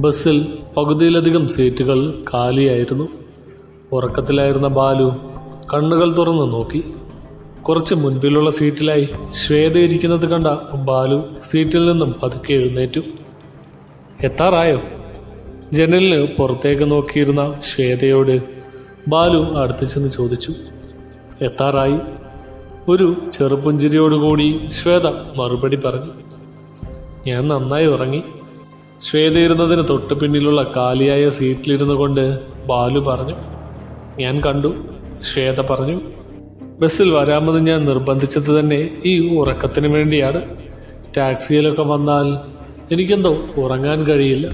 ബസ്സിൽ പകുതിയിലധികം സീറ്റുകൾ കാലിയായിരുന്നു. ഉറക്കത്തിലായിരുന്ന ബാലു കണ്ണുകൾ തുറന്ന് നോക്കി. കുറച്ച് മുൻപിലുള്ള സീറ്റിലായി ശ്വേത ഇരിക്കുന്നത് കണ്ട ബാലു സീറ്റിൽ നിന്നും പതുക്കെ എഴുന്നേറ്റു. എത്താറായോ? ജനലിന് പുറത്തേക്ക് നോക്കിയിരുന്ന ശ്വേതയോട് ബാലു അടുത്ത് ചെന്ന് ചോദിച്ചു. എത്താറായി. ഒരു ചെറുപുഞ്ചിരിയോടുകൂടി ശ്വേത മറുപടി പറഞ്ഞു. ഞാൻ നന്നായി ഉറങ്ങി. ശ്വേത ഇരുന്നതിന് തൊട്ട് പിന്നിലുള്ള കാലിയായ സീറ്റിലിരുന്നു കൊണ്ട് ബാലു പറഞ്ഞു. ഞാൻ കണ്ടു, ശ്വേത പറഞ്ഞു. ബസ്സിൽ വരാമെന്ന് ഞാൻ നിർബന്ധിച്ചത് തന്നെ ഈ ഉറക്കത്തിന് വേണ്ടിയാണ്. ടാക്സിയിലൊക്കെ വന്നാൽ എനിക്കെന്തോ ഉറങ്ങാൻ കഴിയില്ല.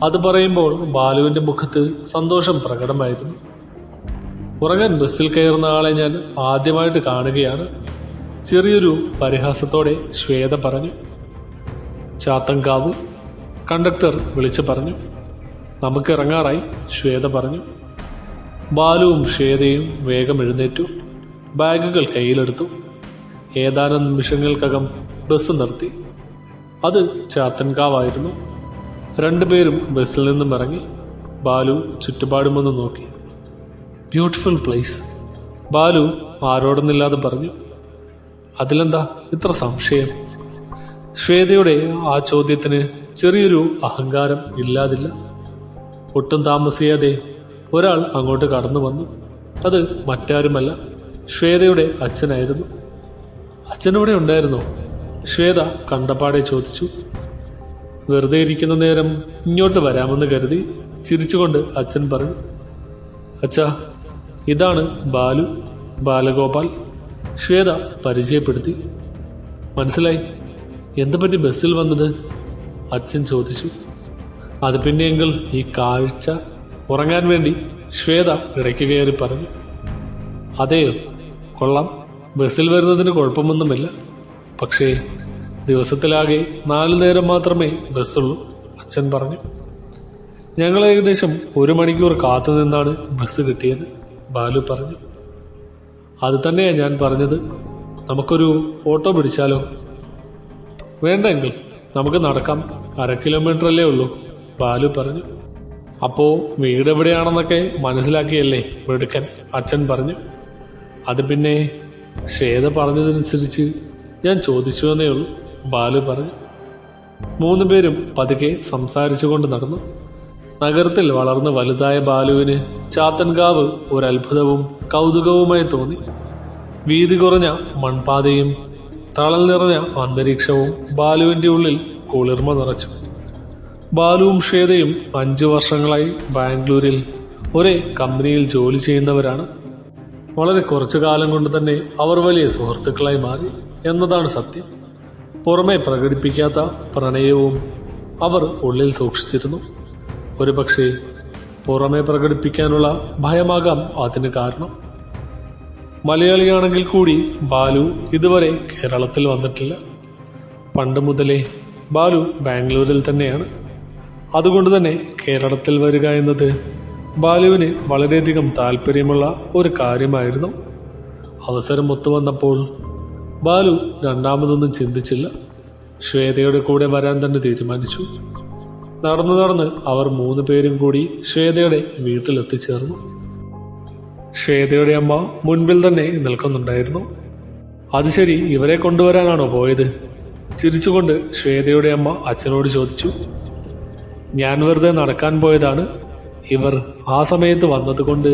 അത് പറയുമ്പോൾ ബാലുവിൻ്റെ മുഖത്ത് സന്തോഷം പ്രകടമായിരുന്നു. ഉറങ്ങാൻ ബസ്സിൽ കയറുന്ന ആളെ ഞാൻ ആദ്യമായിട്ട് കാണുകയാണ്. ചെറിയൊരു പരിഹാസത്തോടെ ശ്വേത പറഞ്ഞു. ചാത്തങ്കാവ്, കണ്ടക്ടർ വിളിച്ചു പറഞ്ഞു. നമുക്ക് ഇറങ്ങാറായി, ശ്വേത പറഞ്ഞു. ബാലുവും ശ്വേതയും വേഗം എഴുന്നേറ്റു. ബാഗുകൾ കയ്യിലെടുത്തു. ഏതാനും നിമിഷങ്ങൾക്കകം ബസ് നിർത്തി. അത് ചാത്തൻകാവായിരുന്നു. രണ്ടുപേരും ബസ്സിൽ നിന്നും ഇറങ്ങി. ബാലു ചുറ്റുപാടുമൊന്ന് നോക്കി. ബ്യൂട്ടിഫുൾ പ്ലേസ്, ബാലു ആരോടൊന്നില്ലാതെ പറഞ്ഞു. അതിലെന്താ ഇത്ര സംശയം? ശ്വേതയുടെ ആ ചോദ്യത്തിന് ചെറിയൊരു അഹങ്കാരം ഇല്ലാതില്ല. ഒട്ടും താമസിയാതെ ഒരാൾ അങ്ങോട്ട് കടന്നു വന്നു. അത് മറ്റാരുമല്ല, ശ്വേതയുടെ അച്ഛനായിരുന്നു. അച്ഛനിവിടെ ഉണ്ടായിരുന്നോ? ശ്വേത കണ്ടപ്പാടെ ചോദിച്ചു. വെറുതെ ഇരിക്കുന്ന നേരം ഇങ്ങോട്ട് വരാമെന്ന് കരുതി ചിരിച്ചുകൊണ്ട് അച്ഛൻ പറഞ്ഞു. അച്ഛാ, ഇതാണ് ബാലു, ബാലഗോപാൽ. ശ്വേത പരിചയപ്പെടുത്തി. മനസ്സിലായി? എന്തുപറ്റി ബസ്സിൽ വന്നത്? അച്ഛൻ ചോദിച്ചു. അത് പിന്നെയെങ്കിൽ ഈ കാഴ്ച ഉറങ്ങാൻ വേണ്ടി, ശ്വേത ഇടയ്ക്ക് കയറി പറഞ്ഞു. അതെയോ, കൊള്ളാം. ബസ്സിൽ വരുന്നതിന് കുഴപ്പമൊന്നുമില്ല. പക്ഷേ ദിവസത്തിലാകെ 4 നേരം മാത്രമേ ബസ്സുള്ളൂ, അച്ഛൻ പറഞ്ഞു. ഞങ്ങൾ ഏകദേശം 1 മണിക്കൂർ കാത്തു നിന്നാണ് ബസ് കിട്ടിയത്, ബാലു പറഞ്ഞു. അത് തന്നെയാണ് ഞാൻ പറഞ്ഞത്. നമുക്കൊരു ഓട്ടോ പിടിച്ചാലോ? വേണ്ടെങ്കിൽ നമുക്ക് നടക്കാം, 1/2 കിലോമീറ്ററല്ലേ ഉള്ളൂ, ബാലു പറഞ്ഞു. അപ്പോൾ വീട് എവിടെയാണെന്നൊക്കെ മനസ്സിലാക്കിയല്ലേ വെടുക്കൻ, അച്ഛൻ പറഞ്ഞു. അത് പിന്നെ ശ്വേത പറഞ്ഞതനുസരിച്ച് ഞാൻ ചോദിച്ചു എന്നേ ഉള്ളൂ, ബാലു പറഞ്ഞു. 3 പേരും പതുക്കെ സംസാരിച്ചുകൊണ്ട് നടന്നു. നഗരത്തിൽ വളർന്ന് വലുതായ ബാലുവിന് ചാത്തൻകാവ് ഒരത്ഭുതവും കൗതുകവുമായി തോന്നി. വീതി കുറഞ്ഞ മൺപാതയും തളൽ നിറഞ്ഞ അന്തരീക്ഷവും ബാലുവിൻ്റെ ഉള്ളിൽ കുളിർമ നിറച്ചു. ബാലുവും ശ്വേതയും 5 വർഷങ്ങളായി ബാംഗ്ലൂരിൽ ഒരേ കമ്പനിയിൽ ജോലി ചെയ്യുന്നവരാണ്. വളരെ കുറച്ചു കാലം കൊണ്ട് തന്നെ അവർ വലിയ സുഹൃത്തുക്കളായി മാറി എന്നതാണ് സത്യം. പുറമെ പ്രകടിപ്പിക്കാത്ത പ്രണയവും അവർ ഉള്ളിൽ സൂക്ഷിച്ചിരുന്നു. ഒരുപക്ഷെ പുറമെ പ്രകടിപ്പിക്കാനുള്ള ഭയമാകാം അതിന് കാരണം. മലയാളിയാണെങ്കിൽ കൂടി ബാലു ഇതുവരെ കേരളത്തിൽ വന്നിട്ടില്ല. പണ്ട് മുതലേ ബാലു ബാംഗ്ലൂരിൽ തന്നെയാണ്. അതുകൊണ്ട് തന്നെ കേരളത്തിൽ വരിക എന്നത് ബാലുവിന് വളരെയധികം താല്പര്യമുള്ള ഒരു കാര്യമായിരുന്നു. അവസരം ഒത്തുവന്നപ്പോൾ ബാലു രണ്ടാമതൊന്നും ചിന്തിച്ചില്ല. ശ്വേതയുടെ കൂടെ വരാൻ തന്നെ തീരുമാനിച്ചു. നടന്ന് അവർ 3 പേരും കൂടി ശ്വേതയുടെ വീട്ടിലെത്തിച്ചേർന്നു. ശ്വേതയുടെ അമ്മ മുൻപിൽ തന്നെ നിൽക്കുന്നുണ്ടായിരുന്നു. അത് ശരി, ഇവരെ കൊണ്ടുവരാനാണോ പോയത്? ചിരിച്ചുകൊണ്ട് ശ്വേതയുടെ അമ്മ അച്ഛനോട് ചോദിച്ചു. ഞാൻ വെറുതെ നടക്കാൻ പോയതാണ്. ഇവർ ആ സമയത്ത് വന്നതുകൊണ്ട്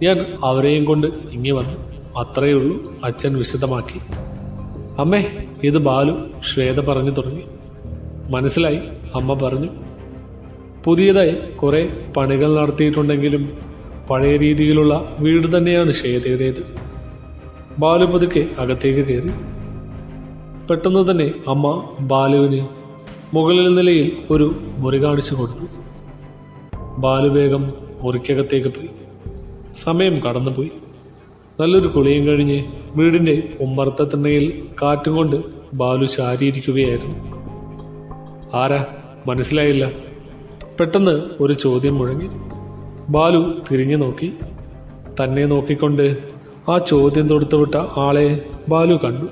ഞാൻ അവരെയും കൊണ്ട് ഇങ്ങി വന്നു, അത്രയേ ഉള്ളൂ, അച്ഛൻ വിശദമാക്കി. അമ്മേ, ഇത് ബാലു, ശ്വേത പറഞ്ഞു തുടങ്ങി. മനസ്സിലായി, അമ്മ പറഞ്ഞു. പുതിയതായി കുറെ പണികൾ നടത്തിയിട്ടുണ്ടെങ്കിലും പഴയ രീതിയിലുള്ള വീട് തന്നെയാണ് ശ്വേതയുടേത്. ബാലു പതുക്കെ അകത്തേക്ക് കയറി. പെട്ടെന്ന് തന്നെ അമ്മ ബാലുവിന് മുകളിൽ നിലയിൽ ഒരു മുറി കാണിച്ചു കൊടുത്തു. ബാലു വേഗം മുറിക്കകത്തേക്ക് പോയി. സമയം കടന്നുപോയി. നല്ലൊരു കുളിയും കഴിഞ്ഞ് വീടിൻ്റെ ഉമ്മറത്തെ തിണ്ണയിൽ കാറ്റും കൊണ്ട് ബാലു ചാരിയിരിക്കുകയായിരുന്നു. ആരാ? മനസ്സിലായില്ല. പെട്ടെന്ന് ഒരു ചോദ്യം മുഴങ്ങി. ബാലു തിരിഞ്ഞു നോക്കി. തന്നെ നോക്കിക്കൊണ്ട് ആ ചോദ്യം തൊടുത്തുവിട്ട ആളെ ബാലു കണ്ടു.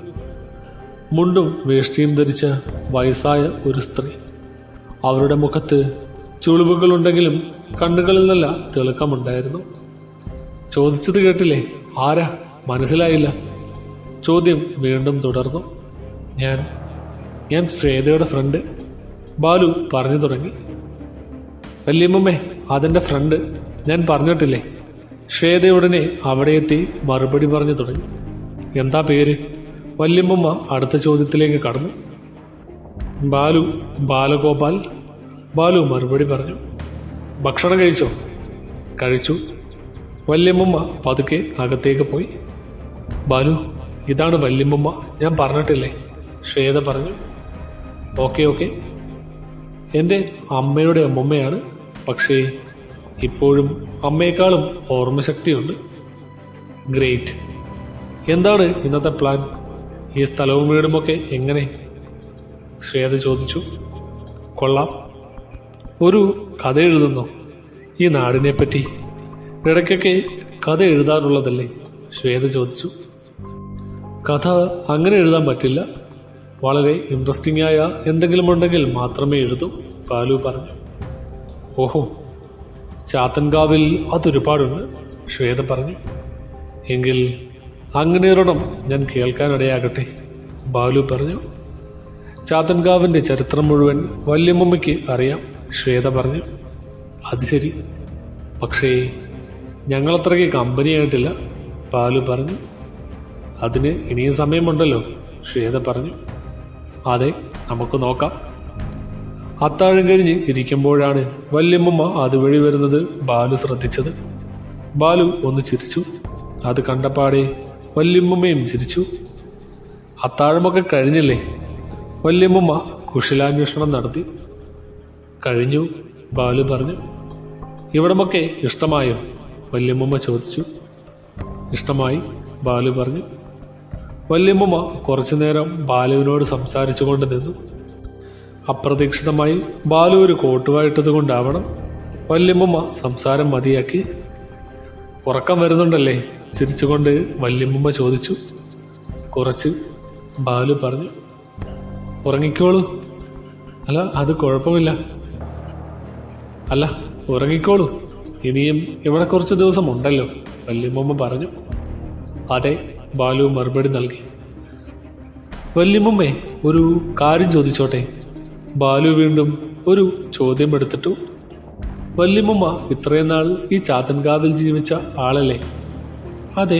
മുണ്ടും വേഷ്ടിയും ധരിച്ച വയസ്സായ ഒരു സ്ത്രീ. അവരുടെ മുഖത്ത് ചുളിവുകളുണ്ടെങ്കിലും കണ്ണുകളിൽ നല്ല തിളക്കമുണ്ടായിരുന്നു. ചോദിച്ചത് കേട്ടില്ലേ? ആരാ? മനസ്സിലായില്ല. ചോദ്യം വീണ്ടും തുടർന്നു. ഞാൻ ശ്വേതയുടെ ഫ്രണ്ട്, ബാലു പറഞ്ഞു തുടങ്ങി. വല്യമ്മേ, അതെൻ്റെ ഫ്രണ്ട്, ഞാൻ പറഞ്ഞിട്ടില്ലേ? ശ്വേതയുടനെ അവിടെ എത്തി മറുപടി പറഞ്ഞു തുടങ്ങി. എന്താ പേര്? വല്യമ്മ അടുത്ത ചോദ്യത്തിലേക്ക് കടന്നു. ബാലഗോപാൽ. ബാലു മറുപടി പറഞ്ഞു. ഭക്ഷണം കഴിച്ചോ? കഴിച്ചു. വല്യമ്മ പതുക്കെ അകത്തേക്ക് പോയി. ബാലു, ഇതാണ് വല്യമ്മ, ഞാൻ പറഞ്ഞിട്ടില്ലേ? ശ്വേത പറഞ്ഞു. ഓക്കെ. എൻ്റെ അമ്മയുടെ അമ്മമ്മയാണ്. പക്ഷേ ഇപ്പോഴും അമ്മയെക്കാളും ഓർമ്മശക്തിയുണ്ട്. ഗ്രേറ്റ്. എന്താണ് ഇന്നത്തെ പ്ലാൻ? ഈ സ്ഥലവും വീടുമൊക്കെ എങ്ങനെ? ശ്വേത ചോദിച്ചു. കൊള്ളാം. ഒരു കഥ എഴുതുന്നോ ഈ നാടിനെ പറ്റി? ഇടയ്ക്കൊക്കെ കഥ എഴുതാറുള്ളതല്ലേ? ശ്വേത ചോദിച്ചു. കഥ അങ്ങനെ എഴുതാൻ പറ്റില്ല. വളരെ ഇൻട്രസ്റ്റിംഗ് ആയ എന്തെങ്കിലും ഉണ്ടെങ്കിൽ മാത്രമേ എഴുതൂ, ബാലു പറഞ്ഞു. ഓഹോ, ചാത്തൻകാവിൽ അതൊരുപാടുണ്ട്, ശ്വേത പറഞ്ഞു. എങ്കിൽ അങ്ങനെ ഒരെണ്ണം ഞാൻ കേൾക്കാനിടയാകട്ടെ, ബാലു പറഞ്ഞു. ചാത്തൻകാവിൻ്റെ ചരിത്രം മുഴുവൻ വല്യമ്മയ്ക്ക് അറിയാം, ശ്വേത പറഞ്ഞു. അത് ശരി, പക്ഷേ ഞങ്ങളത്രയ്ക്ക് കമ്പനിയായിട്ടില്ല, ബാലു പറഞ്ഞു. അതിന് ഇനിയും സമയമുണ്ടല്ലോ, ശ്വേത പറഞ്ഞു. അതെ, നമുക്ക് നോക്കാം. അത്താഴം കഴിഞ്ഞ് ഇരിക്കുമ്പോഴാണ് വല്യമ്മ അതുവഴി വരുന്നത് ബാലു ശ്രദ്ധിച്ചത്. ബാലു ഒന്ന് ചിരിച്ചു. അത് കണ്ടപ്പാടെ വല്യമ്മയും ചിരിച്ചു. അത്താഴമൊക്കെ കഴിഞ്ഞില്ലേ? വല്യമ്മ കുശലാന്വേഷണം നടത്തി. കഴിഞ്ഞു, ബാലു പറഞ്ഞു. ഇവിടമൊക്കെ ഇഷ്ടമായോ? വല്യമ്മ ചോദിച്ചു. ഇഷ്ടമായി, ബാലു പറഞ്ഞു. വല്യമ്മ കുറച്ചു നേരം ബാലുവിനോട് സംസാരിച്ചു കൊണ്ട് നിന്നു. അപ്രതീക്ഷിതമായി ബാലു ഒരു കോട്ടുവായിട്ടത് കൊണ്ടാവണം വല്യമ്മ സംസാരം മതിയാക്കി. ഉറക്കം വരുന്നുണ്ടല്ലേ? ചിരിച്ചുകൊണ്ട് വല്യമ്മ ചോദിച്ചു. കുറച്ച്, ബാലു പറഞ്ഞു. ഉറങ്ങിക്കോളൂ. അല്ല, അത് കുഴപ്പമില്ല. അല്ല, ഉറങ്ങിക്കോളൂ, ഇനിയും ഇവിടെ കുറച്ച് ദിവസം ഉണ്ടല്ലോ, വല്യമ്മ പറഞ്ഞു. അതെ, ബാലു മറുപടി നൽകി. വല്യമ്മേ, ഒരു കാര്യം ചോദിച്ചോട്ടെ? ബാലു വീണ്ടും ഒരു ചോദ്യം എടുത്തിട്ടു. വല്യമ്മ ഇത്രയും നാൾ ഈ ചാത്തൻകാവിൽ ജീവിച്ച ആളല്ലേ? അതെ.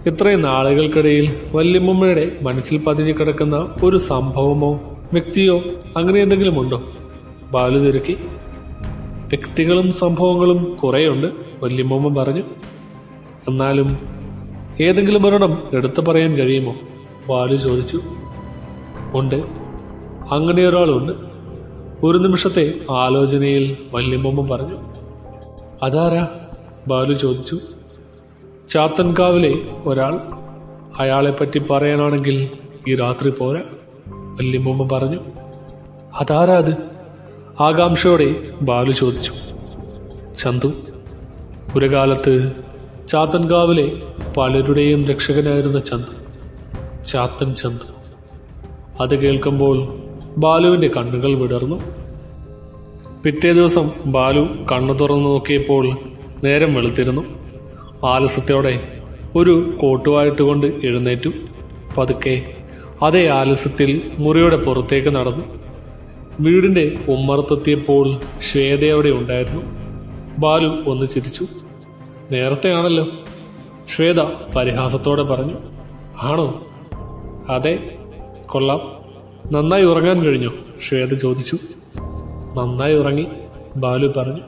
ഇത്രയും നാളുകൾക്കിടയിൽ വല്യമ്മയുടെ മനസ്സിൽ പതിഞ്ഞു കിടക്കുന്ന ഒരു സംഭവമോ വ്യക്തിയോ അങ്ങനെ എന്തെങ്കിലും ഉണ്ടോ? ബാലു തിരക്കി. വ്യക്തികളും സംഭവങ്ങളും കുറേയുണ്ട്, വല്യമ്മ പറഞ്ഞു. എന്നാലും ഏതെങ്കിലും ഒരെണ്ണം എടുത്തു പറയാൻ കഴിയുമോ? ബാലു ചോദിച്ചു. ഉണ്ട്, അങ്ങനെ ഒരാളുണ്ട്, ഒരു നിമിഷത്തെ ആലോചനയിൽ വല്യമ്മ പറഞ്ഞു. അതാരാ? ബാലു ചോദിച്ചു. ചാത്തൻകാവിലെ ഒരാൾ. അയാളെപ്പറ്റി പറയാനാണെങ്കിൽ ഈ രാത്രി പോരാ, വല്യമ്മ പറഞ്ഞു. അതാരാ അത്? ആകാംക്ഷയോടെ ബാലു ചോദിച്ചു. ചന്തു. ഒരു കാലത്ത് ചാത്തൻകാവിലെ പലരുടെയും രക്ഷകനായിരുന്ന ചന്തു. ചാത്തൻ ചന്തു. അത് കേൾക്കുമ്പോൾ ബാലുവിൻ്റെ കണ്ണുകൾ വിടർന്നു. പിറ്റേ ദിവസം ബാലു കണ്ണു തുറന്നു നോക്കിയപ്പോൾ നേരം വെളുത്തിരുന്നു. ആലസ്യത്തോടെ ഒരു കോട്ടുവായിട്ടുകൊണ്ട് എഴുന്നേറ്റു. പതുക്കെ അതേ ആലസ്യത്തിൽ മുറിയുടെ പുറത്തേക്ക് നടന്നു. വീടിൻ്റെ ഉമ്മറത്തെത്തിയപ്പോൾ ശ്വേത അവിടെ ഉണ്ടായിരുന്നു. ബാലു ഒന്ന് ചിരിച്ചു. നേരത്തെ ആണല്ലോ, ശ്വേത പരിഹാസത്തോടെ പറഞ്ഞു. ആണോ? അതെ. കൊള്ളാം. നന്നായി ഉറങ്ങാൻ കഴിഞ്ഞോ? ശ്വേത ചോദിച്ചു. നന്നായി ഉറങ്ങി, ബാലു പറഞ്ഞു.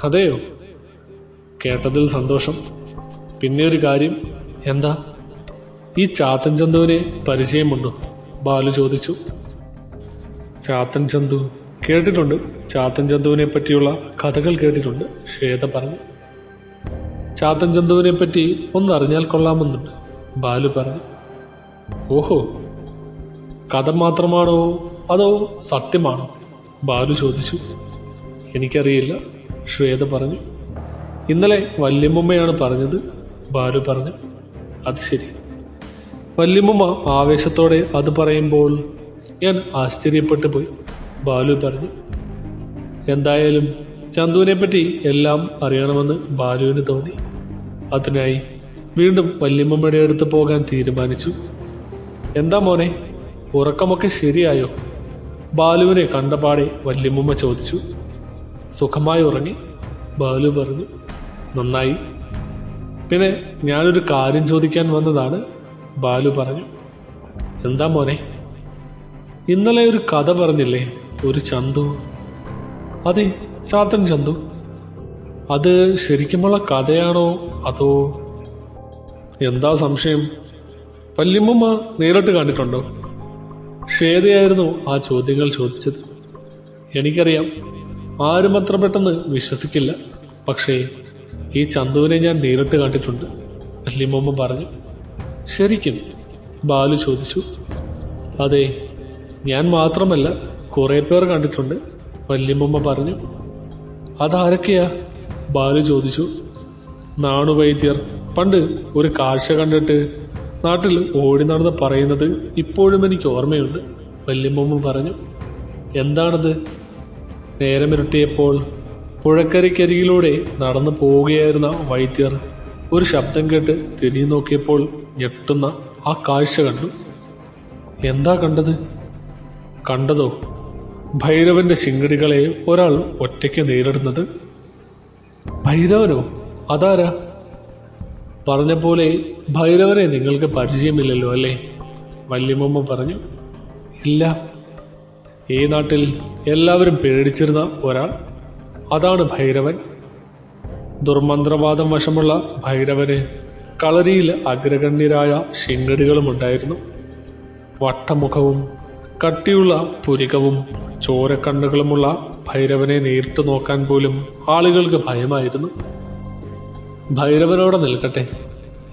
അതെയോ? കേട്ടതിൽ സന്തോഷം. പിന്നെ ഒരു കാര്യം. എന്താ? ഈ ചാത്തൻ ചന്തുവിനെ പരിചയമുണ്ടോ? ബാലു ചോദിച്ചു. ചാത്തൻ ചന്തു കേട്ടിട്ടുണ്ട്. ചാത്തൻ ചന്തുവിനെ പറ്റിയുള്ള കഥകൾ കേട്ടിട്ടുണ്ട്, ശ്വേത പറഞ്ഞു. ചാത്തൻ ചന്തുവിനെ പറ്റി ഒന്നറിഞ്ഞാൽ കൊള്ളാമെന്നുണ്ട്, ബാലു പറഞ്ഞു. ഓഹോ, കഥ മാത്രമാണോ അതോ സത്യമാണോ? ബാലു ചോദിച്ചു. എനിക്കറിയില്ല, ശ്വേത പറഞ്ഞു. ഇന്നലെ വല്യമ്മയാണ് പറഞ്ഞത്, ബാലു പറഞ്ഞു. അത് ശരി. വല്യമ്മ ആവേശത്തോടെ അത് പറയുമ്പോൾ ഞാൻ ആശ്ചര്യപ്പെട്ടു പോയി, ബാലു പറഞ്ഞു. എന്തായാലും ചന്തുവിനെപ്പറ്റി എല്ലാം അറിയണമെന്ന് ബാലുവിന് തോന്നി. അതിനായി വീണ്ടും വല്യമ്മയുടെ അടുത്ത് പോകാൻ തീരുമാനിച്ചു. എന്താ മോനെ, ഉറക്കമൊക്കെ ശരിയായോ? ബാലുവിനെ കണ്ടപാടെ വല്യമ്മ ചോദിച്ചു. സുഖമായി ഉറങ്ങി, ബാലു പറഞ്ഞു. നന്നായി. പിന്നെ ഞാനൊരു കാര്യം ചോദിക്കാൻ വന്നതാണ്, ബാലു പറഞ്ഞു. എന്താ മോനെ? ഇന്നലെ ഒരു കഥ പറഞ്ഞില്ലേ, ഒരു ചന്തു? അതെ, ചാത്തൻ ചന്തു. അത് ശരിക്കുമുള്ള കഥയാണോ അതോ? എന്താ സംശയം? വല്യമ്മ നേരിട്ട് കണ്ടിട്ടുണ്ടോ? ശ്വേതയായിരുന്നു ആ ചോദ്യങ്ങൾ ചോദിച്ചത്. എനിക്കറിയാം, ആരും അത്ര പെട്ടെന്ന് വിശ്വസിക്കില്ല. പക്ഷേ ഈ ചന്തുവിനെ ഞാൻ നേരിട്ട് കണ്ടിട്ടുണ്ട്, വല്യമ്മ പറഞ്ഞു. ശരിക്കും? ബാലു ചോദിച്ചു. അതെ, ഞാൻ മാത്രമല്ല, കുറേ പേർ കണ്ടിട്ടുണ്ട്, വല്യമ്മ പറഞ്ഞു. അതാരൊക്കെയാ? ബാലു ചോദിച്ചു. നാണുവൈദ്യർ പണ്ട് ഒരു കാഴ്ച കണ്ടിട്ട് നാട്ടിൽ ഓടി നടന്ന് പറയുന്നത് ഇപ്പോഴും എനിക്ക് ഓർമ്മയുണ്ട്, വല്യമ്മ പറഞ്ഞു. എന്താണത്? നേരമിരുട്ടിയപ്പോൾ പുഴക്കരയ്ക്കരികിലൂടെ നടന്നു പോവുകയായിരുന്ന വൈദ്യർ ഒരു ശബ്ദം കേട്ട് തിരിഞ്ഞു നോക്കിയപ്പോൾ ഞെട്ടുന്ന ആ കാഴ്ച കണ്ടു. എന്താ കണ്ടത്? കണ്ടതോ? ഭൈരവന്റെ ശിങ്കടികളെ ഒരാൾ ഒറ്റയ്ക്ക് നേരിടുന്നത്. ഭൈരവനോ? അതാരാ? പറഞ്ഞ പോലെ ഭൈരവനെ നിങ്ങൾക്ക് പരിചയമില്ലല്ലോ അല്ലേ, വല്യമ്മ പറഞ്ഞു. ഇല്ല. ഈ നാട്ടിൽ എല്ലാവരും പേടിച്ചിരുന്ന ഒരാൾ, അതാണ് ഭൈരവൻ. ദുർമന്ത്രവാദം വശമുള്ള ഭൈരവന് കളരിയിൽ അഗ്രഗണ്യരായ ശിങ്കടികളുമുണ്ടായിരുന്നു. വട്ടമുഖവും കട്ടിയുള്ള പുരികവും ചോരക്കണ്ണുകളുമുള്ള ഭൈരവനെ നേരിട്ട് നോക്കാൻ പോലും ആളുകൾക്ക് ഭയമായിരുന്നു. ഭൈരവനോടെ നിൽക്കട്ടെ,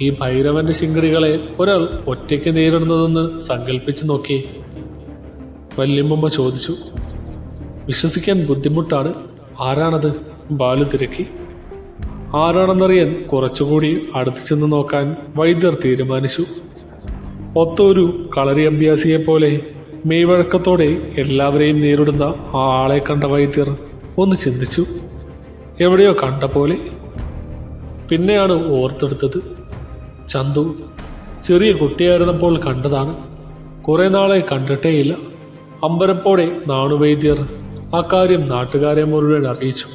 ഈ ഭൈരവന്റെ ശിങ്കടികളെ ഒരാൾ ഒറ്റയ്ക്ക് നേരിടുന്നതെന്ന് സങ്കല്പിച്ചു നോക്കി, വല്യമ്മ ചോദിച്ചു. വിശ്വസിക്കാൻ ബുദ്ധിമുട്ടാണ്. ആരാണത്? ബാലു തിരക്കി. ആരാണെന്നറിയാൻ കുറച്ചുകൂടി അടുത്തു ചെന്ന് നോക്കാൻ വൈദ്യർ തീരുമാനിച്ചു. ഒത്തൊരു കളരി അഭ്യാസിയെപ്പോലെ മെയ്വഴക്കത്തോടെ എല്ലാവരെയും നേരിടുന്ന ആ ആളെ കണ്ട വൈദ്യർ ഒന്ന് ചിന്തിച്ചു. എവിടെയോ കണ്ട പോലെ. പിന്നെയാണ് ഓർത്തെടുത്തത്. ചന്തു ചെറിയ കുട്ടിയായിരുന്നപ്പോൾ കണ്ടതാണ്. കുറെ നാളെ കണ്ടിട്ടേയില്ല. അമ്പരപ്പോടെ നാണുവൈദ്യർ ആ കാര്യം നാട്ടുകാരെ മുഴുവൻ അറിയിച്ചു.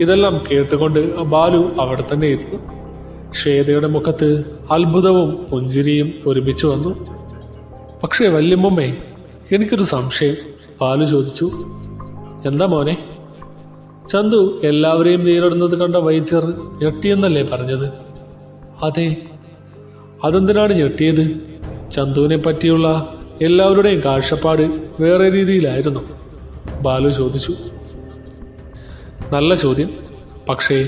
ഇതെല്ലാം കേട്ടുകൊണ്ട് ബാലു അവിടെ തന്നെ ഇരുന്നു. ശ്വേതയുടെ മുഖത്ത് അത്ഭുതവും പുഞ്ചിരിയും ഒരുമിച്ച് വന്നു. പക്ഷേ വല്യമ്മേ, എനിക്കൊരു സംശയം, ബാലു ചോദിച്ചു. എന്താ മോനെ? ചന്തു എല്ലാവരെയും നേരിടുന്നത് കണ്ട വൈദ്യർ ഞെട്ടിയെന്നല്ലേ പറഞ്ഞത്? അതെ. അതെന്തിനാണ് ഞെട്ടിയത്? ചന്തുവിനെ പറ്റിയുള്ള എല്ലാവരുടെയും കാഴ്ചപ്പാട് വേറെ രീതിയിലായിരുന്നു, ബാലു ചോദിച്ചു. നല്ല ചോദ്യം. പക്ഷേ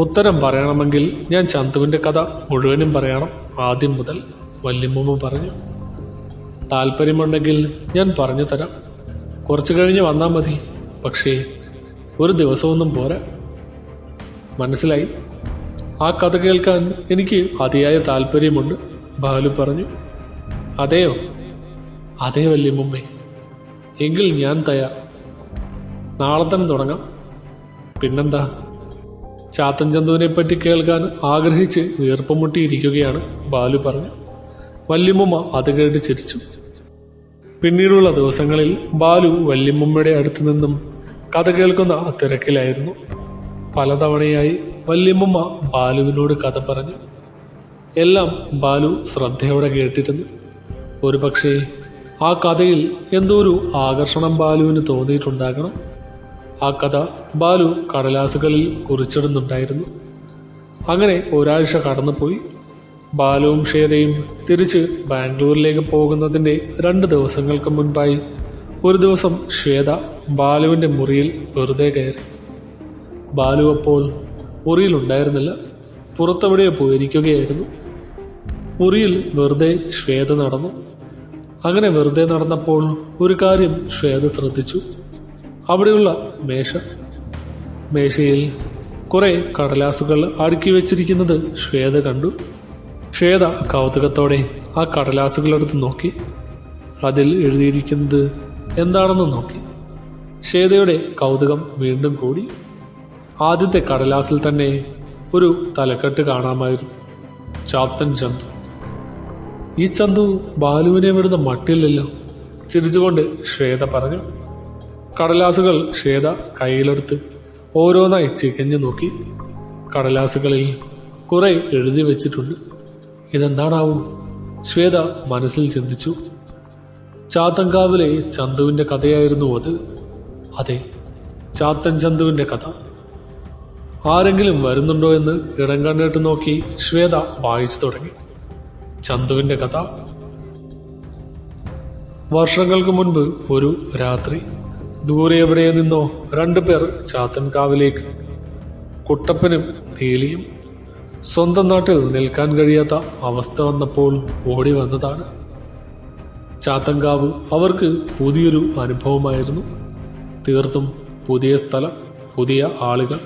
ഉത്തരം പറയണമെങ്കിൽ ഞാൻ ചന്തുവിൻ്റെ കഥ മുഴുവനും പറയണം, ആദ്യം മുതൽ, വല്യമ്മ പറഞ്ഞു. താല്പര്യമുണ്ടെങ്കിൽ ഞാൻ പറഞ്ഞു തരാം. കുറച്ചു കഴിഞ്ഞ് വന്നാൽ മതി. പക്ഷേ ഒരു ദിവസമൊന്നും പോരാ. മനസ്സിലായി. ആ കഥ കേൾക്കാൻ എനിക്ക് അതിയായ താല്പര്യമുണ്ട്, ബാലു പറഞ്ഞു. അതെയോ? അതേ വല്യമ്മേ. എങ്കിൽ ഞാൻ തയ്യാർ. നാളെ തന്നെ തുടങ്ങാം. പിന്നെന്താ, ചാത്തൻ ചന്തുവിനെ പറ്റി കേൾക്കാൻ ആഗ്രഹിച്ച് വീർപ്പുമുട്ടിയിരിക്കുകയാണ്, ബാലു പറഞ്ഞു. വല്യമ്മ അത് കേട്ട് ചിരിച്ചു. പിന്നീടുള്ള ദിവസങ്ങളിൽ ബാലു വല്യമ്മയുടെ അടുത്ത് നിന്നും കഥ കേൾക്കുന്ന തിരക്കിലായിരുന്നു. പലതവണയായി വല്യമ്മ ബാലുവിനോട് കഥ പറഞ്ഞു. എല്ലാം ബാലു ശ്രദ്ധയോടെ കേട്ടിരുന്നു. ഒരുപക്ഷെ ആ കഥയിൽ എന്തോ ഒരു ആകർഷണം ബാലുവിന് തോന്നിയിട്ടുണ്ടാകണം. ആ കഥ ബാലു കടലാസുകളിൽ കുറിച്ചിടുന്നുണ്ടായിരുന്നു. അങ്ങനെ ഒരാഴ്ച കടന്നുപോയി. ബാലുവും ശ്വേതയും തിരിച്ച് ബാംഗ്ലൂരിലേക്ക് പോകുന്നതിൻ്റെ 2 ദിവസങ്ങൾക്ക് മുൻപായി ഒരു ദിവസം ശ്വേത ബാലുവിൻ്റെ മുറിയിൽ വെറുതെ കയറി. ബാലു അപ്പോൾ മുറിയിലുണ്ടായിരുന്നില്ല, പുറത്തെവിടെയോ പോയിരിക്കുകയായിരുന്നു. മുറിയിൽ വെറുതെ ശ്വേത നടന്നു. അങ്ങനെ വെറുതെ നടന്നപ്പോൾ ഒരു കാര്യം ശ്വേത ശ്രദ്ധിച്ചു. അവിടെയുള്ള മേശയിൽ കുറെ കടലാസുകൾ അടുക്കി വെച്ചിരിക്കുന്നത് ശ്വേത കണ്ടു. ശ്വേത കൗതുകത്തോടെ ആ കടലാസുകളെടുത്ത് നോക്കി. അതിൽ എഴുതിയിരിക്കുന്നത് എന്താണെന്ന് നോക്കി. ശ്വേതയുടെ കൗതുകം വീണ്ടും കൂടി. ആദ്യത്തെ കടലാസിൽ തന്നെ ഒരു തലക്കെട്ട് കാണാമായിരുന്നു. ചാത്തൻ ചന്തു. ഈ ചന്തു ബാലുവിനെ വിടുന്ന മട്ടില്ലല്ലോ, ചിരിച്ചുകൊണ്ട് ശ്വേത പറഞ്ഞു. കടലാസുകൾ ശ്വേത കയ്യിലെടുത്ത് ഓരോന്നായി ചികഞ്ഞു നോക്കി. കടലാസുകളിൽ കുറെ എഴുതി വെച്ചിട്ടുണ്ട്. ഇതെന്താണാവും? ശ്വേത മനസ്സിൽ ചിന്തിച്ചു. ചാത്തൻകാവിലെ ചന്തുവിന്റെ കഥയായിരുന്നു അത്. അതെ, ചാത്തൻ ചന്തുവിന്റെ കഥ. ആരെങ്കിലും വരുന്നുണ്ടോ എന്ന് ഇടം കണ്ടിട്ട് നോക്കി ശ്വേത വായിച്ചു തുടങ്ങി. ചന്തുവിന്റെ കഥ. വർഷങ്ങൾക്ക് മുൻപ് ഒരു രാത്രി ദൂരെ എവിടെയോ നിന്നോ 2 പേർ ചാത്തൻകാവിലേക്ക്. കുട്ടപ്പനും നീലിയും. സ്വന്തം നാട്ടിൽ നിൽക്കാൻ കഴിയാത്ത അവസ്ഥ വന്നപ്പോൾ ഓടി വന്നതാണ്. ചാത്തൻകാവ് അവർക്ക് പുതിയൊരു അനുഭവമായിരുന്നു. തീർത്തും പുതിയ സ്ഥലം, പുതിയ ആളുകൾ.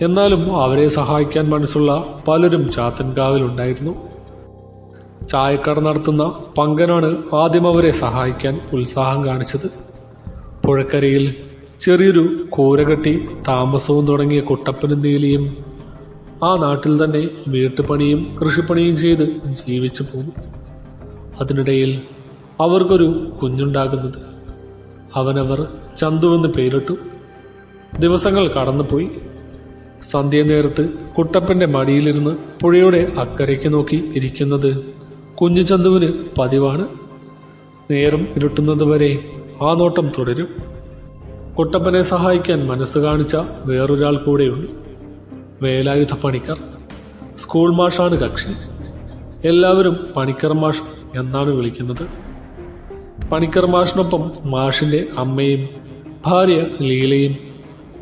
എന്നാലും അവരെ സഹായിക്കാൻ മനസ്സുള്ള പലരും ചാത്തൻകാവിലുണ്ടായിരുന്നു. ചായക്കട നടത്തുന്ന പങ്കനാണ് ആദ്യം അവരെ സഹായിക്കാൻ ഉത്സാഹം കാണിച്ചത്. പുഴക്കരയിൽ ചെറിയൊരു കൂര കെട്ടി താമസവും തുടങ്ങിയ കുട്ടപ്പനും നീലിയും ആ നാട്ടിൽ തന്നെ വീട്ടുപണിയും കൃഷിപ്പണിയും ചെയ്ത് ജീവിച്ചു പോന്നു. അതിനിടയിൽ അവർക്കൊരു കുഞ്ഞുണ്ടാകുന്നത് അവനവർ ചന്തുവെന്ന് പേരിട്ടു. ദിവസങ്ങൾ കടന്നുപോയി. സന്ധ്യനേരത്ത് കുട്ടപ്പന്റെ മടിയിലിരുന്ന് പുഴയുടെ അക്കരയ്ക്ക് നോക്കി ഇരിക്കുന്നത് കുഞ്ഞു ചന്തുവിന് പതിവാണ്. നേരം ഇരുട്ടുന്നതുവരെ ആ നോട്ടം തുടരും. കുട്ടപ്പനെ സഹായിക്കാൻ മനസ്സ് കാണിച്ച വേറൊരാൾ കൂടെയുണ്ട്. വേലായുധ പണിക്കർ. സ്കൂൾ മാഷാണ് കക്ഷി. എല്ലാവരും പണിക്കർ മാഷ് എന്നാണ് വിളിക്കുന്നത്. പണിക്കർ മാഷിനൊപ്പം മാഷിന്റെ അമ്മയും ഭാര്യ ലീലയും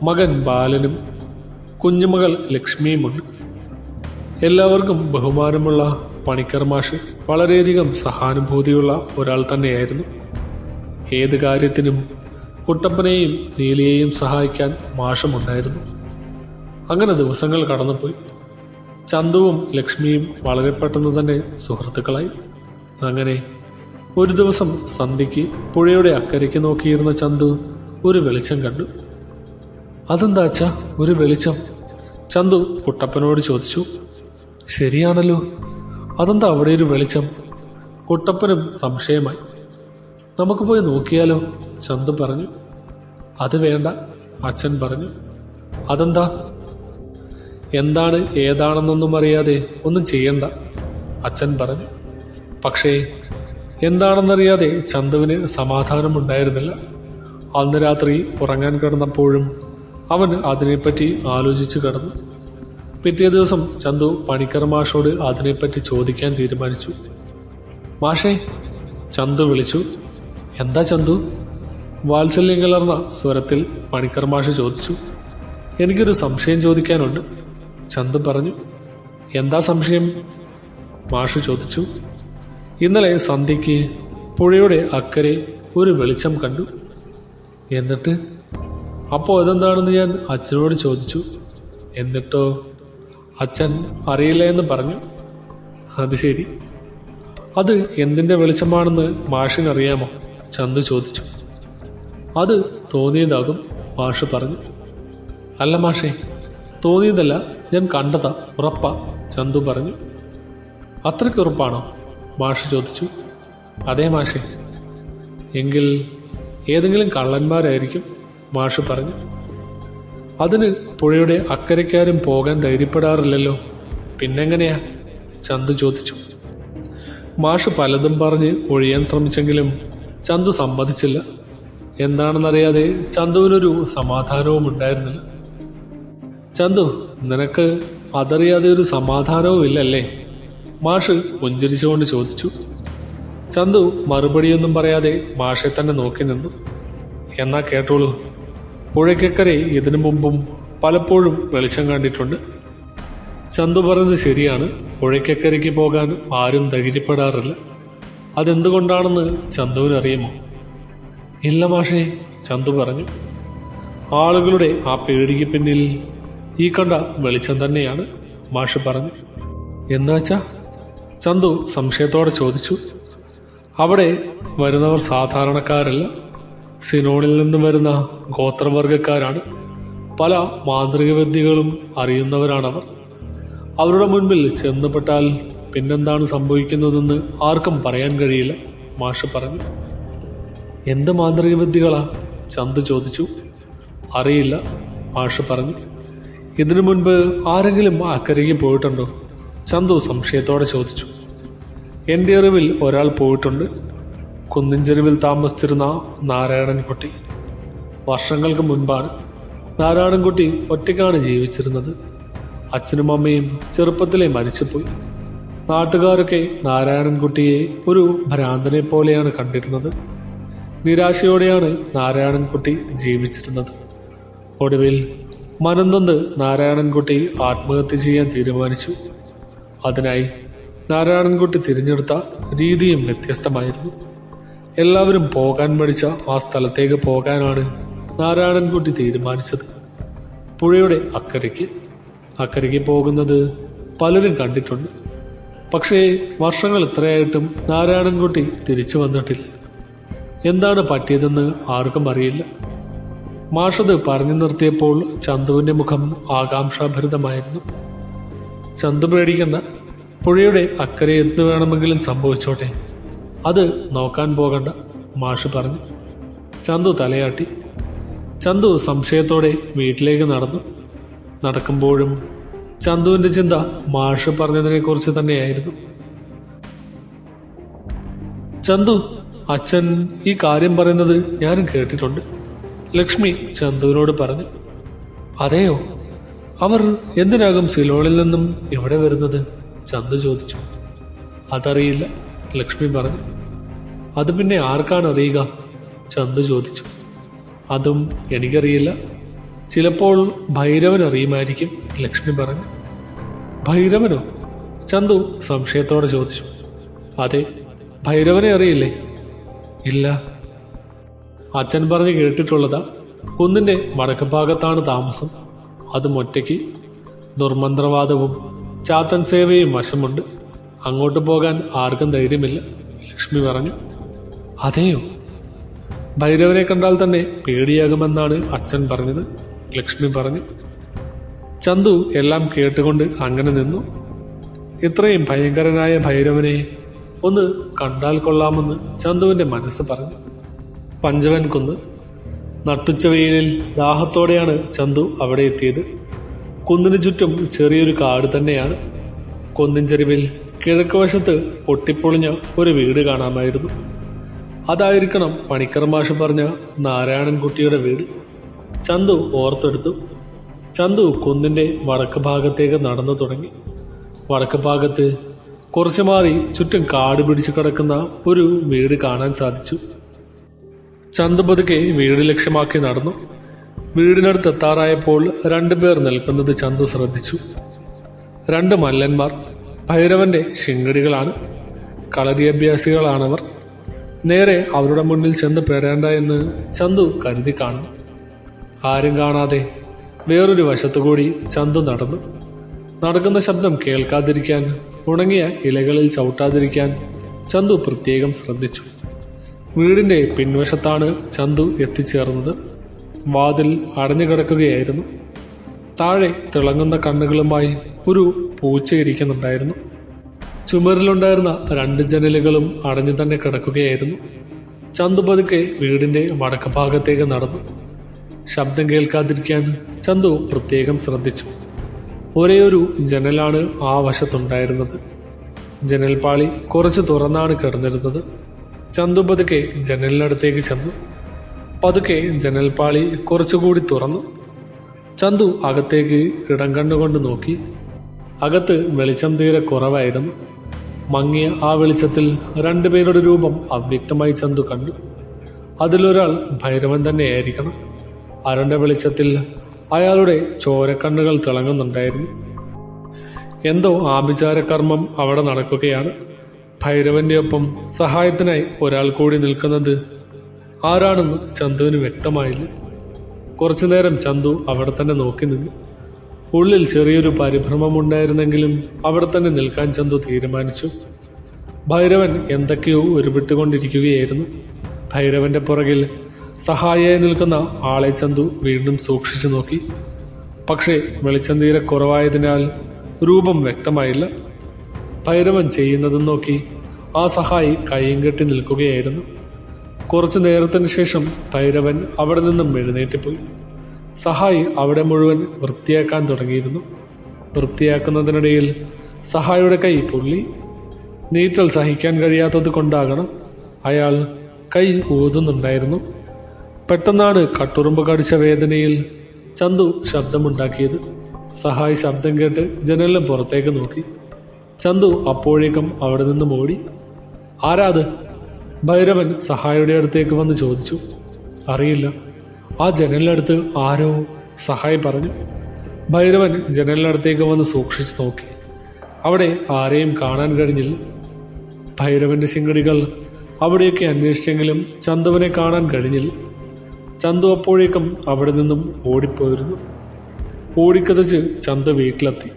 മകൻ ബാലനും കുഞ്ഞുമകൾ ലക്ഷ്മിയുമുണ്ട്. എല്ലാവർക്കും ബഹുമാനമുള്ള പണിക്കർ മാഷ് വളരെയധികം സഹാനുഭൂതിയുള്ള ഒരാൾ തന്നെയായിരുന്നു. ഏത് കാര്യത്തിനും കുട്ടപ്പനെയും നീലിയെയും സഹായിക്കാൻ മാഷമുണ്ടായിരുന്നു. അങ്ങനെ ദിവസങ്ങൾ കടന്നുപോയി. ചന്തുവും ലക്ഷ്മിയും വളരെ പെട്ടെന്ന് തന്നെ സുഹൃത്തുക്കളായി. അങ്ങനെ ഒരു ദിവസം സന്ധ്യയ്ക്ക് പുഴയുടെ അക്കരയ്ക്ക് നോക്കിയിരുന്ന ചന്തു ഒരു വെളിച്ചം കണ്ടു. അതെന്താ അച്ഛാ, ഒരു വെളിച്ചം? ചന്തു കുട്ടപ്പനോട് ചോദിച്ചു. ശരിയാണല്ലോ, അതെന്താ അവിടെ ഒരു വെളിച്ചം? കുട്ടപ്പനും സംശയമായി. നമുക്ക് പോയി നോക്കിയാലോ? ചന്തു പറഞ്ഞു. അത് വേണ്ട, അച്ഛൻ പറഞ്ഞു. അതെന്താ? എന്താണ് ഏതാണെന്നൊന്നും അറിയാതെ ഒന്നും ചെയ്യണ്ട, അച്ഛൻ പറഞ്ഞു. പക്ഷേ എന്താണെന്നറിയാതെ ചന്തുവിന് സമാധാനമുണ്ടായിരുന്നില്ല. അന്ന് രാത്രി ഉറങ്ങാൻ കിടന്നപ്പോഴും അവൻ അതിനെപ്പറ്റി ആലോചിച്ചു കിടന്നു. പിറ്റേ ദിവസം ചന്തു പണിക്കർ മാഷോട് അതിനെപ്പറ്റി ചോദിക്കാൻ തീരുമാനിച്ചു. മാഷേ, ചന്തു വിളിച്ചു. എന്താ ചന്തു? വാത്സല്യം കലർന്ന സ്വരത്തിൽ പണിക്കർ മാഷ് ചോദിച്ചു. എനിക്കൊരു സംശയം ചോദിക്കാനുണ്ട്, ചന്തു പറഞ്ഞു. എന്താ സംശയം? മാഷ് ചോദിച്ചു. ഇന്നലെ സന്ധ്യയ്ക്ക് പുഴയുടെ അക്കരെ ഒരു വെളിച്ചം കണ്ടു. എന്നിട്ട്? അപ്പോൾ അതെന്താണെന്ന് ഞാൻ അച്ഛനോട് ചോദിച്ചു. എന്നിട്ടോ? അച്ഛൻ അറിയില്ല എന്ന് പറഞ്ഞു. അത് ശരി. അത് എന്തിൻ്റെ വെളിച്ചമാണെന്ന് മാഷിനറിയാമോ? ചന്തു ചോദിച്ചു. അത് തോന്നിയതാകും, മാഷ് പറഞ്ഞു. അല്ല മാഷേ, തോന്നിയതല്ല, ഞാൻ കണ്ടതാ, ഉറപ്പാ, ചന്തു പറഞ്ഞു. അത്രയ്ക്ക് ഉറപ്പാണോ? മാഷ് ചോദിച്ചു. അതെ മാഷേ. എങ്കിൽ ഏതെങ്കിലും കള്ളന്മാരായിരിക്കും, മാഷ് പറഞ്ഞു. അതിന് പുഴയുടെ അക്കരയ്ക്കാരും പോകാൻ ധൈര്യപ്പെടാറില്ലല്ലോ, പിന്നെങ്ങനെയാ? ചന്തു ചോദിച്ചു. മാഷ് പലതും പറഞ്ഞ് ഒഴിയാൻ ശ്രമിച്ചെങ്കിലും ചന്തു സമ്മതിച്ചില്ല. എന്താണെന്നറിയാതെ ചന്തുവിനൊരു സമാധാനവും ഉണ്ടായിരുന്നില്ല. ചന്തു, നിനക്ക് അതറിയാതെ ഒരു സമാധാനവും ഇല്ലല്ലേ? മാഷ് പുഞ്ചിരിച്ചുകൊണ്ട് ചോദിച്ചു. ചന്തു മറുപടിയൊന്നും പറയാതെ മാഷെ തന്നെ നോക്കി നിന്നു. എന്നാ കേട്ടോളൂ, പുഴയ്ക്കക്കരെ ഇതിനു മുമ്പും പലപ്പോഴും വെളിച്ചം കണ്ടിട്ടുണ്ട്. ചന്തു പറഞ്ഞത് ശരിയാണ്. പുഴയ്ക്കക്കരയ്ക്ക് പോകാൻ ആരും ധൈര്യപ്പെടാറില്ല. അതെന്തുകൊണ്ടാണെന്ന് ചന്തുവിനറിയുമോ? ഇല്ല മാഷേ, ചന്തു പറഞ്ഞു. ആളുകളുടെ ആ പേടിക്ക് പിന്നിൽ ഈ കണ്ട വെളിച്ചം തന്നെയാണ്, മാഷ് പറഞ്ഞു. എന്നുവെച്ചാ? ചന്തു സംശയത്തോടെ ചോദിച്ചു. അവിടെ വരുന്നവർ സാധാരണക്കാരല്ല, സിനോണിൽ നിന്നും വരുന്ന ഗോത്രവർഗക്കാരാണ്. പല മാന്ത്രിക വിദ്യകളും അറിയുന്നവരാണവർ. അവരുടെ മുൻപിൽ ചെന്നപ്പെട്ടാൽ പിന്നെന്താണ് സംഭവിക്കുന്നതെന്ന് ആർക്കും പറയാൻ കഴിയില്ല, മാഷ് പറഞ്ഞു. എന്ത് മാന്ത്രിക വിദ്യകളാ? ചന്തു ചോദിച്ചു. അറിയില്ല, മാഷ് പറഞ്ഞു. ഇതിനു മുൻപ് ആരെങ്കിലും അക്കരയ്ക്ക് പോയിട്ടുണ്ടോ? ചന്തു സംശയത്തോടെ ചോദിച്ചു. എൻ്റെ അറിവിൽ ഒരാൾ പോയിട്ടുണ്ട്. കുന്നിൻചെരുവിൽ താമസിച്ചിരുന്ന നാരായണൻകുട്ടി. വർഷങ്ങൾക്ക് മുൻപാണ്. നാരായണൻകുട്ടി ഒറ്റയ്ക്കാണ് ജീവിച്ചിരുന്നത്. അച്ഛനും അമ്മയും ചെറുപ്പത്തിലെ മരിച്ചുപോയി. നാട്ടുകാരൊക്കെ നാരായണൻകുട്ടിയെ ഒരു ഭ്രാന്തനെ പോലെയാണ് കണ്ടിരുന്നത്. നിരാശയോടെയാണ് നാരായണൻകുട്ടി ജീവിച്ചിരുന്നത്. ഒടുവിൽ മനംനൊന്ത് നാരായണൻകുട്ടി ആത്മഹത്യ ചെയ്യാൻ തീരുമാനിച്ചു. അതിനായി നാരായണൻകുട്ടി തിരഞ്ഞെടുത്ത രീതിയും വ്യത്യസ്തമായിരുന്നു. എല്ലാവരും പോകാൻ മടിച്ച ആ സ്ഥലത്തേക്ക് പോകാനാണ് നാരായണൻകുട്ടി തീരുമാനിച്ചത്. പുഴയുടെ അക്കരയ്ക്ക് പോകുന്നത് പലരും കണ്ടിട്ടുണ്ട്. പക്ഷേ വർഷങ്ങൾ എത്രയായിട്ടും നാരായണൻകുട്ടി തിരിച്ചു വന്നിട്ടില്ല. എന്താണ് പറ്റിയതെന്ന് ആർക്കും അറിയില്ല. മാഷത് പറഞ്ഞു നിർത്തിയപ്പോൾ ചന്തുവിൻ്റെ മുഖം ആകാംക്ഷാഭരിതമായിരുന്നു. ചന്തു പേടിക്കണ്ട, പുഴയുടെ അക്കരെ എന്ത് വേണമെങ്കിലും സംഭവിച്ചോട്ടെ, അത് നോക്കാൻ പോകണ്ട, മാഷ് പറഞ്ഞു. ചന്തു തലയാട്ടി. ചന്തു സംശയത്തോടെ വീട്ടിലേക്ക് നടന്നു. നടക്കുമ്പോഴും ചന്തുവിൻ്റെ ചിന്ത മാഷ് പറഞ്ഞതിനെക്കുറിച്ച് തന്നെയായിരുന്നു. ചന്തു, അച്ഛൻ ഈ കാര്യം പറയുന്നത് ഞാനും കേട്ടിട്ടുണ്ട്, ലക്ഷ്മി ചന്തുവിനോട് പറഞ്ഞു. അതെയോ? അവർ എന്തിനാകും സിലോണിൽ നിന്നും ഇവിടെ വരുന്നത്? ചന്തു ചോദിച്ചു. അതറിയില്ല, ലക്ഷ്മി പറഞ്ഞു. അത് പിന്നെ ആർക്കാണ് അറിയുക? ചന്തു ചോദിച്ചു. അതും എനിക്കറിയില്ല. ചിലപ്പോൾ ഭൈരവൻ അറിയുമായിരിക്കും, ലക്ഷ്മി പറഞ്ഞു. ഭൈരവനോ? ചന്തു സംശയത്തോടെ ചോദിച്ചു. അതെ, ഭൈരവനെ അറിയില്ലേ? ഇല്ല. അച്ഛൻ പറഞ്ഞ് കേട്ടിട്ടുള്ളതാ. കുന്നിൻ്റെ വടക്ക് ഭാഗത്താണ് താമസം. അതും ഒറ്റയ്ക്ക്. ദുർമന്ത്രവാദവും ചാത്തൻ സേവയും വശമുണ്ട്. അങ്ങോട്ട് പോകാൻ ആർക്കും ധൈര്യമില്ല, ലക്ഷ്മി പറഞ്ഞു. അതെയോ? ഭൈരവനെ കണ്ടാൽ തന്നെ പേടിയാകുമെന്നാണ് അച്ഛൻ പറഞ്ഞത്, ലക്ഷ്മി പറഞ്ഞു. ചന്തു എല്ലാം കേട്ടുകൊണ്ട് അങ്ങനെ നിന്നു. ഇത്രയും ഭയങ്കരനായ ഭൈരവനെ ഒന്ന് കണ്ടാൽ കൊള്ളാമെന്ന് ചന്തുവിൻ്റെ മനസ്സ് പറഞ്ഞു. പഞ്ചവൻ കുന്ന്. നട്ടുച്ച വെയിലിൽ ദാഹത്തോടെയാണ് ചന്തു അവിടെ എത്തിയത്. കുന്നിന് ചുറ്റും ചെറിയൊരു കാട് തന്നെയാണ്. കുന്നിൻ ചെരുവിൽ കിഴക്ക് വശത്ത് പൊട്ടിപ്പൊളിഞ്ഞ ഒരു വീട് കാണാമായിരുന്നു. അതായിരിക്കണം പണിക്കർ മാഷ് പറഞ്ഞ നാരായണൻകുട്ടിയുടെ വീട്. ചന്തു ഓർത്തെടുത്തു. ചന്തു കുന്നിൻ്റെ വടക്ക് ഭാഗത്തേക്ക് നടന്നു തുടങ്ങി. വടക്ക് ഭാഗത്ത് കുറച്ചു മാറി ചുറ്റും കാട് പിടിച്ചു കിടക്കുന്ന ഒരു വീട് കാണാൻ സാധിച്ചു. ചന്തു പതുക്കെ വീട് ലക്ഷ്യമാക്കി നടന്നു. വീടിനടുത്ത് എത്താറായപ്പോൾ രണ്ടുപേർ നിൽക്കുന്നത് ചന്തു ശ്രദ്ധിച്ചു. രണ്ട് മല്ലന്മാർ. ഭൈരവന്റെ ശിങ്കടികളാണ്. കളരി അഭ്യാസികളാണവർ. നേരെ അവരുടെ മുന്നിൽ ചെന്ന് പെടേണ്ട എന്ന് ചന്തു കരുതി കാണുന്നു. ആരും കാണാതെ വേറൊരു വശത്തുകൂടി ചന്തു നടന്നു. നടക്കുന്ന ശബ്ദം കേൾക്കാതിരിക്കാൻ, ഉണങ്ങിയ ഇലകളിൽ ചവിട്ടാതിരിക്കാൻ ചന്തു പ്രത്യേകം ശ്രദ്ധിച്ചു. വീടിൻ്റെ പിൻവശത്താണ് ചന്തു എത്തിച്ചേർന്നത്. വാതിൽ അടഞ്ഞു കിടക്കുകയായിരുന്നു. താഴെ തിളങ്ങുന്ന കണ്ണുകളുമായി ഒരു പൂച്ച ഇരിക്കുന്നുണ്ടായിരുന്നു. ചുമരിലുണ്ടായിരുന്ന രണ്ട് ജനലുകളും അടഞ്ഞു തന്നെ കിടക്കുകയായിരുന്നു. ചന്തു പതുക്കെ വീടിൻ്റെ വടക്ക് ഭാഗത്തേക്ക് നടന്നു. ശബ്ദം കേൾക്കാതിരിക്കാൻ ചന്തു പ്രത്യേകം ശ്രദ്ധിച്ചു. ഒരേയൊരു ജനലാണ് ആ വശത്തുണ്ടായിരുന്നത്. ജനൽപാളി കുറച്ച് തുറന്നാണ് കിടന്നിരുന്നത്. ചന്തു പതുക്കെ ജനലിനടുത്തേക്ക് ചെന്നു. പതുക്കെ ജനൽപാളി കുറച്ചുകൂടി തുറന്നു. ചന്തു അകത്തേക്ക് ഇടം കണ്ടുകൊണ്ട് നോക്കി. അകത്ത് വെളിച്ചം തീരെ കുറവായിരുന്നു. മങ്ങിയ ആ വെളിച്ചത്തിൽ രണ്ടുപേരുടെ രൂപം അവ്യക്തമായി ചന്തു കണ്ടു. അതിലൊരാൾ ഭൈരവൻ തന്നെയായിരിക്കണം. അരണ്ട വെളിച്ചത്തിൽ അയാളുടെ ചോരക്കണ്ണുകൾ തിളങ്ങുന്നുണ്ടായിരുന്നു. എന്തോ ആഭിചാരകർമ്മം അവിടെ നടക്കുകയാണ്. ഭൈരവന്റെ ഒപ്പം സഹായത്തിനായി ഒരാൾ കൂടി നിൽക്കുന്നത് ആരാണെന്ന് ചന്തുവിന് വ്യക്തമായില്ല. കുറച്ചുനേരം ചന്തു അവിടെ തന്നെ നോക്കി നിന്നു. ഉള്ളിൽ ചെറിയൊരു പരിഭ്രമമുണ്ടായിരുന്നെങ്കിലും അവിടെ തന്നെ നിൽക്കാൻ ചന്തു തീരുമാനിച്ചു. ഭൈരവൻ എന്തൊക്കെയോ ഉരുവിട്ടുകൊണ്ടിരിക്കുകയായിരുന്നു. ഭൈരവന്റെ പുറകിൽ സഹായിയായി നിൽക്കുന്ന ആളെ ചന്തു വീണ്ടും സൂക്ഷിച്ചു നോക്കി. പക്ഷേ വെളിച്ചം തീരെ കുറവായതിനാൽ രൂപം വ്യക്തമായില്ല. ഭൈരവൻ ചെയ്യുന്നതും നോക്കി ആ സഹായി കൈയും കെട്ടി നിൽക്കുകയായിരുന്നു. കുറച്ചു നേരത്തിന് ശേഷം ഭൈരവൻ അവിടെ നിന്നും എഴുന്നേറ്റിപ്പോയി. സഹായി അവിടെ മുഴുവൻ വൃത്തിയാക്കാൻ തുടങ്ങിയിരുന്നു. വൃത്തിയാക്കുന്നതിനിടയിൽ സഹായിയുടെ കൈ പൊള്ളി. നീറ്റൽ സഹിക്കാൻ കഴിയാത്തത് കൊണ്ടാകണം അയാൾ കൈ ഊതുന്നുണ്ടായിരുന്നു. പെട്ടെന്നാണ് കട്ടുറുമ്പ് കടിച്ച വേദനയിൽ ചന്തു ശബ്ദമുണ്ടാക്കിയത്. സഹായി ശബ്ദം കേട്ട് ജനലിന് പുറത്തേക്ക് നോക്കി. ചന്തു അപ്പോഴേക്കും അവിടെ നിന്നും ഓടി. ആരാത്? ഭൈരവൻ സഹായിയുടെ അടുത്തേക്ക് വന്ന് ചോദിച്ചു. അറിയില്ല, ആ ജനലിനടുത്ത് ആരോ, സഹായി പറഞ്ഞു. ഭൈരവൻ ജനലിനടുത്തേക്ക് വന്ന് സൂക്ഷിച്ചു നോക്കി. അവിടെ ആരെയും കാണാൻ കഴിഞ്ഞില്ല. ഭൈരവന്റെ ശിങ്കടികൾ അവിടെയൊക്കെ അന്വേഷിച്ചെങ്കിലും ചന്തുവിനെ കാണാൻ കഴിഞ്ഞില്ല. ചന്തു അപ്പോഴേക്കും അവിടെ നിന്നും ഓടിപ്പോയിരുന്നു. ഓടിക്കതച്ച് ചന്തു വീട്ടിലെത്തി.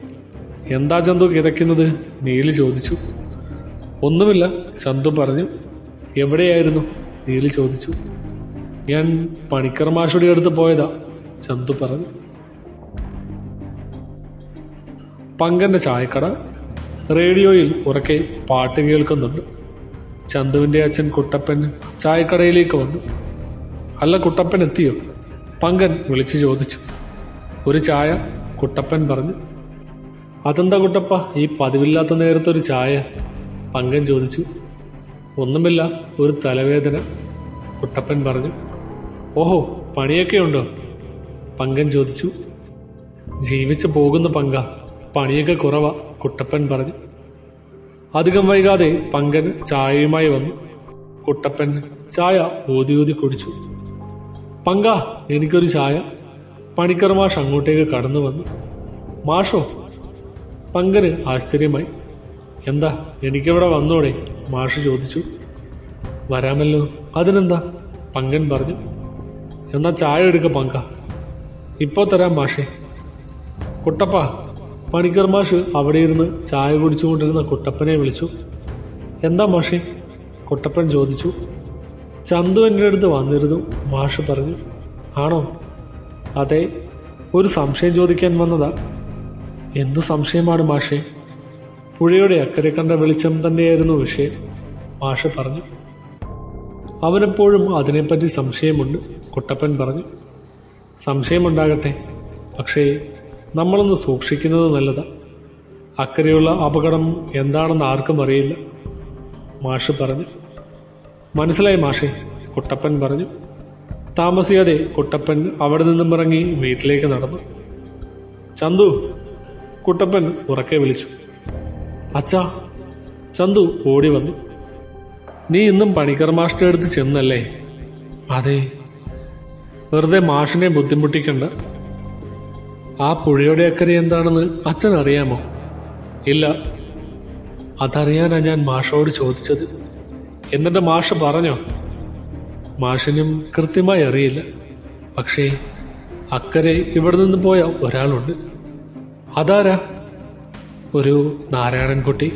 എന്താ ചന്തു കിതയ്ക്കുന്നത്? നീലി ചോദിച്ചു. ഒന്നുമില്ല, ചന്തു പറഞ്ഞു. എവിടെയായിരുന്നു? നീലി ചോദിച്ചു. ഞാൻ പണിക്കർ മാഷുടെ അടുത്ത് പോയതാ, ചന്തു പറഞ്ഞു. പങ്കന്റെ ചായക്കട. റേഡിയോയിൽ ഉറക്കെ പാട്ട് കേൾക്കുന്നുണ്ട്. ചന്തുവിന്റെ അച്ഛൻ കുട്ടപ്പൻ ചായക്കടയിലേക്ക് വന്നു. അല്ല, കുട്ടപ്പൻ എത്തിയോ? പങ്കൻ വിളിച്ചു ചോദിച്ചു. ഒരു ചായ, കുട്ടപ്പൻ പറഞ്ഞു. അതെന്താ കുട്ടപ്പ ഈ പതിവില്ലാത്ത നേരത്തൊരു ചായ? പങ്കൻ ചോദിച്ചു. ഒന്നുമില്ല, ഒരു തലവേദന, കുട്ടപ്പൻ പറഞ്ഞു. ഓഹോ, പണിയൊക്കെ ഉണ്ടോ? പങ്കൻ ചോദിച്ചു. ജീവിച്ചു പോകുന്ന പങ്ക, പണിയൊക്കെ കുറവാ, കുട്ടപ്പൻ പറഞ്ഞു. അധികം വൈകാതെ പങ്കൻ ചായയുമായി വന്നു. കുട്ടപ്പൻ ചായ ഊതി ഊതി കുടിച്ചു. പങ്ക, എനിക്കൊരു ചായ. പണിക്കർ മാഷ് അങ്ങോട്ടേക്ക് കടന്നു വന്നു. മാഷോ? പങ്കന് ആശ്ചര്യമായി. എന്താ, എനിക്കിവിടെ വന്നോടെ? മാഷ് ചോദിച്ചു. വരാമല്ലോ, അതിനെന്താ, പങ്കൻ പറഞ്ഞു. എന്നാ ചായ എടുക്ക പങ്ക. ഇപ്പോൾ തരാം മാഷേ. കുട്ടപ്പ, പണിക്കർ മാഷ് അവിടെ ഇരുന്ന് ചായ കുടിച്ചുകൊണ്ടിരുന്ന കുട്ടപ്പനെ വിളിച്ചു. എന്താ മാഷേ? കുട്ടപ്പൻ ചോദിച്ചു. ചന്തു എൻ്റെ അടുത്ത് വന്നിരുന്നു, മാഷ് പറഞ്ഞു. ആണോ? അതെ, ഒരു സംശയം ചോദിക്കാൻ വന്നതാ. എന്ത് സംശയമാണ് മാഷേ? പുഴയുടെ അക്കരെ കണ്ട വെളിച്ചം തന്നെയായിരുന്നു വിഷയം, മാഷ് പറഞ്ഞു. അവനെപ്പോഴും അതിനെപ്പറ്റി സംശയമുണ്ട്, കുട്ടപ്പൻ പറഞ്ഞു. സംശയമുണ്ടാകട്ടെ, പക്ഷേ നമ്മളൊന്ന് സൂക്ഷിക്കുന്നത് നല്ലതാ. അക്കരെയുള്ള അപകടം എന്താണെന്ന് ആർക്കും അറിയില്ല, മാഷ് പറഞ്ഞു. മനസ്സിലായി മാഷേ, കുട്ടപ്പൻ പറഞ്ഞു. താമസിയാതെ കുട്ടപ്പൻ അവിടെ നിന്നും ഇറങ്ങി വീട്ടിലേക്ക് നടന്നു. ചന്തു, കുട്ടപ്പൻ ഉറക്കെ വിളിച്ചു. അച്ഛാ. ചന്തു ഓടി വന്നു. നീ ഇന്നും പണിക്കർ മാഷിന്റെ അടുത്ത് ചെന്നല്ലേ? അതെ. വെറുതെ മാഷിനെ ബുദ്ധിമുട്ടിക്കണ്ട. ആ പുഴയുടെ അക്കരെ എന്താണെന്ന് അച്ഛൻ അറിയാമോ? ഇല്ല. അതറിയാനാ ഞാൻ മാഷോട് ചോദിച്ചത്. എന്നിട്ട് മാഷ് പറഞ്ഞോ? മാഷിനും കൃത്യമായി അറിയില്ല. പക്ഷേ അക്കരെ ഇവിടെ നിന്ന് പോയ ഒരാളുണ്ട്. അതാരാ? ഒരു നാരായണൻകുട്ടി.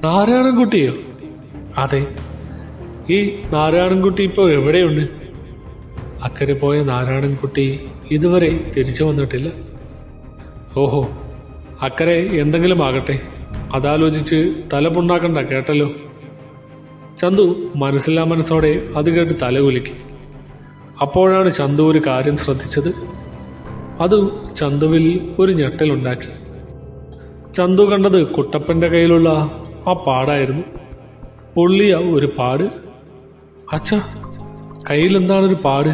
നാരായണൻകുട്ടിയോ? അതെ. ഈ നാരായണൻകുട്ടി ഇപ്പോൾ എവിടെയുണ്ട്? അക്കരെ പോയ നാരായണൻകുട്ടി ഇതുവരെ തിരിച്ചു വന്നിട്ടില്ല. ഓഹോ, അക്കരെ എന്തെങ്കിലും ആകട്ടെ, അതാലോചിച്ച് തലപുണ്ണാക്കണ്ട കേട്ടല്ലോ. ചന്തു മനസ്സില്ലാ മനസ്സോടെ അത് കേട്ട് തലകുലുക്കി. അപ്പോഴാണ് ചന്തു ഒരു കാര്യം ശ്രദ്ധിച്ചത്. അത് ചന്തുവിൽ ഒരു ഞെട്ടലുണ്ടാക്കി. ചന്തു കണ്ടത് കുട്ടപ്പന്റെ കയ്യിലുള്ള ആ പാടായിരുന്നു. പൊള്ളിയ ഒരു പാട്. അച്ഛാ, കയ്യിൽ എന്താണൊരു പാട്?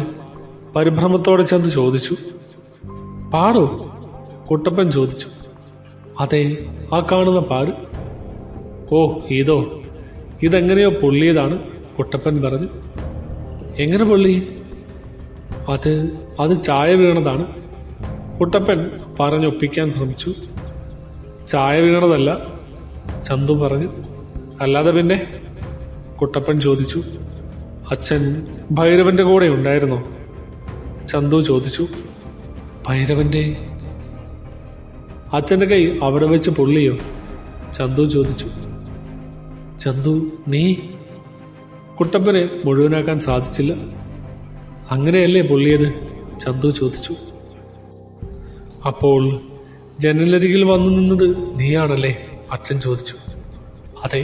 പരിഭ്രമത്തോടെ ചന്തു ചോദിച്ചു. പാടോ? കുട്ടപ്പൻ ചോദിച്ചു. അതെ, ആ കാണുന്ന പാട്. ഓ, ഇതോ? ഇതെങ്ങനെയോ പൊള്ളിയതാണ്, കുട്ടപ്പൻ പറഞ്ഞു. എങ്ങനെ പൊള്ളി? അത് ചായ വീണതാണ്, കുട്ടപ്പൻ പറഞ്ഞൊപ്പിക്കാൻ ശ്രമിച്ചു. ചായ വീണതല്ല, ചന്തു പറഞ്ഞു. അല്ലാതെ പിന്നെ? കുട്ടപ്പൻ ചോദിച്ചു. അച്ഛൻ ഭൈരവന്റെ കൂടെ ഉണ്ടായിരുന്നോ? ചന്തു ചോദിച്ചു. ഭൈരവന്റെ? അച്ഛൻ്റെ കൈ അവിടെ വെച്ച് പൊള്ളിയോ? ചന്തു ചോദിച്ചു. ചന്തു, നീ? കുട്ടപ്പനെ മുഴുവനാക്കാൻ സാധിച്ചില്ല. അങ്ങനെയല്ലേ പൊള്ളിയത്? ചന്തു ചോദിച്ചു. അപ്പോൾ ജനലരികിൽ വന്നു നിന്നത് നീയാണല്ലേ? അച്ഛൻ ചോദിച്ചു. അതെ.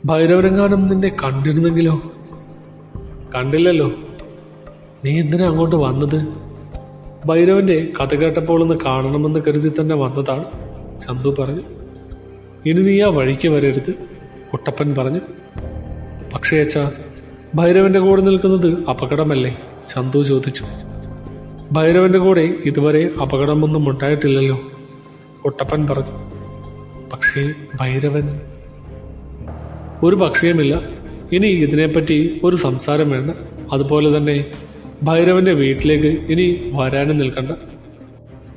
ഭൈരവനെങ്ങാനും നിന്നെ കണ്ടിരുന്നെങ്കിലോ? കണ്ടില്ലല്ലോ. നീ എന്തിനാ അങ്ങോട്ട് വന്നത്? ഭൈരവന്റെ കഥ കേട്ടപ്പോൾ ഒന്ന് കാണണമെന്ന് കരുതി തന്നെ വന്നതാണ്, ചന്തു പറഞ്ഞു. ഇനി നീ ആ വഴിക്ക് വരരുത്, കുട്ടപ്പൻ പറഞ്ഞു. പക്ഷേ അച്ഛാ, ഭൈരവന്റെ കൂടെ നിൽക്കുന്നത് അപകടമല്ലേ? ചന്തു ചോദിച്ചു. ഭൈരവന്റെ കൂടെ ഇതുവരെ അപകടമൊന്നും ഉണ്ടായിട്ടില്ലല്ലോ, കുട്ടപ്പൻ പറഞ്ഞു. പക്ഷേ ഭൈരവൻ... ഒരു പക്ഷേയുമില്ല. ഇനി ഇതിനെപ്പറ്റി ഒരു സംസാരം വേണ്ട. അതുപോലെ തന്നെ ഭൈരവന്റെ വീട്ടിലേക്ക് ഇനി വരാനും നിൽക്കണ്ട,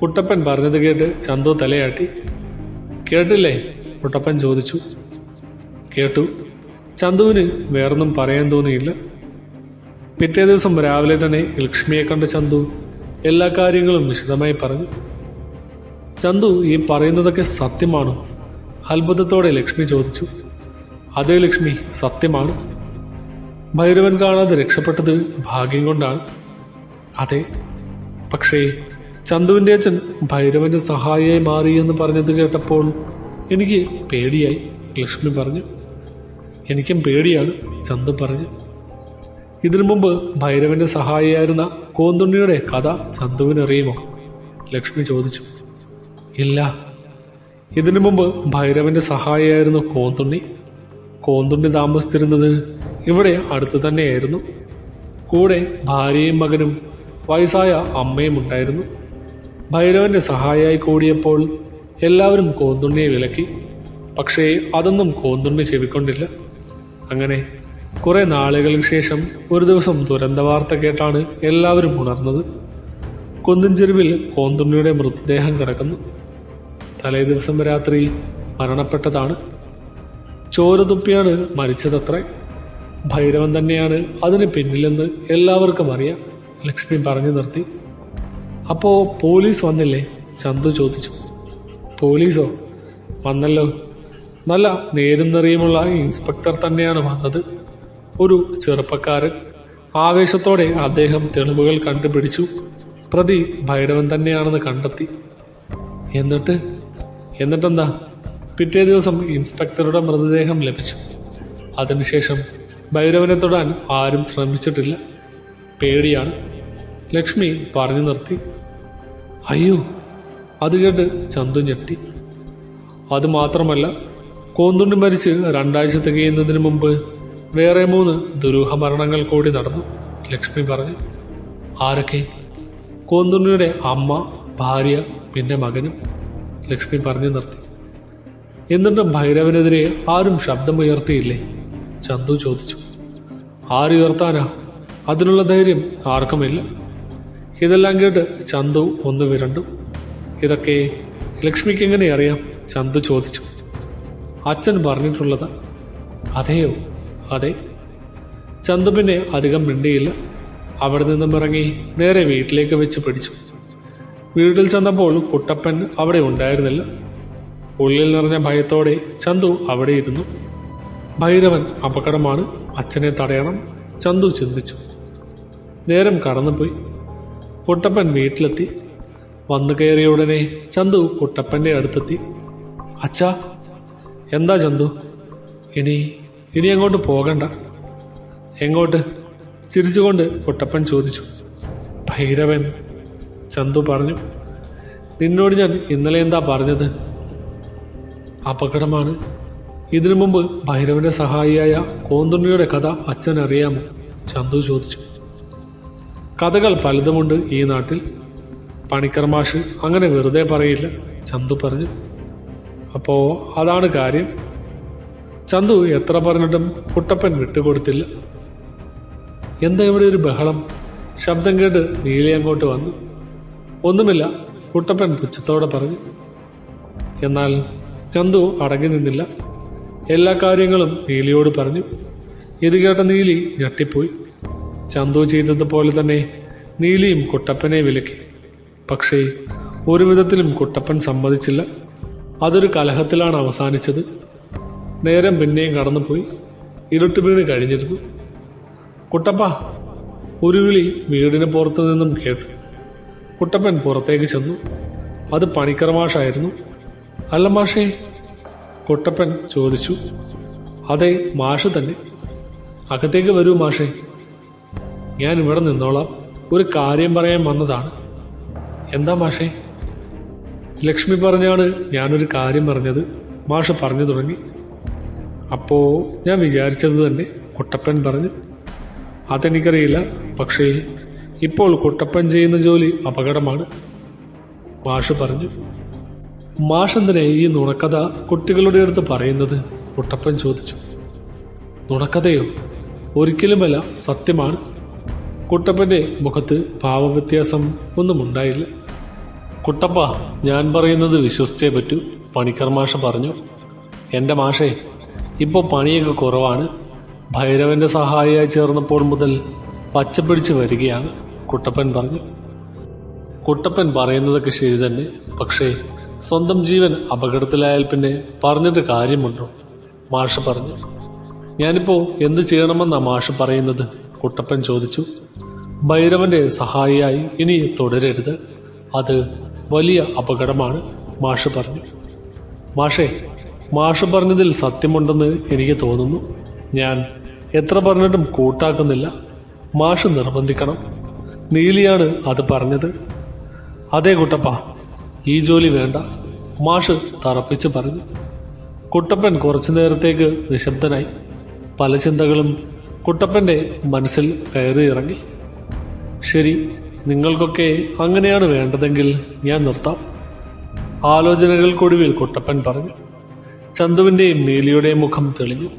കുട്ടപ്പൻ പറഞ്ഞത് കേട്ട് ചന്തു തലയാട്ടി. കേട്ടില്ലേ? കുട്ടപ്പൻ ചോദിച്ചു. കേട്ടു. ചന്തുവിന് വേറൊന്നും പറയാൻ തോന്നിയില്ല. പിറ്റേ ദിവസം രാവിലെ തന്നെ ലക്ഷ്മിയെ കണ്ട ചന്തു എല്ലാ കാര്യങ്ങളും വിശദമായി പറഞ്ഞു. ചന്തു, ഈ പറയുന്നതൊക്കെ സത്യമാണോ? അത്ഭുതത്തോടെ ലക്ഷ്മി ചോദിച്ചു. അതേ ലക്ഷ്മി, സത്യമാണ്. ഭൈരവൻ കാണാതെ രക്ഷപ്പെട്ടത് ഭാഗ്യം കൊണ്ടാണ്. അതെ. പക്ഷേ ചന്തുവിൻ്റെ അച്ഛൻ ഭൈരവന്റെ സഹായിയായി മാറി എന്ന് പറഞ്ഞത് കേട്ടപ്പോൾ എനിക്ക് പേടിയായി, ലക്ഷ്മി പറഞ്ഞു. എനിക്കും പേടിയാണ്, ചന്തു പറഞ്ഞു. ഇതിനു മുമ്പ് ഭൈരവന്റെ സഹായിയായിരുന്ന കോന്തുണ്ണിയുടെ കഥ ചന്തുവിനറിയുമോ? ലക്ഷ്മി ചോദിച്ചു. ഇല്ല. ഇതിനു മുമ്പ് ഭൈരവന്റെ സഹായിയായിരുന്നു കോന്തുണ്ണി. കോന്തുണ്ണി താമസിച്ചിരുന്നത് ഇവിടെ അടുത്ത് തന്നെയായിരുന്നു. കൂടെ ഭാര്യയും മകനും വയസ്സായ അമ്മയും ഉണ്ടായിരുന്നു. ഭൈരവന്റെ സഹായിയായി കൂടിയപ്പോൾ എല്ലാവരും കോന്തുണ്ണിയെ വിലക്കി. പക്ഷേ അതൊന്നും കോന്തുണ്ണി ചെവിക്കൊണ്ടില്ല. അങ്ങനെ കുറെ നാളുകൾക്ക് ശേഷം ഒരു ദിവസം ദുരന്ത വാർത്ത കേട്ടാണ് എല്ലാവരും ഉണർന്നത്. കുന്നിൻ ചെരുവിൽ കോന്തുണ്ണിയുടെ മൃതദേഹം കിടക്കുന്നു. തലേ ദിവസം രാത്രി മരണപ്പെട്ടതാണ്. ചോര തുപ്പിയാണ് മരിച്ചതത്രേ. ഭൈരവൻ തന്നെയാണ് അതിന് പിന്നിലെന്ന് എല്ലാവർക്കും അറിയാം, ലക്ഷ്മി പറഞ്ഞു നിർത്തി. അപ്പോ പോലീസ് വന്നില്ലേ? ചന്തു ചോദിച്ചു. പോലീസോ? വന്നല്ലോ. നല്ല നേരും നിറയുമുള്ള ഇൻസ്പെക്ടർ തന്നെയാണ് വന്നത്. ഒരു ചെറുപ്പക്കാരൻ. ആവേശത്തോടെ അദ്ദേഹം തെളിവുകൾ കണ്ടുപിടിച്ചു. പ്രതി ഭൈരവൻ തന്നെയാണെന്ന് കണ്ടെത്തി. എന്നിട്ടെന്താ? പിറ്റേ ദിവസം ഇൻസ്പെക്ടറുടെ മൃതദേഹം ലഭിച്ചു. അതിനുശേഷം ഭൈരവനെ തൊടാൻ ആരും ശ്രമിച്ചിട്ടില്ല. പേടിയാണ്, ലക്ഷ്മി പറഞ്ഞു നിർത്തി. അയ്യോ, അത് കേട്ട് ചന്തു ഞെട്ടി. അതുമാത്രമല്ല, കോന്തുണ്ണി മരിച്ച് 2 ആഴ്ച തികയുന്നതിന് മുമ്പ് വേറെ 3 ദുരൂഹ മരണങ്ങൾ കൂടി നടന്നു, ലക്ഷ്മി പറഞ്ഞു. ആരൊക്കെ? കോന്തുണ്ണിയുടെ അമ്മ, ഭാര്യ, പിന്നെ മകനും, ലക്ഷ്മി പറഞ്ഞു നിർത്തി. എന്നിട്ടും ഭൈരവനെതിരെ ആരും ശബ്ദമുയർത്തിയില്ലേ? ചന്തു ചോദിച്ചു. ആരുയർത്താനാ? അതിനുള്ള ധൈര്യം ആർക്കുമില്ല. ഇതെല്ലാം കേട്ട് ചന്തു ഒന്ന് വിരണ്ടു. ഇതൊക്കെ ലക്ഷ്മിക്ക് എങ്ങനെ അറിയാം? ചന്തു ചോദിച്ചു. അച്ഛൻ പറഞ്ഞിട്ടുള്ളതാ. അതെയോ? അതെ. ചന്തു പിന്നെ അധികം മിണ്ടിയില്ല. അവിടെ നിന്നും ഇറങ്ങി നേരെ വീട്ടിലേക്ക് വെച്ച് പിടിച്ചു. വീട്ടിൽ ചെന്നപ്പോൾ കുട്ടപ്പൻ അവിടെ ഉണ്ടായിരുന്നില്ല. ഉള്ളിൽ നിറഞ്ഞ ഭയത്തോടെ ചന്തു അവിടെ ഇരുന്നു. ഭൈരവൻ അപകടമാണ്, അച്ഛനെ തടയണം, ചന്തു ചിന്തിച്ചു. നേരം കടന്നുപോയി. കുട്ടപ്പൻ വീട്ടിലെത്തി. വന്നു കയറിയ ഉടനെ ചന്തു കുട്ടപ്പൻ്റെ അടുത്തെത്തി. അച്ഛാ. എന്താ ചന്തു? ഇനി അങ്ങോട്ട് പോകണ്ട. എങ്ങോട്ട്? ചിരിച്ചുകൊണ്ട് കുട്ടപ്പൻ ചോദിച്ചു. ഭൈരവൻ, ചന്തു പറഞ്ഞു. നിന്നോട് ഞാൻ ഇന്നലെ എന്താ പറഞ്ഞത്? അപകടമാണ്. ഇതിനു മുമ്പ് ഭൈരവന്റെ സഹായിയായ കോന്തുണ്ണിയുടെ കഥ അച്ഛൻ അറിയാമോ? ചന്തു ചോദിച്ചു. കഥകൾ പലതുമുണ്ട് ഈ നാട്ടിൽ. പണിക്കർ മാഷ് അങ്ങനെ വെറുതെ പറയില്ല, ചന്തു പറഞ്ഞു. അപ്പോ അതാണ് കാര്യം. ചന്തു എത്ര പറഞ്ഞിട്ടും കുട്ടപ്പൻ വിട്ടുകൊടുത്തില്ല. എന്താ ഇവിടെ ഒരു ബഹളം? ശബ്ദം കേട്ട് നീലി അങ്ങോട്ട് വന്നു. ഒന്നുമില്ല, കുട്ടപ്പൻ പുച്ഛത്തോടെ പറഞ്ഞു. എന്നാൽ ചന്തു അടങ്ങി നിന്നില്ല. എല്ലാ കാര്യങ്ങളും നീലിയോട് പറഞ്ഞു. ഇത് കേട്ട നീലി ഞെട്ടിപ്പോയി. ചന്തു ചെയ്തതുപോലെ തന്നെ നീലിയും കുട്ടപ്പനെ വിലക്കി. പക്ഷേ ഒരു വിധത്തിലും കുട്ടപ്പൻ സമ്മതിച്ചില്ല. അതൊരു കലഹത്തിലാണ് അവസാനിച്ചത്. നേരം പിന്നെയും കടന്നുപോയി. ഇരുട്ട് വീണ് കഴിഞ്ഞിരുന്നു. കുട്ടപ്പ, ഒരു വിളി വീടിന് പുറത്തു നിന്നും കേട്ടു. കുട്ടപ്പൻ പുറത്തേക്ക് ചെന്നു. അത് പണിക്കർ മാഷായിരുന്നു. അല്ല മാഷേ? കുട്ടപ്പൻ ചോദിച്ചു. അതെ, മാഷ് തന്നെ. അകത്തേക്ക് വരൂ മാഷേ. ഞാൻ ഇവിടെ നിന്നോളാം. ഒരു കാര്യം പറയാൻ വന്നതാണ്. എന്താ മാഷേ? ലക്ഷ്മി പറഞ്ഞാണ് ഞാനൊരു കാര്യം പറഞ്ഞത്. മാഷ് പറഞ്ഞു തുടങ്ങി. അപ്പോൾ ഞാൻ വിചാരിച്ചത് തന്നെ, കുട്ടപ്പൻ പറഞ്ഞു. അതെനിക്കറിയില്ല, പക്ഷേ ഇപ്പോൾ കുട്ടപ്പൻ ചെയ്യുന്ന ജോലി അപകടമാണ്, മാഷ് പറഞ്ഞു. മാഷ് എന്തിനെ ഈ നുണക്കഥ കുട്ടികളുടെ അടുത്ത് പറയുന്നത്? കുട്ടപ്പൻ ചോദിച്ചു. നുണക്കഥയോ? ഒരിക്കലുമല്ല, സത്യമാണ്. കുട്ടപ്പന്റെ മുഖത്ത് ഭാവവ്യത്യാസം ഒന്നും ഉണ്ടായില്ല. കുട്ടപ്പ, ഞാൻ പറയുന്നത് വിശ്വസിച്ചേ പറ്റൂ, പണിക്കർ മാഷ് പറഞ്ഞു. എൻ്റെ മാഷേ, ഇപ്പോൾ പണിയൊക്കെ കുറവാണ്. ഭൈരവന്റെ സഹായിയായി ചേർന്നപ്പോൾ മുതൽ പച്ചപ്പിടിച്ച് വരികയാണ്, കുട്ടപ്പൻ പറഞ്ഞു. കുട്ടപ്പൻ പറയുന്നതൊക്കെ ശരി തന്നെ, പക്ഷേ സ്വന്തം ജീവൻ അപകടത്തിലായാൽ പിന്നെ പറഞ്ഞിട്ട് കാര്യമുണ്ടോ? മാഷ് പറഞ്ഞു. ഞാനിപ്പോൾ എന്ത് ചെയ്യണമെന്നാ മാഷ് പറയുന്നത്? കുട്ടപ്പൻ ചോദിച്ചു. ഭൈരവന്റെ സഹായിയായി ഇനി തുടരരുത്. അത് വലിയ അപകടമാണ്, മാഷ് പറഞ്ഞു. മാഷേ, മാഷ് പറഞ്ഞതിൽ സത്യമുണ്ടെന്ന് എനിക്ക് തോന്നുന്നു. ഞാൻ എത്ര പറഞ്ഞിട്ടും കൂട്ടാക്കുന്നില്ല. മാഷ് നിർബന്ധിക്കണം. നീലിയാണ് അത് പറഞ്ഞത്. അതെ കുട്ടപ്പ, ഈ ജോലി വേണ്ട, മാഷ് തറപ്പിച്ച് പറഞ്ഞു. കുട്ടപ്പൻ കുറച്ചു നേരത്തേക്ക് നിശബ്ദനായി. പല ചിന്തകളും കുട്ടപ്പന്റെ മനസ്സിൽ കയറി ഇറങ്ങി. ശരി, നിങ്ങൾക്കൊക്കെ അങ്ങനെയാണ് വേണ്ടതെങ്കിൽ ഞാൻ നിർത്താം, ആലോചനകൾക്കൊടുവിൽ കുട്ടപ്പൻ പറഞ്ഞു. ചന്തുവിന്റെയും നീലിയുടെയും മുഖം തെളിഞ്ഞു.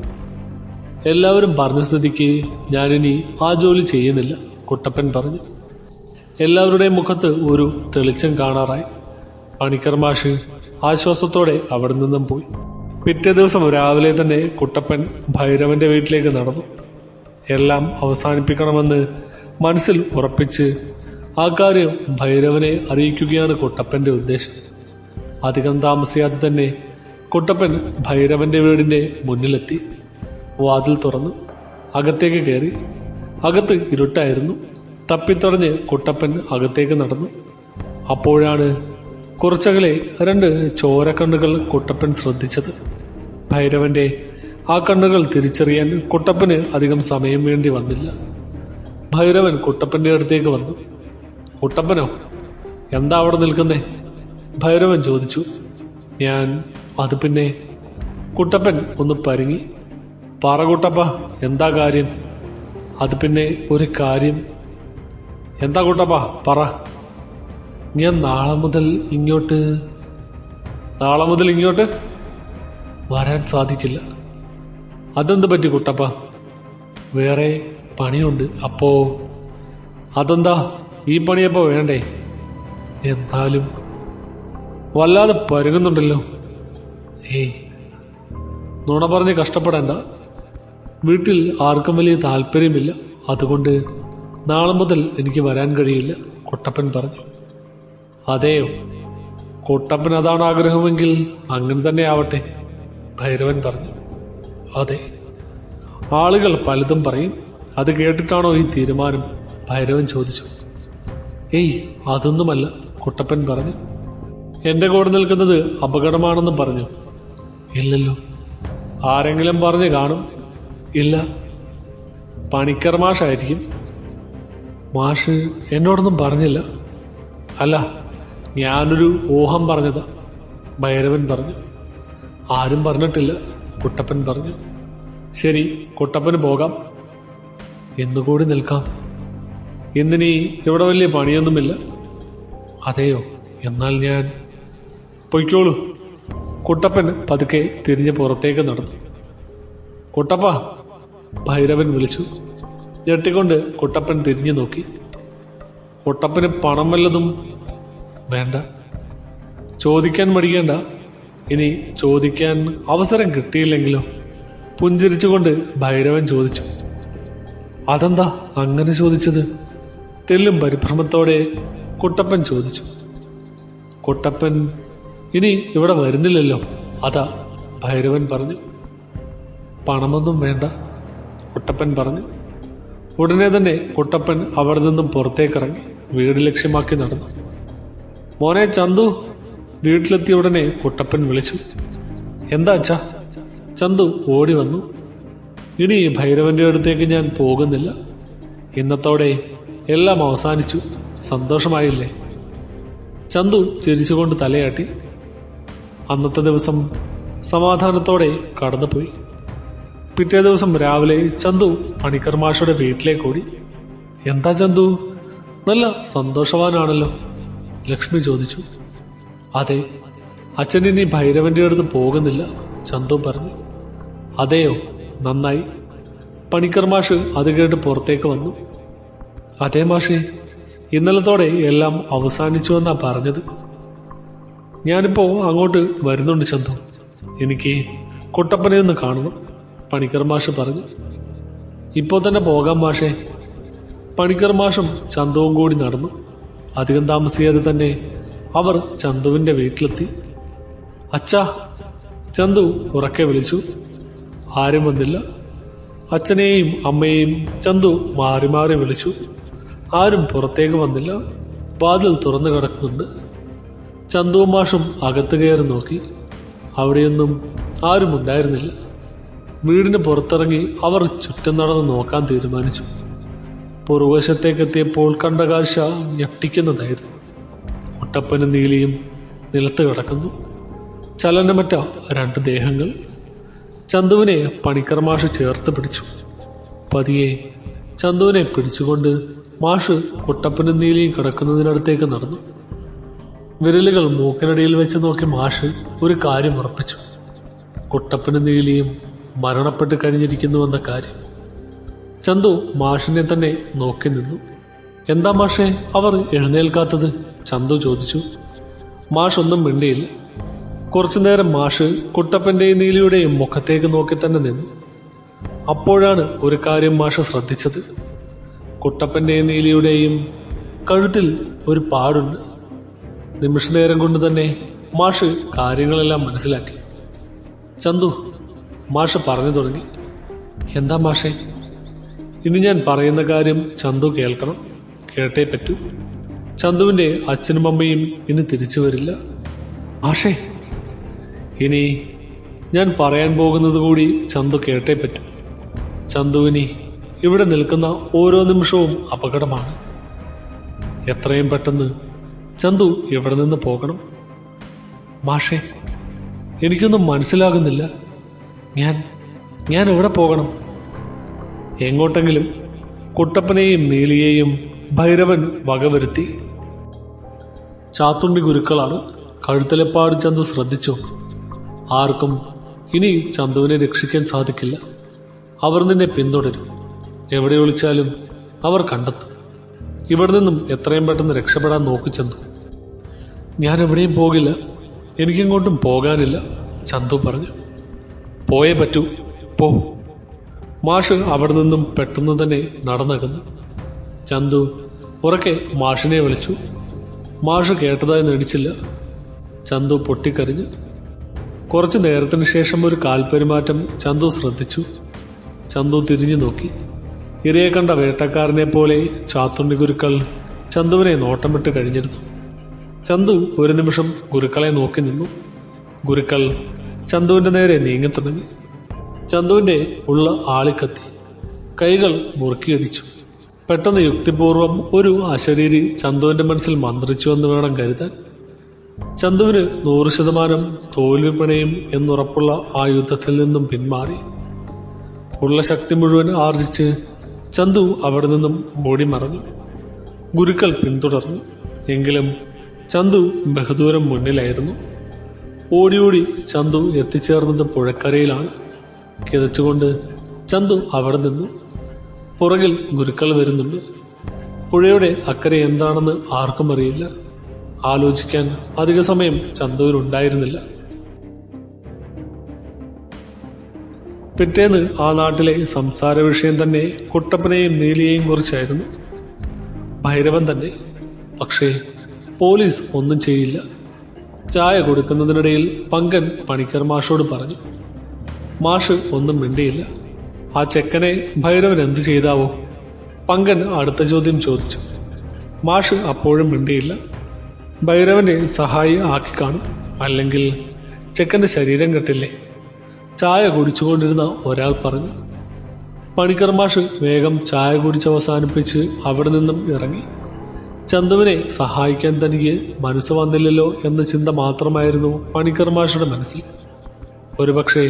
എല്ലാവരും പറഞ്ഞ സ്ഥിതിക്ക് ഞാനിനി ആ ജോലി ചെയ്യുന്നില്ല, കുട്ടപ്പൻ പറഞ്ഞു. എല്ലാവരുടെയും മുഖത്ത് ഒരു തെളിച്ചം കാണാറായി. പണിക്കർ മാഷ് ആശ്വാസത്തോടെ അവിടെ നിന്നും പോയി. പിറ്റേ ദിവസം രാവിലെ തന്നെ കുട്ടപ്പൻ ഭൈരവന്റെ വീട്ടിലേക്ക് നടന്നു. എല്ലാം അവസാനിപ്പിക്കണമെന്ന് മനസ്സിൽ ഉറപ്പിച്ച് ആ കാര്യം ഭൈരവനെ അറിയിക്കുകയാണ് കുട്ടപ്പന്റെ ഉദ്ദേശം. അധികം താമസിയാതെ തന്നെ കുട്ടപ്പൻ ഭൈരവന്റെ വീടിന്റെ മുന്നിലെത്തി. വാതിൽ തുറന്നു അകത്തേക്ക് കയറി. അകത്ത് ഇരുട്ടായിരുന്നു. തപ്പിത്തടഞ്ഞ് കുട്ടപ്പൻ അകത്തേക്ക് നടന്നു. അപ്പോഴാണ് കുറച്ചകലെ 2 ചോരക്കണ്ണുകൾ കുട്ടപ്പൻ ശ്രദ്ധിച്ചത്. ഭൈരവന്റെ ആ കണ്ണുകൾ തിരിച്ചറിയാൻ കുട്ടപ്പന് അധികം സമയം വേണ്ടി വന്നില്ല. ഭൈരവൻ കുട്ടപ്പന്റെ അടുത്തേക്ക് വന്നു. കുട്ടപ്പനോ? എന്താ അവിടെ നിൽക്കുന്നേ? ഭൈരവൻ ചോദിച്ചു. അത് പിന്നെ, കുട്ടപ്പൻ ഒന്ന് പരുങ്ങി. പറ കുട്ടപ്പ, എന്താ കാര്യം? അത് പിന്നെ ഒരു കാര്യം. എന്താ കുട്ടപ്പ, പറ. ഞാൻ നാളെ മുതൽ ഇങ്ങോട്ട് വരാൻ സാധിക്കില്ല. അതെന്ത് പറ്റി കുട്ടപ്പ? വേറെ പണിയുണ്ട്. അപ്പോ അതെന്താ? ഈ പണിയപ്പോ വേണ്ടേ? എന്തായാലും വല്ലാതെ പരുങ്ങുന്നുണ്ടല്ലോ. ഏയ്, നുണ പറഞ്ഞ് കഷ്ടപ്പെടേണ്ട. വീട്ടിൽ ആർക്കും വലിയ താല്പര്യമില്ല. അതുകൊണ്ട് നാളെ മുതൽ എനിക്ക് വരാൻ കഴിയില്ല, കുട്ടപ്പൻ പറഞ്ഞു. അതെയോ? കുട്ടപ്പൻ അതാണ് ആഗ്രഹമെങ്കിൽ അങ്ങനെ തന്നെ ആവട്ടെ, ഭൈരവൻ പറഞ്ഞു. അതെ, ആളുകൾ പലതും പറയും. അത് കേട്ടിട്ടാണോ ഈ തീരുമാനം? ഭൈരവൻ ചോദിച്ചു. ഏയ്, അതൊന്നുമല്ല, കുട്ടപ്പൻ പറഞ്ഞു. എന്റെ കൂടെ നിൽക്കുന്നത് അപകടമാണെന്ന് പറഞ്ഞു. ഇല്ലല്ലോ. ആരെങ്കിലും പറഞ്ഞു കാണും. ഇല്ല, പണിക്കർ മാഷായിരിക്കും. മാഷ് എന്നോടൊന്നും പറഞ്ഞില്ല. അല്ല, ഞാനൊരു ഊഹം പറഞ്ഞതാ, ഭൈരവൻ പറഞ്ഞു. ആരും പറഞ്ഞിട്ടില്ല, കുട്ടപ്പൻ പറഞ്ഞു. ശരി, കുട്ടപ്പന് പോകാം. എന്നുകൂടി നിൽക്കാം. ഇന്നിനി ഇവിടെ വലിയ പണിയൊന്നുമില്ല. അതെയോ? എന്നാൽ ഞാൻ പൊയ്ക്കോളൂ. കുട്ടപ്പൻ പതുക്കെ തിരിഞ്ഞ് പുറത്തേക്ക് നടന്നു. കുട്ടപ്പ, ഭൈരവൻ വിളിച്ചു. ഞെട്ടിക്കൊണ്ട് കുട്ടപ്പൻ തിരിഞ്ഞു നോക്കി. കുട്ടപ്പന് പണം വല്ലതും വേണ്ട. ചോദിക്കാൻ മടിക്കേണ്ട. ഇനി ചോദിക്കാൻ അവസരം കിട്ടിയില്ലെങ്കിലോ? പുഞ്ചിരിച്ചുകൊണ്ട് ഭൈരവൻ ചോദിച്ചു. അതെന്താ അങ്ങനെ ചോദിച്ചത്? തെല്ലും പരിഭ്രമത്തോടെ കുട്ടപ്പൻ ചോദിച്ചു. കുട്ടപ്പൻ ഇനി ഇവിടെ വരുന്നില്ലല്ലോ, അതാ, ഭൈരവൻ പറഞ്ഞു. പണമൊന്നും വേണ്ട, കുട്ടപ്പൻ പറഞ്ഞു. ഉടനെ തന്നെ കുട്ടപ്പൻ അവിടെ നിന്നും പുറത്തേക്കിറങ്ങി വീട് ലക്ഷ്യമാക്കി നടന്നു. മോനെ ചന്തു. വീട്ടിലെത്തിയ ഉടനെ കുട്ടപ്പൻ വിളിച്ചു. എന്താ അച്ഛാ? ചന്തു ഓടി വന്നു. ഇനി ഭൈരവന്റെ അടുത്തേക്ക് ഞാൻ പോകുന്നില്ല. ഇന്നത്തോടെ എല്ലാം അവസാനിച്ചു. സന്തോഷമായില്ലേ? ചന്തു ചിരിച്ചുകൊണ്ട് തലയാട്ടി. അന്നത്തെ ദിവസം സമാധാനത്തോടെ കടന്നുപോയി. പിറ്റേ ദിവസം രാവിലെ ചന്തു പണിക്കർ മാഷയുടെ വീട്ടിലേക്ക് ഓടി. എന്താ ചന്തു, നല്ല സന്തോഷവാനാണല്ലോ? ലക്ഷ്മി ചോദിച്ചു. അതെ, അച്ഛൻ ഇനി ഭൈരവന്റെ അടുത്ത് പോകുന്നില്ല, ചന്തു പറഞ്ഞു. അതെയോ, നന്നായി. പണിക്കർ മാഷ് അത് കേട്ട് പുറത്തേക്ക് വന്നു. അതേ മാഷേ, ഇന്നലത്തോടെ എല്ലാം അവസാനിച്ചു എന്നാ പറഞ്ഞത്. ഞാനിപ്പോ അങ്ങോട്ട് വരുന്നുണ്ട് ചന്തു. എനിക്ക് കുട്ടപ്പനെ ഒന്ന് കാണണം, പണിക്കർ മാഷ് പറഞ്ഞു. ഇപ്പോൾ തന്നെ പോകാം മാഷേ. പണിക്കർ മാഷും ചന്തുവും കൂടി നടന്നു. അധികം താമസിയാതെ തന്നെ അവർ ചന്തുവിന്റെ വീട്ടിലെത്തി. അച്ഛാ, ചന്തു ഉറക്കെ വിളിച്ചു. ആരും വന്നില്ല. അച്ഛനെയും അമ്മയെയും ചന്തു മാറി മാറി വിളിച്ചു. ആരും പുറത്തേക്ക് വന്നില്ല. വാതിൽ തുറന്നു കിടക്കുന്നുണ്ട്. ചന്തുവും മാഷും അകത്ത് കയറി നോക്കി. അവിടെയൊന്നും ആരും ഉണ്ടായിരുന്നില്ല. വീടിന് പുറത്തിറങ്ങി അവർ ചുറ്റും നടന്ന് നോക്കാൻ തീരുമാനിച്ചു. പുറകുവശത്തേക്കെത്തിയപ്പോൾ കണ്ട കാഴ്ച ഞെട്ടിക്കുന്നതായിരുന്നു. കുട്ടപ്പനും നീലിയും നിലത്ത് കിടക്കുന്നു. ചലനമറ്റ രണ്ട് ദേഹങ്ങൾ. ചന്തുവിനെ പണിക്കർ മാഷ് ചേർത്ത് പിടിച്ചു. പതിയെ ചന്തുവിനെ പിടിച്ചുകൊണ്ട് മാഷ് കുട്ടപ്പനും നീലിയും കിടക്കുന്നതിനടുത്തേക്ക് നടന്നു. വിരലുകൾ മൂക്കിനടിയിൽ വെച്ച് നോക്കി മാഷ് ഒരു കാര്യം ഉറപ്പിച്ചു. കുട്ടപ്പനും നീലിയും മരണപ്പെട്ട് കഴിഞ്ഞിരിക്കുന്നുവെന്ന കാര്യം. ചന്തു മാഷിനെ തന്നെ നോക്കി നിന്നു. എന്താ മാഷേ അവർ എഴുന്നേൽക്കാത്തത്? ചന്തു ചോദിച്ചു. മാഷ് ഒന്നും മിണ്ടിയില്ല. കുറച്ചുനേരം മാഷ് കുട്ടപ്പന്റെയും നീലിയുടെയും മുഖത്തേക്ക് നോക്കി തന്നെ നിന്നു. അപ്പോഴാണ് ഒരു കാര്യം മാഷ് ശ്രദ്ധിച്ചത്. കുട്ടപ്പന്റെയും നീലിയുടെയും കഴുത്തിൽ ഒരു പാടുണ്ട്. നിമിഷനേരം കൊണ്ട് തന്നെ മാഷ് കാര്യങ്ങളെല്ലാം മനസ്സിലാക്കി. ചന്തു, മാഷ് പറഞ്ഞു തുടങ്ങി. എന്താ മാഷേ? ഇനി ഞാൻ പറയുന്ന കാര്യം ചന്തു കേൾക്കണം, കേട്ടേ പറ്റൂ. ചന്തുവിന്റെ അച്ഛനും അമ്മയും ഇനി തിരിച്ചു വരില്ല. മാഷേ, ഇനി ഞാൻ പറയാൻ പോകുന്നത് കൂടി ചന്തു കേട്ടേ പറ്റൂ. ചന്തുവിനി ഇവിടെ നിൽക്കുന്ന ഓരോ നിമിഷവും അപകടമാണ്. എത്രയും പെട്ടെന്ന് ചന്തു ഇവിടെ നിന്ന് പോകണം. മാഷേ, എനിക്കൊന്നും മനസ്സിലാകുന്നില്ല. ഞാൻ എവിടെ പോകണം? എങ്ങോട്ടെങ്കിലും. കുട്ടപ്പനെയും നീലിയെയും ഭൈരവൻ വകവരുത്തി. ചാത്തുണ്ണി ഗുരുക്കളാണ്. കഴുത്തലെപ്പാട് ചന്തു ശ്രദ്ധിച്ചു. ആർക്കും ഇനി ചന്തുവിനെ രക്ഷിക്കാൻ സാധിക്കില്ല. അവർ നിന്നെ പിന്തുടരും. എവിടെ ഒളിച്ചാലും അവർ കണ്ടെത്തും. ഇവിടെ നിന്നും എത്രയും പെട്ടെന്ന് രക്ഷപ്പെടാൻ നോക്കി ചന്തു. ഞാൻ എവിടെയും പോകില്ല, എനിക്കെങ്ങോട്ടും പോകാനില്ല, ചന്തു പറഞ്ഞു. പോയേ പറ്റൂ, പോ. മാഷ് അവിടെ നിന്നും പെട്ടെന്ന് തന്നെ നടന്നകന്നു. ചന്തു ഉറക്കെ മാഷിനെ വിളിച്ചു. മാഷ് കേട്ടതായി നടിച്ചില്ല. ചന്തു പൊട്ടിക്കരഞ്ഞു. കുറച്ചു നേരത്തിന് ശേഷം ഒരു കാൽപെരുമാറ്റം ചന്തു ശ്രദ്ധിച്ചു. ചന്തു തിരിഞ്ഞു നോക്കി. ഇരയെ കണ്ട വേട്ടക്കാരനെ പോലെ ചാത്തുണ്ണി ഗുരുക്കൾ ചന്തുവിനെ നോട്ടം വിട്ട് കഴിഞ്ഞിരുന്നു. ചന്തു ഒരു നിമിഷം ഗുരുക്കളെ നോക്കി നിന്നു. ഗുരുക്കൾ ചന്തുവിന്റെ നേരെ നീങ്ങിത്തുടങ്ങി. ചന്തുവിന്റെ ഉള്ള ആളിക്കത്തി. കൈകൾ മുറുക്കിയടിച്ചു. പെട്ടെന്ന് യുക്തിപൂർവം ഒരു അശരീരി ചന്തുവിന്റെ മനസ്സിൽ മന്ത്രിച്ചു എന്ന് വേണം കരുതാൻ. ചന്തുവിന് 100% തോൽവി പിണയും എന്നുറപ്പുള്ള ആ യുദ്ധത്തിൽ നിന്നും പിന്മാറി. ഉള്ള ശക്തി മുഴുവൻ ആർജിച്ച് ചന്തു അവിടെ നിന്നും ഓടി മറഞ്ഞു. ഗുരുക്കൾ പിന്തുടർന്നു. എങ്കിലും ചന്തു ബഹുദൂരം മുന്നിലായിരുന്നു. ഓടി ഓടി ചന്തു എത്തിച്ചേർന്നത് പുഴക്കരയിലാണ്. കിതച്ചുകൊണ്ട് ചന്തു അവിടെ നിന്നു. പുറകിൽ ഗുരുക്കൾ വരുന്നുണ്ട്. പുഴയുടെ അക്കരെ എന്താണെന്ന് ആർക്കും അറിയില്ല. ആലോചിക്കാൻ അധിക സമയം ചന്തുവിനുണ്ടായിരുന്നില്ല. പിറ്റേന്ന് ആ നാട്ടിലെ സംസാര വിഷയം തന്നെ കുട്ടപ്പനെയും നീലിയെയും കുറിച്ചായിരുന്നു. ഭൈരവൻ തന്നെ. പക്ഷേ പോലീസ് ഒന്നും ചെയ്യില്ല. ചായ കൊടുക്കുന്നതിനിടയിൽ പങ്കൻ പണിക്കർ മാഷോട് പറഞ്ഞു. മാഷ് ഒന്നും മിണ്ടിയില്ല. ആ ചെക്കനെ ഭൈരവൻ എന്ത് ചെയ്താവോ? പങ്കൻ അടുത്ത ചോദ്യം ചോദിച്ചു. മാഷ് അപ്പോഴും മിണ്ടിയില്ല. ഭൈരവന്റെ സഹായി ആക്കി കാണും, അല്ലെങ്കിൽ ചെക്കൻ്റെ ശരീരം കെട്ടില്ലേ? ചായ കുടിച്ചുകൊണ്ടിരുന്ന ഒരാൾ പറഞ്ഞു. പണിക്കർ മാഷ് വേഗം ചായ കുടിച്ചവസാനിപ്പിച്ച് അവിടെ നിന്നും ഇറങ്ങി. ചന്തുവിനെ സഹായിക്കാൻ തനിക്ക് മനസ്സ് വന്നില്ലല്ലോ എന്ന ചിന്ത മാത്രമായിരുന്നു പണിക്കർ മാഷുടെ മനസ്സിൽ. ഒരുപക്ഷെ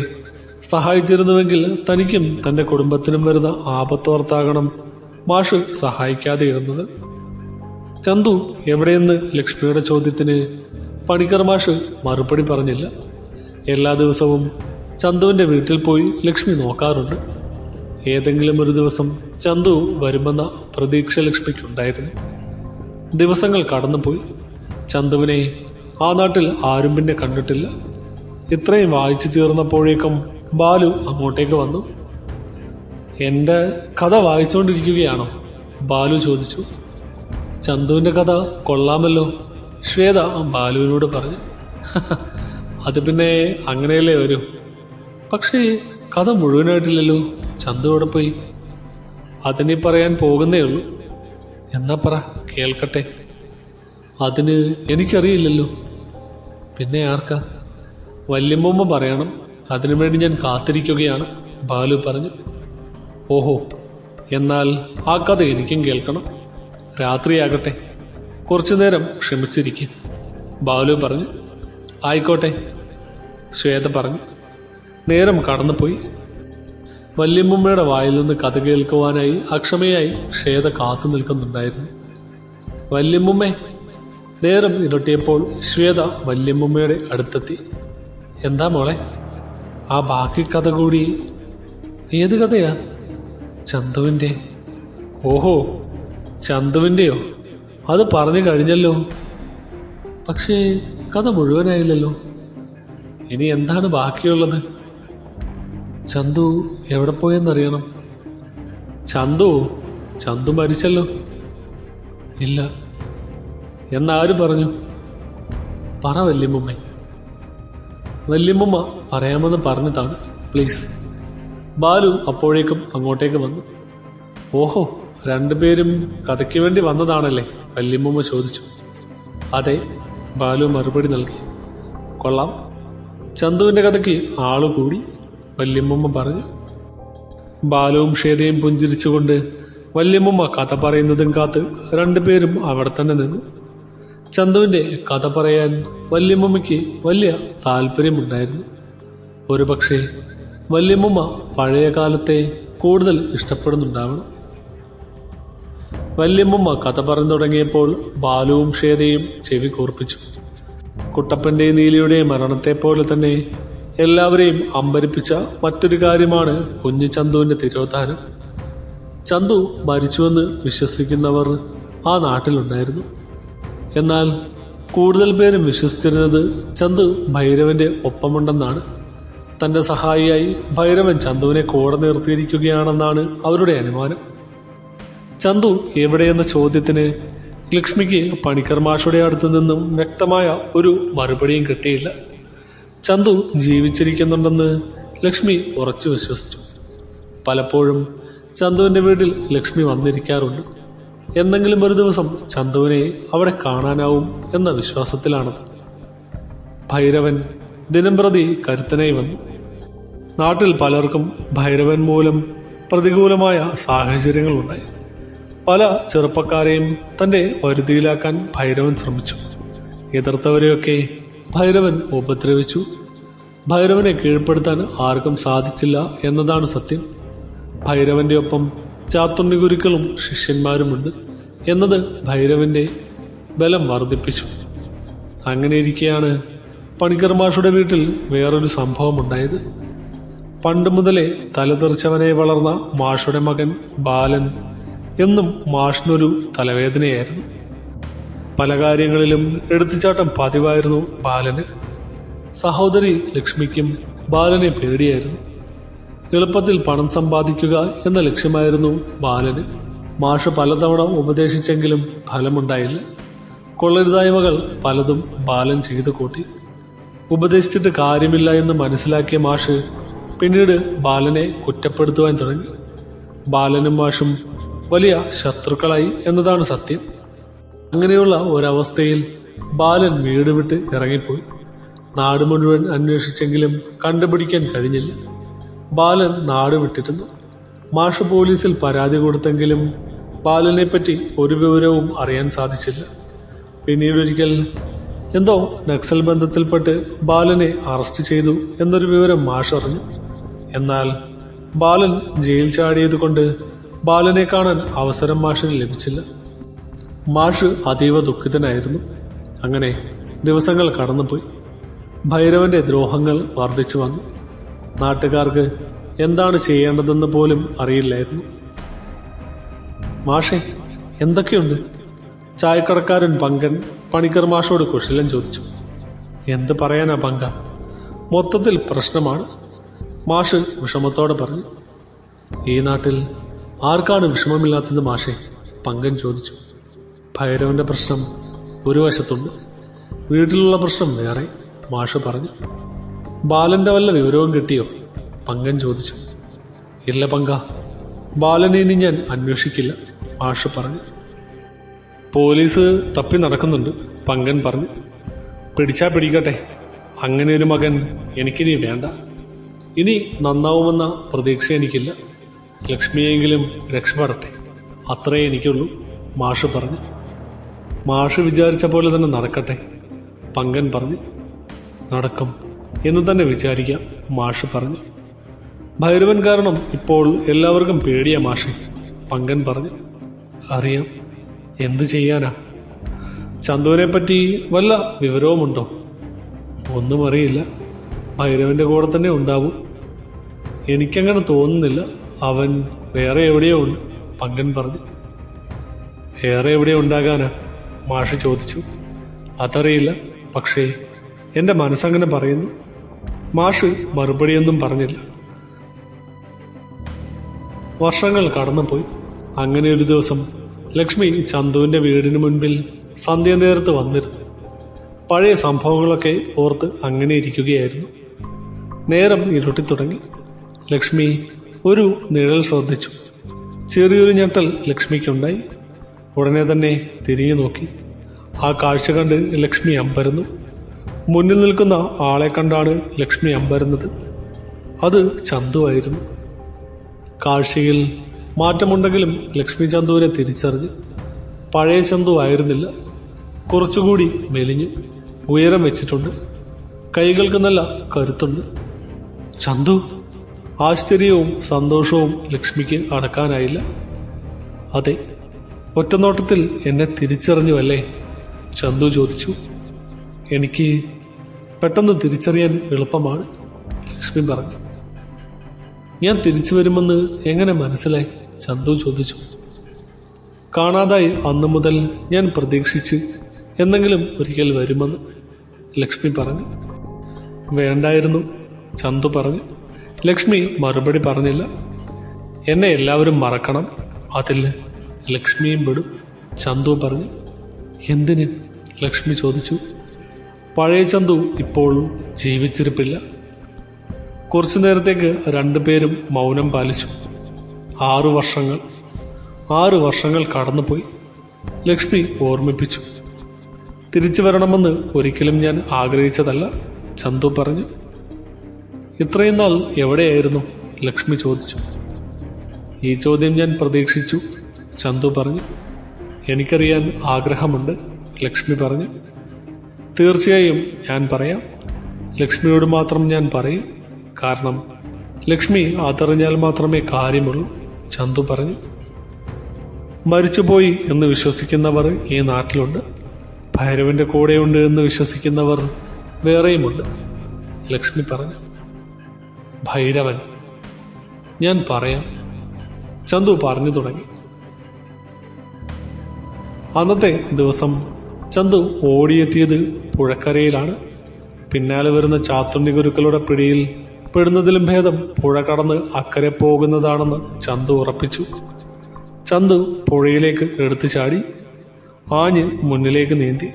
സഹായിച്ചിരുന്നുവെങ്കിൽ തനിക്കും തൻ്റെ കുടുംബത്തിനും വരുന്ന ആപത്തോർത്താകണം മാഷ് സഹായിക്കാതെ ഇരുന്നത്. ചന്തു എവിടെയെന്ന് ലക്ഷ്മിയുടെ ചോദ്യത്തിന് പണിക്കർ മാഷ് മറുപടി പറഞ്ഞില്ല. എല്ലാ ദിവസവും ചന്തുവിൻ്റെ വീട്ടിൽ പോയി ലക്ഷ്മി നോക്കാറുണ്ട്. ഏതെങ്കിലും ഒരു ദിവസം ചന്തു വരുമെന്ന പ്രതീക്ഷ ലക്ഷ്മിക്കുണ്ടായിരുന്നു. ദിവസങ്ങൾ കടന്നുപോയി. ചന്തുവിനെ ആ നാട്ടിൽ ആരും പിന്നെ കണ്ടിട്ടില്ല. ഇത്രയും വായിച്ചു തീർന്നപ്പോഴേക്കും ബാലു അങ്ങോട്ടേക്ക് വന്നു. എൻ്റെ കഥ വായിച്ചുകൊണ്ടിരിക്കുകയാണോ? ബാലു ചോദിച്ചു. ചന്തുവിൻ്റെ കഥ കൊള്ളാമല്ലോ, ശ്വേത ബാലുവിനോട് പറഞ്ഞു. അത് പിന്നെ അങ്ങനെയല്ലേ വരൂ. പക്ഷേ കഥ മുഴുവനായിട്ടില്ലല്ലോ. ചന്തു അവിടെ പോയി? അതിനെ പറയാൻ പോകുന്നേ ഉള്ളൂ. എന്നാ പറ, കേൾക്കട്ടെ. അതിന് എനിക്കറിയില്ലല്ലോ. പിന്നെ ആർക്കാ? വല്യമ്മ പറയണം. അതിനുവേണ്ടി ഞാൻ കാത്തിരിക്കുകയാണ്, ബാലു പറഞ്ഞു. ഓഹോ, എന്നാൽ ആ കഥ എനിക്കും കേൾക്കണം. രാത്രിയാകട്ടെ, കുറച്ചു നേരം ക്ഷമിച്ചിരിക്കും, ബാലു പറഞ്ഞു. ആയിക്കോട്ടെ, ശ്വേത പറഞ്ഞു. നേരം കടന്നുപോയി. വല്യമ്മയുടെ വായിൽ നിന്ന് കഥ കേൾക്കുവാനായി അക്ഷമയായി ശ്വേത കാത്തു നിൽക്കുന്നുണ്ടായിരുന്നു. വല്യമ്മേ. നേരം ഇരട്ടിയപ്പോൾ ശ്വേത വല്യമ്മയുടെ അടുത്തെത്തി. എന്താ മോളെ? ആ ബാക്കി കഥ കൂടി. ഏത് കഥയാ? ചന്തുവിൻ്റെ. ഓഹോ, ചന്തുവിൻ്റെയോ? അത് പറഞ്ഞു കഴിഞ്ഞല്ലോ. പക്ഷേ കഥ മുഴുവനായില്ലല്ലോ. ഇനി എന്താണ് ബാക്കിയുള്ളത്? ചന്തു എവിടെ പോയെന്നറിയണം. ചന്തു മരിച്ചല്ലോ. ഇല്ല. എന്നാര് പറഞ്ഞു? പറ വല്യമ്മ. വല്യമ്മ പറയാമെന്ന് പറഞ്ഞതാണ്, പ്ലീസ്. ബാലു അപ്പോഴേക്കും അങ്ങോട്ടേക്ക് വന്നു. ഓഹോ, രണ്ടുപേരും കഥയ്ക്ക് വേണ്ടി വന്നതാണല്ലേ? വല്യമ്മ ചോദിച്ചു. അതെ, ബാലു മറുപടി നൽകി. കൊള്ളാം, ചന്തുവിൻ്റെ കഥയ്ക്ക് ആള് കൂടി, വല്യമ്മ പറഞ്ഞു. ബാലുവും ശ്വേതയും പുഞ്ചിരിച്ചുകൊണ്ട് വല്യമ്മ കഥ പറയുന്നതും കാത്ത് രണ്ടുപേരും അവിടെ തന്നെ നിന്നു. ചന്തുവിൻ്റെ കഥ പറയാൻ വല്യമ്മയ്ക്ക് വലിയ താല്പര്യമുണ്ടായിരുന്നു. ഒരുപക്ഷെ വല്യമ്മ പഴയ കാലത്തെ കൂടുതൽ ഇഷ്ടപ്പെടുന്നുണ്ടാവണം. വല്യമ്മ കഥ പറഞ്ഞു തുടങ്ങിയപ്പോൾ ബാലുവും ശ്വേതയും ചെവി കൂർപ്പിച്ചു. കുട്ടപ്പൻ്റെയും നീലിയുടെയും മരണത്തെപ്പോലെ തന്നെ എല്ലാവരെയും അമ്പരിപ്പിച്ച മറ്റൊരു കാര്യമാണ് കുഞ്ഞു ചന്തുവിൻ്റെ തിരോധാനം. ചന്തു മരിച്ചുവെന്ന് വിശ്വസിക്കുന്നവർ ആ നാട്ടിലുണ്ടായിരുന്നു. എന്നാൽ കൂടുതൽ പേരും വിശ്വസിച്ചിരുന്നത് ചന്തു ഭൈരവന്റെ ഒപ്പമുണ്ടെന്നാണ്. തൻ്റെ സഹായിയായി ഭൈരവൻ ചന്തുവിനെ കൂടെ നിർത്തിയിരിക്കുകയാണെന്നാണ് അവരുടെ അനുമാനം. ചന്തു എവിടെയെന്ന ചോദ്യത്തിന് ലക്ഷ്മിക്ക് പണിക്കർ മാഷുടെ അടുത്തു നിന്നും വ്യക്തമായ ഒരു മറുപടിയും കിട്ടിയില്ല. ചന്തു ജീവിച്ചിരിക്കുന്നുണ്ടെന്ന് ലക്ഷ്മി ഉറച്ചു വിശ്വസിച്ചു. പലപ്പോഴും ചന്തുവിൻ്റെ വീട്ടിൽ ലക്ഷ്മി വന്നിരിക്കാറുണ്ട്. എന്തെങ്കിലും ഒരു ദിവസം ചന്തുവിനെ അവിടെ കാണാനാവും എന്ന വിശ്വാസത്തിലാണത്. ഭൈരവൻ ദിനംപ്രതി കരുത്തനായി വന്നു. നാട്ടിൽ പലർക്കും ഭൈരവൻ മൂലം പ്രതികൂലമായ സാഹചര്യങ്ങളുണ്ടായി. പല ചെറുപ്പക്കാരെയും തൻ്റെ വരുതിയിലാക്കാൻ ഭൈരവൻ ശ്രമിച്ചു. എതിർത്തവരെയൊക്കെ ഭൈരവൻ ഉപദ്രവിച്ചു. ഭൈരവനെ കീഴ്പ്പെടുത്താൻ ആർക്കും സാധിച്ചില്ല എന്നതാണ് സത്യം. ഭൈരവന്റെ ഒപ്പം ചാത്തുണ്ണി ഗുരുക്കളും ശിഷ്യന്മാരുമുണ്ട് എന്നത് ഭൈരവന്റെ ബലം വർദ്ധിപ്പിച്ചു. അങ്ങനെയിരിക്കെയാണ് പണിക്കർ മാഷുടെ വീട്ടിൽ വേറൊരു സംഭവം ഉണ്ടായത്. പണ്ട് മുതലേ തലതെറിച്ചവനെ വളർന്ന മാഷുടെ മകൻ ബാലൻ എന്നും മാഷിനൊരു തലവേദനയായിരുന്നു. പല കാര്യങ്ങളിലും എടുത്തുചാട്ടം പതിവായിരുന്നു ബാലന്. സഹോദരി ലക്ഷ്മിക്കും ബാലനെ പേടിയായിരുന്നു. എളുപ്പത്തിൽ പണം സമ്പാദിക്കുക എന്ന ലക്ഷ്യമായിരുന്നു ബാലന്. മാഷ് പലതവണ ഉപദേശിച്ചെങ്കിലും ഫലമുണ്ടായില്ല. കൊള്ളരുതായ്മകൾ പലതും ബാലൻ ചെയ്തു കൂട്ടി. ഉപദേശിച്ചിട്ട് കാര്യമില്ല എന്ന് മനസ്സിലാക്കിയ മാഷ് പിന്നീട് ബാലനെ കുറ്റപ്പെടുത്തുവാൻ തുടങ്ങി. ബാലനും മാഷും വലിയ ശത്രുക്കളായി എന്നതാണ് സത്യം. അങ്ങനെയുള്ള ഒരവസ്ഥയിൽ ബാലൻ വീട് വിട്ട് ഇറങ്ങിപ്പോയി. നാട് മുഴുവൻ അന്വേഷിച്ചെങ്കിലും കണ്ടുപിടിക്കാൻ കഴിഞ്ഞില്ല. ബാലൻ നാട് വിട്ടിരുന്നു. മാഷ് പോലീസിൽ പരാതി കൊടുത്തെങ്കിലും ബാലനെപ്പറ്റി ഒരു വിവരവും അറിയാൻ സാധിച്ചില്ല. പിന്നീടൊരിക്കൽ എന്തോ നക്സൽ ബന്ധത്തിൽപ്പെട്ട് ബാലനെ അറസ്റ്റ് ചെയ്തു എന്നൊരു വിവരം മാഷ് അറിഞ്ഞു. എന്നാൽ ബാലൻ ജയിൽ ചാടിയതുകൊണ്ട് ബാലനെ കാണാൻ അവസരം മാഷിന് ലഭിച്ചില്ല. മാഷ് അതീവ ദുഃഖിതനായിരുന്നു. അങ്ങനെ ദിവസങ്ങൾ കടന്നുപോയി. ഭൈരവന്റെ ദ്രോഹങ്ങൾ വർദ്ധിച്ചു വന്നു. നാട്ടുകാർക്ക് എന്താണ് ചെയ്യേണ്ടതെന്ന് പോലും അറിയില്ലായിരുന്നു. മാഷേ, എന്തൊക്കെയുണ്ട്? ചായക്കടക്കാരൻ പങ്കൻ പണിക്കർ മാഷോട് കുശലം ചോദിച്ചു. എന്ത് പറയാനാ പങ്ക, മൊത്തത്തിൽ പ്രശ്നമാണ്, മാഷ് വിഷമത്തോടെ പറഞ്ഞു. ഈ നാട്ടിൽ ആർക്കാണ് വിഷമമില്ലാത്തത് മാഷേ? പങ്കൻ ചോദിച്ചു. ഭൈരവന്റെ പ്രശ്നം ഒരു വശത്തുണ്ട്, വീട്ടിലുള്ള പ്രശ്നം വേറെ, മാഷ് പറഞ്ഞു. ബാലന്റെ വല്ല വിവരവും കിട്ടിയോ? പങ്കൻ ചോദിച്ചു. ഇല്ല പങ്ക, ബാലനെ ഇനി ഞാൻ അന്വേഷിക്കില്ല, മാഷ് പറഞ്ഞു. പോലീസ് തപ്പി നടക്കുന്നുണ്ട്, പങ്കൻ പറഞ്ഞു. പിടിച്ചാ പിടിക്കട്ടെ, അങ്ങനെ ഒരു മകൻ എനിക്കിനി വേണ്ട. ഇനി നന്നാവുമെന്ന പ്രതീക്ഷ എനിക്കില്ല. ലക്ഷ്മിയെങ്കിലും രക്ഷപ്പെടട്ടെ, അത്രേ എനിക്കുള്ളൂ, മാഷ് പറഞ്ഞു. മാഷ് വിചാരിച്ച പോലെ തന്നെ നടക്കട്ടെ, പങ്കൻ പറഞ്ഞു. നടക്കും എന്ന് തന്നെ വിചാരിക്കാം, മാഷ് പറഞ്ഞു. ഭൈരവൻ കാരണം ഇപ്പോൾ എല്ലാവർക്കും പേടിയാ മാഷെ, പങ്കൻ പറഞ്ഞു. അറിയാം, എന്തു ചെയ്യാനാ? ചന്തുവിനെ പറ്റി വല്ല വിവരവുമുണ്ടോ? ഒന്നും അറിയില്ല, ഭൈരവന്റെ കൂടെ തന്നെ ഉണ്ടാവും. എനിക്കങ്ങനെ തോന്നുന്നില്ല, അവൻ വേറെ എവിടെയോ ഉണ്ട്, പങ്കൻ പറഞ്ഞു. വേറെ എവിടെയോ ഉണ്ടാകാനാ? മാഷ് ചോദിച്ചു. അതറിയില്ല, പക്ഷേ എൻ്റെ മനസ്സങ്ങനെ പറയുന്നു. മാഷ് മറുപടിയൊന്നും പറഞ്ഞില്ല. വർഷങ്ങൾ കടന്നുപോയി. അങ്ങനെ ഒരു ദിവസം ലക്ഷ്മി ചന്തുവിൻ്റെ വീടിന് മുൻപിൽ സന്ധ്യാനേരത്ത് വന്നിരുന്നു. പഴയ സംഭവങ്ങളൊക്കെ ഓർത്ത് അങ്ങനെ ഇരിക്കുകയായിരുന്നു. നേരം ഇരുട്ടിത്തുടങ്ങി. ലക്ഷ്മി ഒരു നിഴൽ ശ്രദ്ധിച്ചു. ചെറിയൊരു ഞെട്ടൽ ലക്ഷ്മിക്കുണ്ടായി. ഉടനെ തന്നെ തിരിഞ്ഞു നോക്കി. ആ കാഴ്ച കണ്ട് ലക്ഷ്മി അമ്പരന്നു. മുന്നിൽ നിൽക്കുന്ന ആളെ കണ്ടാണ് ലക്ഷ്മി അമ്പരന്നത്. അത് ചന്തുവായിരുന്നു. കാഴ്ചയിൽ മാറ്റമുണ്ടെങ്കിലും ലക്ഷ്മി ചന്തുവിനെ തിരിച്ചറിഞ്ഞു. പഴയ ചന്തു ആയിരുന്നില്ല, കുറച്ചുകൂടി മെലിഞ്ഞു, ഉയരം വെച്ചിട്ടുണ്ട്, കൈകൾക്ക് നല്ല കരുത്തുണ്ട്. ചന്തു! ആശ്ചര്യവും സന്തോഷവും ലക്ഷ്മിക്ക് അടക്കാനായില്ല. അതെ, ഒറ്റനോട്ടത്തിൽ എന്നെ തിരിച്ചറിഞ്ഞുവല്ലേ? ചന്തു ചോദിച്ചു. എനിക്ക് പെട്ടെന്ന് തിരിച്ചറിയാൻ എളുപ്പമാണ്, ലക്ഷ്മി പറഞ്ഞു. ഞാൻ തിരിച്ചു വരുമെന്ന് എങ്ങനെ മനസ്സിലായി? ചന്തു ചോദിച്ചു. കാണാതായി അന്നു മുതൽ ഞാൻ പ്രതീക്ഷിച്ച് എന്തെങ്കിലും ഒരിക്കൽ വരുമെന്ന്, ലക്ഷ്മി പറഞ്ഞു. വേണ്ടായിരുന്നു, ചന്തു പറഞ്ഞു. ലക്ഷ്മി മറുപടി പറഞ്ഞില്ല. എന്നെ എല്ലാവരും മറക്കണം, അതിൽ ലക്ഷ്മിയും പെടും, ചന്തു പറഞ്ഞു. എന്തിന്? ലക്ഷ്മി ചോദിച്ചു. പഴയ ചന്തു ഇപ്പോൾ ജീവിച്ചിരിപ്പില്ല. കുറച്ചു നേരത്തേക്ക് രണ്ടുപേരും മൗനം പാലിച്ചു. 6 വർഷങ്ങൾ കടന്നുപോയി. ലക്ഷ്മി ഓർമ്മിപ്പിച്ചു. തിരിച്ചു വരണമെന്ന് ഒരിക്കലും ഞാൻ ആഗ്രഹിച്ചതല്ല, ചന്തു പറഞ്ഞു. ഇത്രയും നാൾ എവിടെയായിരുന്നു? ലക്ഷ്മി ചോദിച്ചു. ഈ ചോദ്യം ഞാൻ പ്രതീക്ഷിച്ചു, ചന്തു പറഞ്ഞു. എനിക്കറിയാൻ ആഗ്രഹമുണ്ട്, ലക്ഷ്മി പറഞ്ഞു. തീർച്ചയായും ഞാൻ പറയാം. ലക്ഷ്മിയോട് മാത്രം ഞാൻ പറയും, കാരണം ലക്ഷ്മി അതറിഞ്ഞാൽ മാത്രമേ കാര്യമുള്ളൂ, ചന്തു പറഞ്ഞു. മരിച്ചുപോയി എന്ന് വിശ്വസിക്കുന്നവർ ഈ നാട്ടിലുണ്ട്. ഭൈരവന്റെ കൂടെയുണ്ട് എന്ന് വിശ്വസിക്കുന്നവർ വേറെയുമുണ്ട്, ലക്ഷ്മി പറഞ്ഞു. ഭൈരവൻ? ഞാൻ പറയാം, ചന്തു പറഞ്ഞു തുടങ്ങി. അന്നത്തെ ദിവസം ചന്തു ഓടിയെത്തിയത് പുഴക്കരയിലാണ്. പിന്നാലെ വരുന്ന ചാത്തുണ്ണി ഗുരുക്കളുടെ പിടിയിൽ പെടുന്നതിലും ഭേദം പുഴ കടന്ന് അക്കരെ പോകുന്നതാണെന്ന് ചന്തു ഉറപ്പിച്ചു. ചന്തു പുഴയിലേക്ക് എടുത്തു ചാടി, ആഞ്ഞ് മുന്നിലേക്ക് നീന്തി.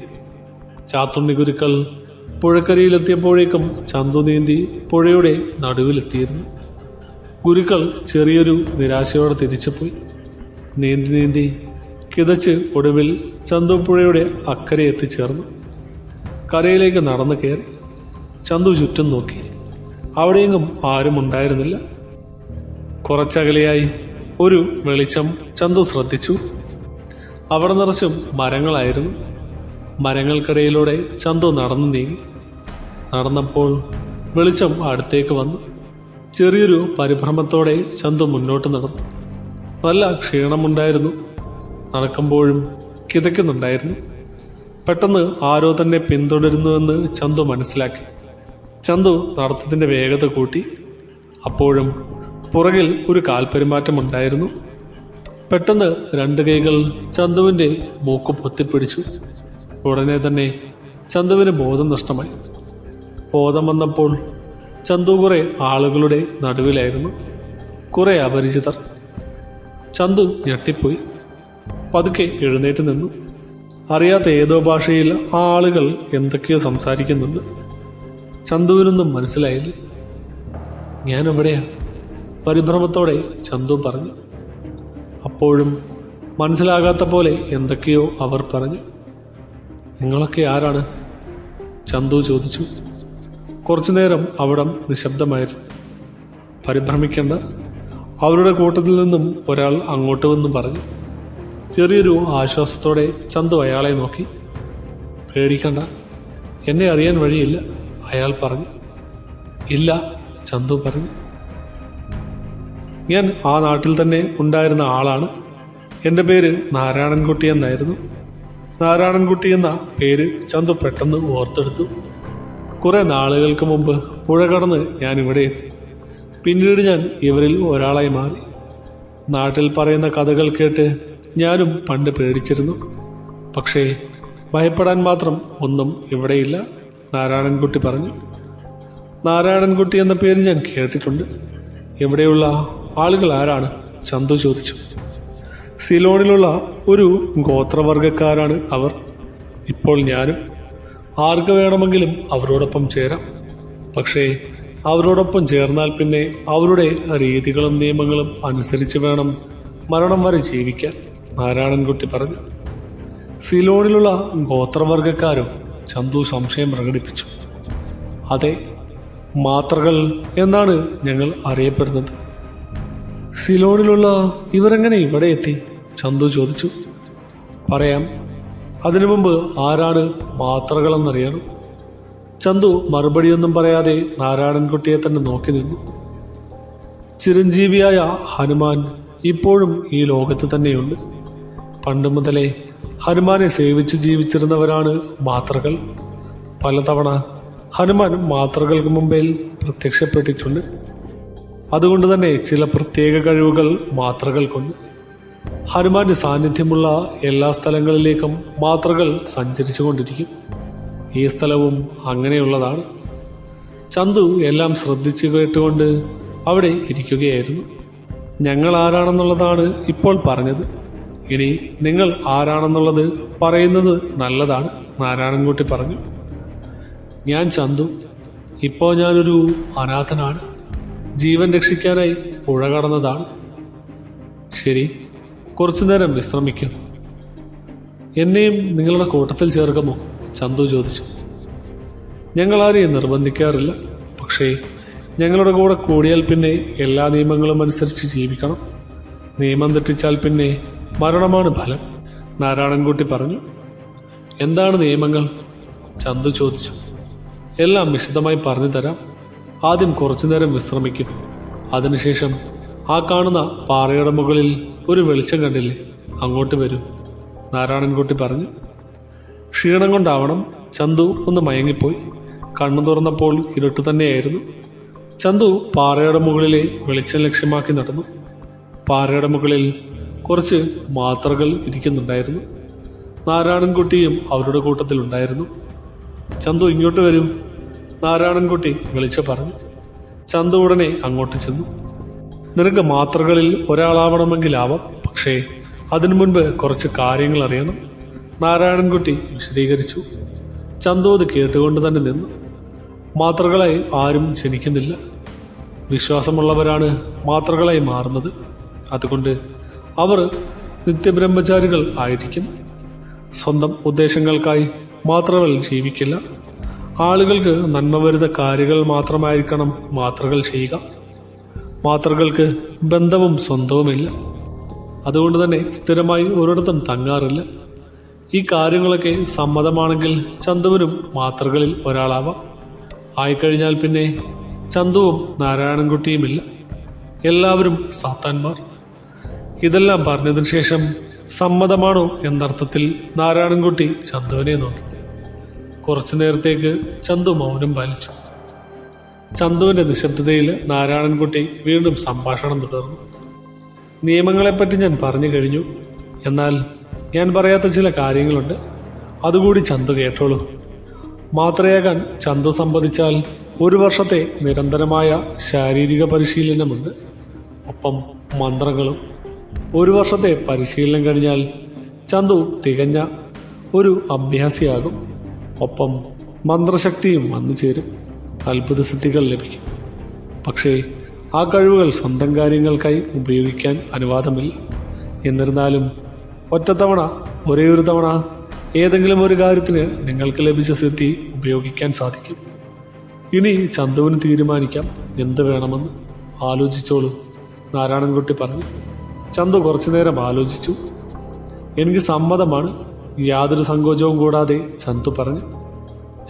ചാത്തുണ്ണി ഗുരുക്കൾ പുഴക്കരയിലെത്തിയപ്പോഴേക്കും ചന്തു നീന്തി പുഴയുടെ നടുവിലെത്തിയിരുന്നു. ഗുരുക്കൾ ചെറിയൊരു നിരാശയോടെ തിരിച്ചുപോയി. നീന്തി നീന്തി കിതച്ച് ഒടുവിൽ ചന്തുപ്പുഴയുടെ അക്കരെ എത്തിച്ചേർന്നു. കരയിലേക്ക് നടന്നു കയറി. ചന്തു ചുറ്റും നോക്കി. അവിടെയെങ്ങും ആരും ഉണ്ടായിരുന്നില്ല. കുറച്ചകലെയായി ഒരു വെളിച്ചം ചന്തു ശ്രദ്ധിച്ചു. അവിടെ നിറച്ചും മരങ്ങളായിരുന്നു. മരങ്ങൾക്കിടയിലൂടെ ചന്തു നടന്നു നീങ്ങി. നടന്നപ്പോൾ വെളിച്ചം അടുത്തേക്ക് വന്നു. ചെറിയൊരു പരിഭ്രമത്തോടെ ചന്തു മുന്നോട്ട് നടന്നു. നല്ല ക്ഷീണമുണ്ടായിരുന്നു. നടക്കുമ്പോഴും കിതയ്ക്കുന്നുണ്ടായിരുന്നു. പെട്ടെന്ന് ആരോ തന്നെ പിന്തുടരുന്നുവെന്ന് ചന്തു മനസ്സിലാക്കി. ചന്തു നടത്തത്തിന്റെ വേഗത കൂട്ടി. അപ്പോഴും പുറകിൽ ഒരു കാൽപെരുമാറ്റമുണ്ടായിരുന്നു. പെട്ടെന്ന് 2 കൈകൾ ചന്തുവിന്റെ മൂക്ക് പൊത്തിപ്പിടിച്ചു. ഉടനെ തന്നെ ചന്തുവിന് ബോധം നഷ്ടമായി. ബോധം വന്നപ്പോൾ ചന്തു കുറെ ആളുകളുടെ നടുവിലായിരുന്നു. കുറെ അപരിചിതർ. ചന്തു ഞെട്ടിപ്പോയി. പതുക്കെ എഴുന്നേറ്റ് നിന്നു. അറിയാത്ത ഏതോ ഭാഷയിൽ ആ ആളുകൾ എന്തൊക്കെയോ സംസാരിക്കുന്നുണ്ട്. ചന്തുവിനൊന്നും മനസ്സിലായില്ല. ഞാൻ എവിടെയാ? പരിഭ്രമത്തോടെ ചന്തു പറഞ്ഞു. അപ്പോഴും മനസ്സിലാകാത്ത പോലെ എന്തൊക്കെയോ അവർ പറഞ്ഞു. നിങ്ങളൊക്കെ ആരാണ്? ചന്തു ചോദിച്ചു. കുറച്ചുനേരം അവിടം നിശബ്ദമായിരുന്നു. പരിഭ്രമിക്കേണ്ട, അവരുടെ കൂട്ടത്തിൽ നിന്നും ഒരാൾ അങ്ങോട്ട് വന്ന് പറഞ്ഞു. ചെറിയൊരു ആശ്വാസത്തോടെ ചന്തു അയാളെ നോക്കി. പേടിക്കണ്ട, എന്നെ അറിയാൻ വഴിയില്ല, അയാൾ പറഞ്ഞു. ഇല്ല, ചന്തു പറഞ്ഞു. ഞാൻ ആ നാട്ടിൽ തന്നെ ഉണ്ടായിരുന്ന ആളാണ്. എൻ്റെ പേര് നാരായണൻകുട്ടി എന്നായിരുന്നു. നാരായണൻകുട്ടി എന്ന പേര് ചന്തു പെട്ടെന്ന് ഓർത്തെടുത്തു. കുറെ നാളുകൾക്ക് മുമ്പ് പുഴ കടന്ന് ഞാൻ ഇവിടെ എത്തി. പിന്നീട് ഞാൻ ഇവരിൽ ഒരാളായി മാറി. നാട്ടിൽ പറയുന്ന കഥകൾ കേട്ട് ഞാനും പണ്ട് പേടിച്ചിരുന്നു. പക്ഷേ ഭയപ്പെടാൻ മാത്രം ഒന്നും ഇവിടെയില്ല, നാരായണൻകുട്ടി പറഞ്ഞു. നാരായണൻകുട്ടി എന്ന പേര് ഞാൻ കേട്ടിട്ടുണ്ട്. ഇവിടെയുള്ള ആളുകൾ ആരാണ്? ചന്തു ചോദിച്ചു. സിലോണിലുള്ള ഒരു ഗോത്രവർഗക്കാരാണ് അവർ. ഇപ്പോൾ ഞാനും. ആർക്ക് വേണമെങ്കിലും അവരോടൊപ്പം ചേരാം. പക്ഷേ അവരോടൊപ്പം ചേർന്നാൽ പിന്നെ അവരുടെ രീതികളും നിയമങ്ങളും അനുസരിച്ച് വേണം മരണം വരെ ജീവിക്കാൻ, നാരായണൻകുട്ടി പറഞ്ഞു. സിലോണിലുള്ള ഗോത്രവർഗക്കാരോ? ചന്തു സംശയം പ്രകടിപ്പിച്ചു. അതെ, മാത്രകൾ എന്നാണ് ഞങ്ങൾ അറിയപ്പെടുന്നത്. സിലോണിലുള്ള ഇവരെങ്ങനെ ഇവിടെ എത്തി? ചന്തു ചോദിച്ചു. പറയാം. അതിനു മുമ്പ് ആരാണ് മാത്രകളെന്നറിയണം. ചന്തു മറുപടിയൊന്നും പറയാതെ നാരായണൻകുട്ടിയെ തന്നെ നോക്കി നിന്നു. ചിരഞ്ജീവിയായ ഹനുമാൻ ഇപ്പോഴും ഈ ലോകത്ത് തന്നെയുണ്ട്. പണ്ട് മുതലേ ഹനുമാനെ സേവിച്ചു ജീവിച്ചിരുന്നവരാണ് മാത്രകൾ. പലതവണ ഹനുമാൻ മാത്രകൾക്ക് മുമ്പിൽ പ്രത്യക്ഷപ്പെട്ടിട്ടുണ്ട്. അതുകൊണ്ട് തന്നെ ചില പ്രത്യേക കഴിവുകൾ മാത്രകൾക്കുണ്ട്. ഹനുമാന്റെ സാന്നിധ്യമുള്ള എല്ലാ സ്ഥലങ്ങളിലേക്കും മാത്രകൾ സഞ്ചരിച്ചു കൊണ്ടിരിക്കും. ഈ സ്ഥലവും അങ്ങനെയുള്ളതാണ്. ചന്തു എല്ലാം ശ്രദ്ധിച്ചു കേട്ടുകൊണ്ട് അവിടെ ഇരിക്കുകയായിരുന്നു. ഞങ്ങൾ ആരാണെന്നുള്ളതാണ് ഇപ്പോൾ പറഞ്ഞത്. ഇനി നിങ്ങൾ ആരാണെന്നുള്ളത് പറയുന്നത് നല്ലതാണ്, നാരായണൻകുട്ടി പറഞ്ഞു. ഞാൻ ചന്തു. ഇപ്പോൾ ഞാനൊരു അനാഥനാണ്. ജീവൻ രക്ഷിക്കാനായി പുഴ കടന്നതാണ്. ശരി, കുറച്ചു നേരം വിശ്രമിക്കും. എന്നെയും നിങ്ങളുടെ കൂട്ടത്തിൽ ചേർക്കുമോ? ചന്തു ചോദിച്ചു. ഞങ്ങൾ ആരെയും നിർബന്ധിക്കാറില്ല. പക്ഷേ ഞങ്ങളുടെ കൂടെ കൂടിയാൽ പിന്നെ എല്ലാ നിയമങ്ങളും അനുസരിച്ച് ജീവിക്കണം. നിയമം തെറ്റിച്ചാൽ പിന്നെ മരണമാണ് ഫലം, നാരായണൻകുട്ടി പറഞ്ഞു. എന്താണ് നിയമങ്ങൾ? ചന്തു ചോദിച്ചു. എല്ലാം വിശദമായി പറഞ്ഞു തരാം. ആദ്യം കുറച്ചു നേരം വിശ്രമിക്കും. അതിനുശേഷം ആ കാണുന്ന പാറയുടെ മുകളിൽ ഒരു വെളിച്ചം കണ്ടില്ലേ, അങ്ങോട്ട് വരും, നാരായണൻകുട്ടി പറഞ്ഞു. ക്ഷീണം കൊണ്ടാവണം ചന്തു ഒന്ന് മയങ്ങിപ്പോയി. കണ്ണു തുറന്നപ്പോൾ ഇരുട്ട് തന്നെയായിരുന്നു. ചന്തു പാറയുടെ മുകളിലെ വെളിച്ചം ലക്ഷ്യമാക്കി നടന്നു. പാറയുടെ മുകളിൽ കുറച്ച് മാത്രകൾ ഇരിക്കുന്നുണ്ടായിരുന്നു. നാരായണൻകുട്ടിയും അവരുടെ കൂട്ടത്തിലുണ്ടായിരുന്നു. ചന്തു ഇങ്ങോട്ട് വരും, നാരായണൻകുട്ടി വിളിച്ചു പറഞ്ഞു. ചന്തു ഉടനെ അങ്ങോട്ട് ചെന്നു. നിനക്ക് മാത്രകളിൽ ഒരാളാവണമെങ്കിലാവാം, പക്ഷേ അതിനു മുൻപ് കുറച്ച് കാര്യങ്ങൾ അറിയണം, നാരായണൻകുട്ടി വിശദീകരിച്ചു. ചന്തു അത് കേട്ടുകൊണ്ട് തന്നെ നിന്നു. മാത്രകളായി ആരും ജനിക്കുന്നില്ല. വിശ്വാസമുള്ളവരാണ് മാത്രകളായി മാറുന്നത്. അതുകൊണ്ട് അവർ നിത്യബ്രഹ്മചാരികൾ ആയിരിക്കും. സ്വന്തം ഉദ്ദേശങ്ങൾക്കായി മാത്രകൾ ജീവിക്കില്ല. ആളുകൾക്ക് നന്മ വരുന്ന കാര്യങ്ങൾ മാത്രമായിരിക്കണം മാത്രകൾ ചെയ്യുക. മാത്രകൾക്ക് ബന്ധവും സ്വന്തവുമില്ല. അതുകൊണ്ട് തന്നെ സ്ഥിരമായി ഒരിടത്തും തങ്ങാറില്ല. ഈ കാര്യങ്ങളൊക്കെ സമ്മതമാണെങ്കിൽ ചന്തുവിനും മാത്രകളിൽ ഒരാളാവാം. ആയിക്കഴിഞ്ഞാൽ പിന്നെ ചന്തുവും നാരായണൻകുട്ടിയുമില്ല. എല്ലാവരും സാത്താന്മാർ. ഇതെല്ലാം പറഞ്ഞതിന് ശേഷം സമ്മതമാണോ എന്നർത്ഥത്തിൽ നാരായണൻകുട്ടി ചന്തുവിനെ നോക്കി. കുറച്ചു നേരത്തേക്ക് ചന്തു മൗനം പാലിച്ചു. ചന്തുവിന്റെ നിശബ്ദതയിൽ നാരായണൻകുട്ടി വീണ്ടും സംഭാഷണം തുടർന്നു. നിയമങ്ങളെപ്പറ്റി ഞാൻ പറഞ്ഞു കഴിഞ്ഞു. എന്നാൽ ഞാൻ പറയാത്ത ചില കാര്യങ്ങളുണ്ട്. അതുകൂടി ചന്തു കേട്ടോളൂ. മാത്രയാകാൻ ചന്തു സമ്മതിച്ചാൽ 1 വർഷത്തെ നിരന്തരമായ ശാരീരിക പരിശീലനമുണ്ട്. ഒപ്പം മന്ത്രങ്ങളും. 1 വർഷത്തെ പരിശീലനം കഴിഞ്ഞാൽ ചന്തു തികഞ്ഞ ഒരു അഭ്യാസിയാകും. ഒപ്പം മന്ത്രശക്തിയും വന്നു ചേരും. അത്ഭുത സിദ്ധികൾ ലഭിക്കും. പക്ഷേ ആ കഴിവുകൾ സ്വന്തം കാര്യങ്ങൾക്കായി ഉപയോഗിക്കാൻ അനുവാദമില്ല. എന്നിരുന്നാലും ഒറ്റത്തവണ, ഒരേ ഒരു തവണ ഏതെങ്കിലും ഒരു കാര്യത്തിന് നിങ്ങൾക്ക് ലഭിച്ച സിദ്ധി ഉപയോഗിക്കാൻ സാധിക്കും. ഇനി ചന്തുവിന് തീരുമാനിക്കാം എന്ത് വേണമെന്ന്. ആലോചിച്ചോളൂ, നാരായണൻകുട്ടി പറഞ്ഞു. ചന്തു കുറച്ചു നേരം ആലോചിച്ചു. എനിക്ക് സമ്മതമാണ്, യാതൊരു സങ്കോചവും കൂടാതെ ചന്തു പറഞ്ഞു.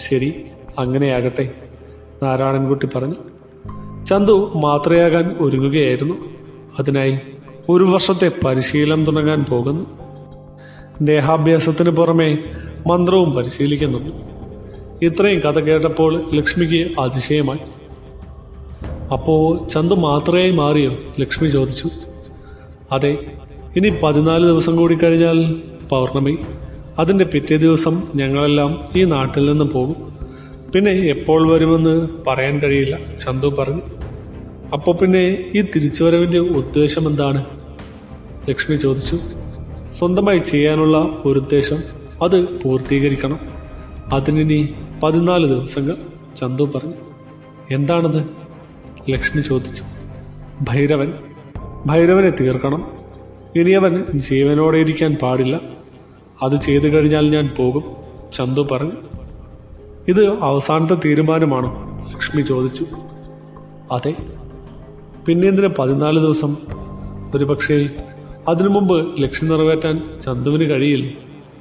ശരി, അങ്ങനെയാകട്ടെ, നാരായണൻകുട്ടി പറഞ്ഞു. ചന്തു മാത്രയാകാൻ ഒരുങ്ങുകയായിരുന്നു. അതിനായി 1 വർഷത്തെ പരിശീലനം തുടങ്ങാൻ പോകുന്നു. ദേഹാഭ്യാസത്തിന് പുറമെ മന്ത്രവും പരിശീലിക്കുന്നുണ്ട്. ഇത്രയും കഥ കേട്ടപ്പോൾ ലക്ഷ്മിക്ക് അതിശയമായി. അപ്പോ ചന്തു മാത്രയായി മാറിയോ? ലക്ഷ്മി ചോദിച്ചു. അതെ, ഇനി 14 ദിവസം കൂടി കഴിഞ്ഞാൽ പൗർണമി. അതിൻ്റെ പിറ്റേ ദിവസം ഞങ്ങളെല്ലാം ഈ നാട്ടിൽ നിന്ന് പോകും. പിന്നെ എപ്പോൾ വരുമെന്ന് പറയാൻ കഴിയില്ല, ചന്തു പറഞ്ഞു. അപ്പോൾ പിന്നെ ഈ തിരിച്ചുവരവിൻ്റെ ഉദ്ദേശം എന്താണ്? ലക്ഷ്മി ചോദിച്ചു. സ്വന്തമായി ചെയ്യാനുള്ള ഒരു ഉദ്ദേശം, അത് പൂർത്തീകരിക്കണം. അതിനി 14 ദിവസങ്ങൾ, ചന്തു പറഞ്ഞു. എന്താണത്? ലക്ഷ്മി ചോദിച്ചു. ഭൈരവനെ തീർക്കണം. ഇനിയവൻ ജീവനോടെ ഇരിക്കാൻ പാടില്ല. അത് ചെയ്തു കഴിഞ്ഞാൽ ഞാൻ പോകും, ചന്തു പറഞ്ഞു. ഇത് അവസാനത്തെ തീരുമാനമാണോ? ലക്ഷ്മി ചോദിച്ചു. അതെ. പിന്നെ എന്തിന് 14 ദിവസം? ഒരുപക്ഷേ അതിനു മുമ്പ് ലക്ഷ്യം നിറവേറ്റാൻ ചന്തുവിന് കഴിയില്ലേ?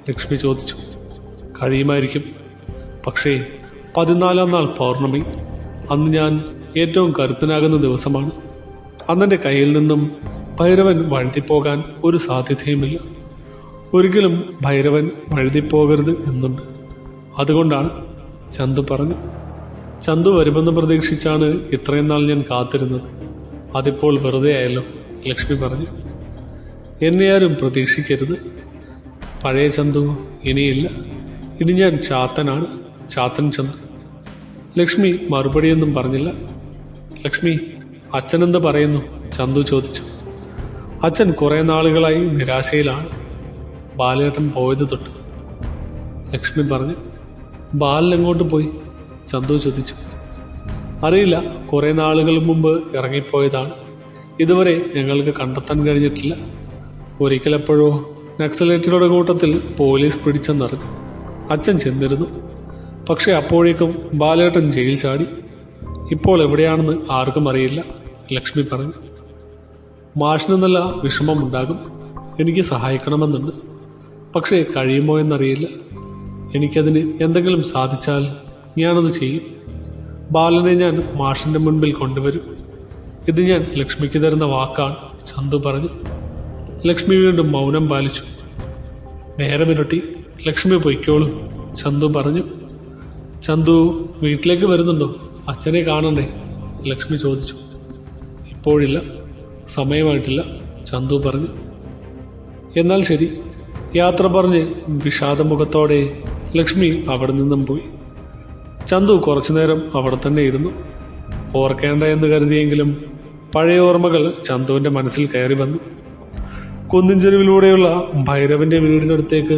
ലക്ഷ്മി ചോദിച്ചു. കഴിയുമായിരിക്കും. പക്ഷേ 14-ാം നാൾ പൗർണമി. അന്ന് ഞാൻ ഏറ്റവും കരുത്തനാകുന്ന ദിവസമാണ്. അന്നെൻ്റെ കയ്യിൽ നിന്നും ഭൈരവൻ വഴുതിപ്പോകാൻ ഒരു സാധ്യതയുമില്ല. ഒരിക്കലും ഭൈരവൻ വഴുതിപ്പോകരുത് എന്നുണ്ട്. അതുകൊണ്ടാണ്, ചന്തു പറഞ്ഞു. ചന്തു വരുമെന്ന് പ്രതീക്ഷിച്ചാണ് ഇത്രയും നാൾ ഞാൻ കാത്തിരുന്നത്. അതിപ്പോൾ വെറുതെ ആയല്ലോ, ലക്ഷ്മി പറഞ്ഞു. എന്നെ ആരും പ്രതീക്ഷിക്കരുത്. പഴയ ചന്തു ഇനിയില്ല. ഇനി ഞാൻ ചാത്തനാണ്, ചാത്തൻ ചന്തു. ലക്ഷ്മി മറുപടിയൊന്നും പറഞ്ഞില്ല. ലക്ഷ്മി, അച്ഛനെന്ത് പറയുന്നു? ചന്തു ചോദിച്ചു. അച്ഛൻ കുറേ നാളുകളായി നിരാശയിലാണ്, ബാലേട്ടൻ പോയത് തൊട്ട്, ലക്ഷ്മി പറഞ്ഞു. ബാലൻ എങ്ങോട്ട് പോയി? ചന്തു ചോദിച്ചു. അറിയില്ല, കുറേ നാളുകൾ മുമ്പ് ഇറങ്ങിപ്പോയതാണ്. ഇതുവരെ ഞങ്ങൾക്ക് കണ്ടെത്താൻ കഴിഞ്ഞിട്ടില്ല. ഒരിക്കലെപ്പോഴോ നക്സലേറ്റുകളുടെ കൂട്ടത്തിൽ പോലീസ് പിടിച്ചെന്നറിഞ്ഞു. അച്ഛൻ ചെന്നിരുന്നു. പക്ഷെ അപ്പോഴേക്കും ബാലേട്ടൻ ജയിൽ ചാടി. ഇപ്പോൾ എവിടെയാണെന്ന് ആർക്കും അറിയില്ല, ലക്ഷ്മി പറഞ്ഞു. മാഷിന് നല്ല വിഷമമുണ്ടാകും. എനിക്ക് സഹായിക്കണമെന്നുണ്ട്. പക്ഷേ കഴിയുമോ എന്നറിയില്ല. എനിക്കതിന് എന്തെങ്കിലും സാധിച്ചാൽ ഞാനത് ചെയ്യും. ബാലനെ ഞാൻ മാഷിന്റെ മുൻപിൽ കൊണ്ടുവരും. ഇത് ഞാൻ ലക്ഷ്മിക്ക് തരുന്ന വാക്കാണ്, ചന്തു പറഞ്ഞു. ലക്ഷ്മി വീണ്ടും മൗനം പാലിച്ചു. നേരമിരട്ടി, ലക്ഷ്മി പൊയ്ക്കോളൂ, ചന്തു പറഞ്ഞു. ചന്തു വീട്ടിലേക്ക് വരുന്നുണ്ടോ? അച്ഛനെ കാണണ്ടേ? ലക്ഷ്മി ചോദിച്ചു. ഇപ്പോഴില്ല, സമയമായിട്ടില്ല, ചന്തു പറഞ്ഞു. എന്നാൽ ശരി, യാത്ര പറഞ്ഞ് വിഷാദമുഖത്തോടെ ലക്ഷ്മി അവിടെ നിന്നും പോയി. ചന്തു കുറച്ചുനേരം അവിടെ തന്നെ ഇരുന്നു. ഓർക്കേണ്ട എന്ന് കരുതിയെങ്കിലും പഴയ ഓർമ്മകൾ ചന്തുവിൻ്റെ മനസ്സിൽ കയറി വന്നു. കുന്നിൻ ചെരുവിലൂടെയുള്ള ഭൈരവന്റെ വീടിനടുത്തേക്ക്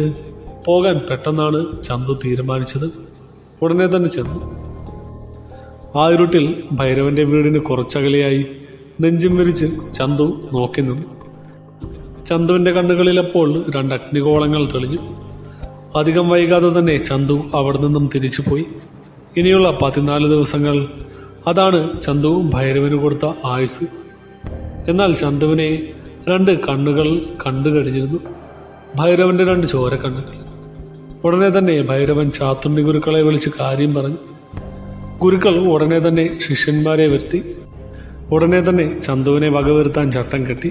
പോകാൻ പെട്ടെന്നാണ് ചന്തു തീരുമാനിച്ചത്. ഉടനെ തന്നെ ചെന്നു. ആ ഇരുട്ടിൽ ഭൈരവന്റെ വീടിന് കുറച്ചകലെയായി നെഞ്ചും വിരിച്ച് ചന്തു നോക്കി നിന്നു. ചന്തുവിൻ്റെ കണ്ണുകളിലപ്പോൾ 2 അഗ്നിഗോളങ്ങൾ തെളിഞ്ഞു. അധികം വൈകാതെ തന്നെ ചന്തു അവിടെ നിന്നും തിരിച്ചുപോയി. ഇനിയുള്ള 14 ദിവസങ്ങൾ, അതാണ് ചന്തു ഭൈരവന് കൊടുത്ത ആയുസ്. എന്നാൽ ചന്തുവിനെ 2 കണ്ണുകൾ കണ്ടു കഴിഞ്ഞിരുന്നു, ഭൈരവന്റെ 2 ചോരക്കണ്ണുകൾ. ഉടനെ തന്നെ ഭൈരവൻ ചാത്തുണ്ണി ഗുരുക്കളെ വിളിച്ച് കാര്യം പറഞ്ഞു. ഗുരുക്കൾ ഉടനെ തന്നെ ശിഷ്യന്മാരെ വരുത്തി. ഉടനെ തന്നെ ചന്തുവിനെ വകവരുത്താൻ ചട്ടം കെട്ടി.